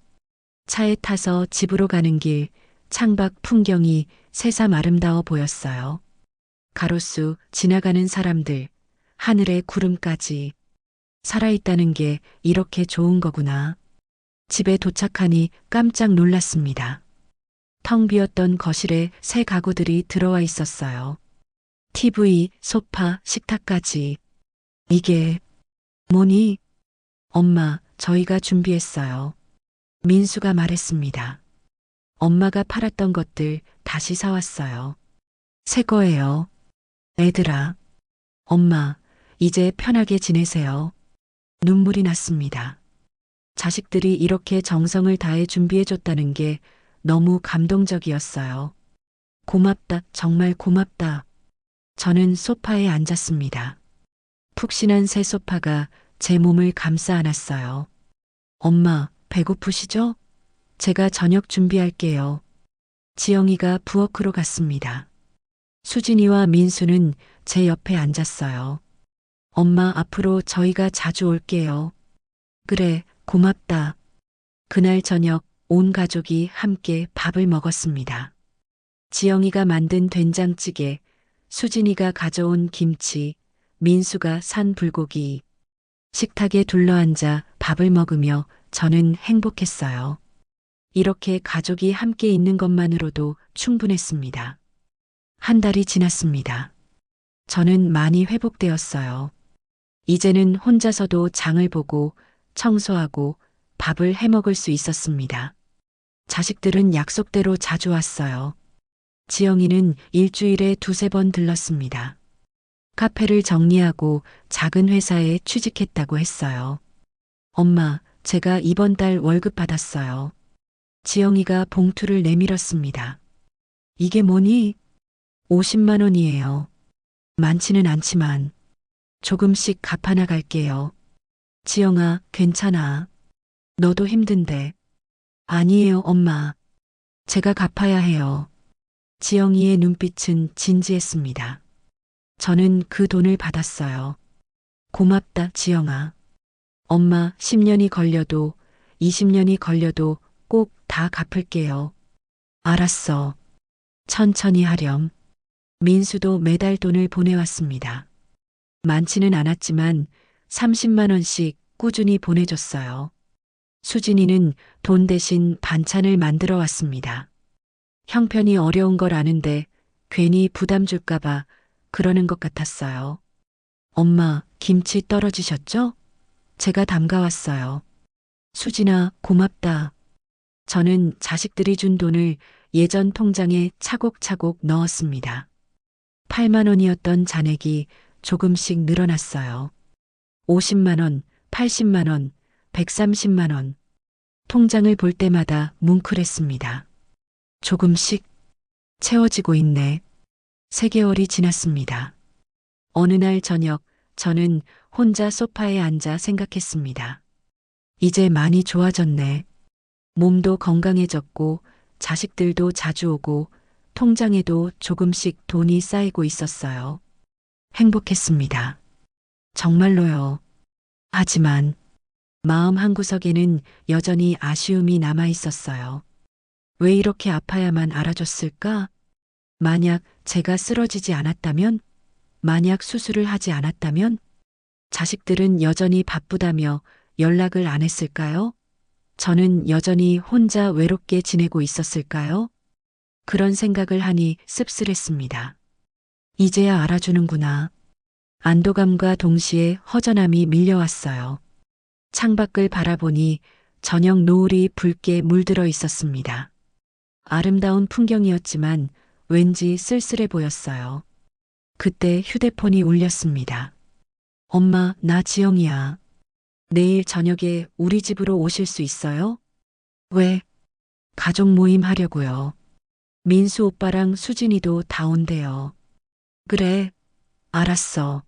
차에 타서 집으로 가는 길 창밖 풍경이 새삼 아름다워 보였어요. 가로수 지나가는 사람들, 하늘의 구름까지. 살아있다는 게 이렇게 좋은 거구나. 집에 도착하니 깜짝 놀랐습니다. 텅 비었던 거실에 새 가구들이 들어와 있었어요. TV, 소파, 식탁까지. 이게 뭐니? 엄마, 저희가 준비했어요. 민수가 말했습니다. 엄마가 팔았던 것들 다시 사왔어요. 새 거예요. 애들아, 엄마, 이제 편하게 지내세요. 눈물이 났습니다. 자식들이 이렇게 정성을 다해 준비해줬다는 게 너무 감동적이었어요. 고맙다, 정말 고맙다. 저는 소파에 앉았습니다. 푹신한 새 소파가 제 몸을 감싸 안았어요. 엄마, 배고프시죠? 제가 저녁 준비할게요. 지영이가 부엌으로 갔습니다. 수진이와 민수는 제 옆에 앉았어요. 엄마, 앞으로 저희가 자주 올게요. 그래, 고맙다. 그날 저녁 온 가족이 함께 밥을 먹었습니다. 지영이가 만든 된장찌개, 수진이가 가져온 김치, 민수가 산 불고기. 식탁에 둘러앉아 밥을 먹으며 저는 행복했어요. 이렇게 가족이 함께 있는 것만으로도 충분했습니다. 한 달이 지났습니다. 저는 많이 회복되었어요. 이제는 혼자서도 장을 보고 청소하고 밥을 해 먹을 수 있었습니다. 자식들은 약속대로 자주 왔어요. 지영이는 일주일에 두세 번 들렀습니다. 카페를 정리하고 작은 회사에 취직했다고 했어요. 엄마, 제가 이번 달 월급 받았어요. 지영이가 봉투를 내밀었습니다. 이게 뭐니? 50만 원이에요. 많지는 않지만 조금씩 갚아나갈게요. 지영아, 괜찮아. 너도 힘든데. 아니에요, 엄마. 제가 갚아야 해요. 지영이의 눈빛은 진지했습니다. 저는 그 돈을 받았어요. 고맙다, 지영아. 엄마, 10년이 걸려도 20년이 걸려도 꼭 다 갚을게요. 알았어. 천천히 하렴. 민수도 매달 돈을 보내왔습니다. 많지는 않았지만 30만 원씩 꾸준히 보내줬어요. 수진이는 돈 대신 반찬을 만들어 왔습니다. 형편이 어려운 걸 아는데 괜히 부담 줄까봐 그러는 것 같았어요. 엄마, 김치 떨어지셨죠? 제가 담가왔어요. 수진아, 고맙다. 저는 자식들이 준 돈을 예전 통장에 차곡차곡 넣었습니다. 8만 원이었던 잔액이 조금씩 늘어났어요. 50만 원, 80만 원, 130만 원. 통장을 볼 때마다 뭉클했습니다. 조금씩 채워지고 있네. 3개월이 지났습니다. 어느 날 저녁 저는 혼자 소파에 앉아 생각했습니다. 이제 많이 좋아졌네. 몸도 건강해졌고 자식들도 자주 오고 통장에도 조금씩 돈이 쌓이고 있었어요. 행복했습니다. 정말로요. 하지만 마음 한구석에는 여전히 아쉬움이 남아 있었어요. 왜 이렇게 아파야만 알아줬을까? 만약 제가 쓰러지지 않았다면? 만약 수술을 하지 않았다면? 자식들은 여전히 바쁘다며 연락을 안 했을까요? 저는 여전히 혼자 외롭게 지내고 있었을까요? 그런 생각을 하니 씁쓸했습니다. 이제야 알아주는구나. 안도감과 동시에 허전함이 밀려왔어요. 창밖을 바라보니 저녁 노을이 붉게 물들어 있었습니다. 아름다운 풍경이었지만 왠지 쓸쓸해 보였어요. 그때 휴대폰이 울렸습니다. 엄마, 나 지영이야. 내일 저녁에 우리 집으로 오실 수 있어요? 왜? 가족 모임 하려고요. 민수 오빠랑 수진이도 다 온대요. 그래, 알았어.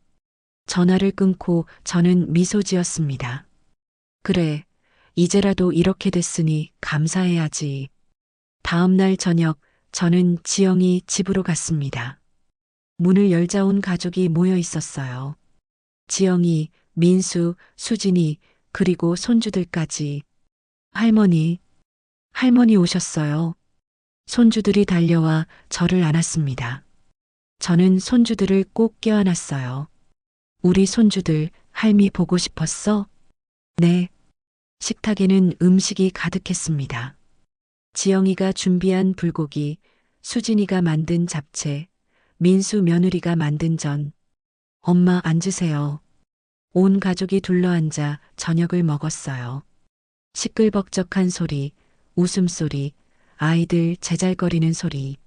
전화를 끊고 저는 미소 지었습니다. 그래, 이제라도 이렇게 됐으니 감사해야지. 다음 날 저녁 저는 지영이 집으로 갔습니다. 문을 열자 온 가족이 모여 있었어요. 지영이, 민수, 수진이, 그리고 손주들까지. 할머니 오셨어요. 손주들이 달려와 저를 안았습니다. 저는 손주들을 꼭 껴안았어요. 우리 손주들, 할미 보고 싶었어? 네. 식탁에는 음식이 가득했습니다. 지영이가 준비한 불고기, 수진이가 만든 잡채, 민수 며느리가 만든 전. 엄마 앉으세요. 온 가족이 둘러앉아 저녁을 먹었어요. 시끌벅적한 소리, 웃음소리, 아이들 제잘거리는 소리.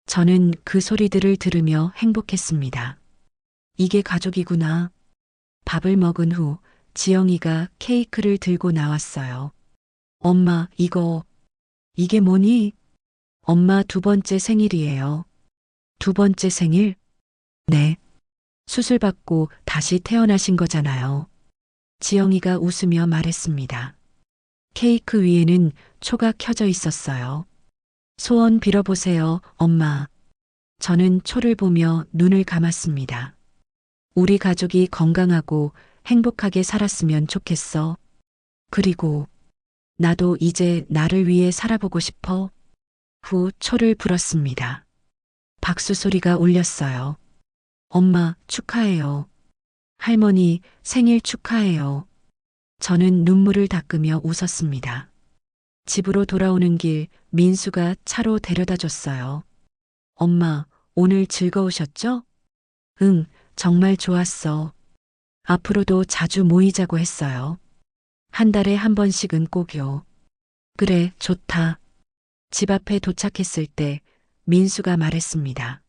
저는 그 소리들을 들으며 행복했습니다. 이게 가족이구나. 밥을 먹은 후 지영이가 케이크를 들고 나왔어요. 엄마, 이게 뭐니? 엄마 두 번째 생일이에요. 두 번째 생일? 네. 수술받고 다시 태어나신 거잖아요. 지영이가 웃으며 말했습니다. 케이크 위에는 초가 켜져 있었어요. 소원 빌어보세요, 엄마. 저는 초를 보며 눈을 감았습니다. 우리 가족이 건강하고 행복하게 살았으면 좋겠어. 그리고 나도 이제 나를 위해 살아보고 싶어. 후 초를 불었습니다. 박수 소리가 울렸어요. 엄마 축하해요. 할머니 생일 축하해요. 저는 눈물을 닦으며 웃었습니다. 집으로 돌아오는 길 민수가 차로 데려다 줬어요. 엄마, 오늘 즐거우셨죠? 응, 정말 좋았어. 앞으로도 자주 모이자고 했어요. 한 달에 한 번씩은 꼭요. 그래, 좋다. 집 앞에 도착했을 때 민수가 말했습니다.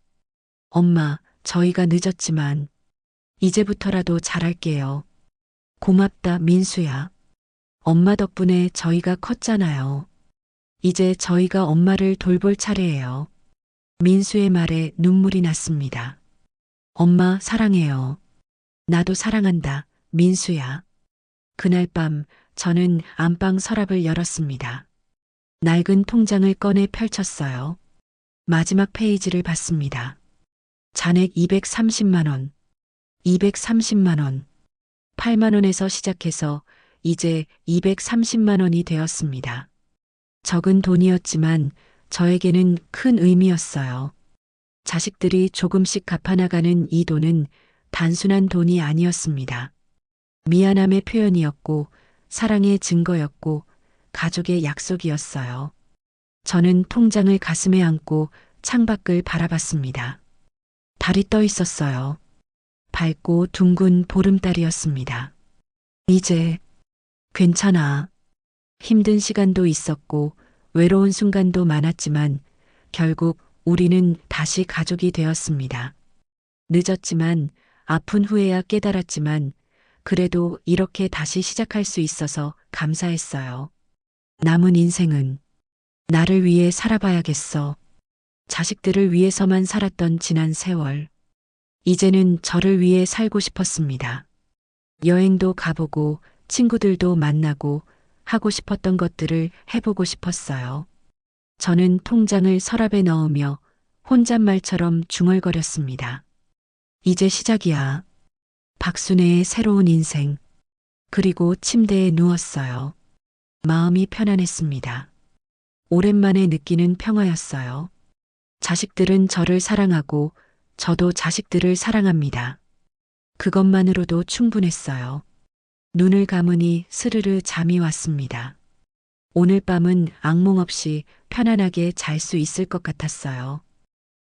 엄마, 저희가 늦었지만 이제부터라도 잘할게요. 고맙다, 민수야. 엄마 덕분에 저희가 컸잖아요. 이제 저희가 엄마를 돌볼 차례예요. 민수의 말에 눈물이 났습니다. 엄마 사랑해요. 나도 사랑한다, 민수야. 그날 밤 저는 안방 서랍을 열었습니다. 낡은 통장을 꺼내 펼쳤어요. 마지막 페이지를 봤습니다. 잔액 230만 원, 230만 원, 8만 원에서 시작해서 이제 230만 원이 되었습니다. 적은 돈이었지만 저에게는 큰 의미였어요. 자식들이 조금씩 갚아나가는 이 돈은 단순한 돈이 아니었습니다. 미안함의 표현이었고 사랑의 증거였고 가족의 약속이었어요. 저는 통장을 가슴에 안고 창밖을 바라봤습니다. 달이 떠 있었어요. 밝고 둥근 보름달이었습니다. 이제 괜찮아. 힘든 시간도 있었고 외로운 순간도 많았지만 결국 우리는 다시 가족이 되었습니다. 늦었지만 아픈 후에야 깨달았지만 그래도 이렇게 다시 시작할 수 있어서 감사했어요. 남은 인생은 나를 위해 살아봐야겠어. 자식들을 위해서만 살았던 지난 세월. 이제는 저를 위해 살고 싶었습니다. 여행도 가보고 친구들도 만나고 하고 싶었던 것들을 해보고 싶었어요. 저는 통장을 서랍에 넣으며 혼잣말처럼 중얼거렸습니다. 이제 시작이야. 박순애의 새로운 인생. 그리고 침대에 누웠어요. 마음이 편안했습니다. 오랜만에 느끼는 평화였어요. 자식들은 저를 사랑하고 저도 자식들을 사랑합니다. 그것만으로도 충분했어요. 눈을 감으니 스르르 잠이 왔습니다. 오늘 밤은 악몽 없이 편안하게 잘 수 있을 것 같았어요.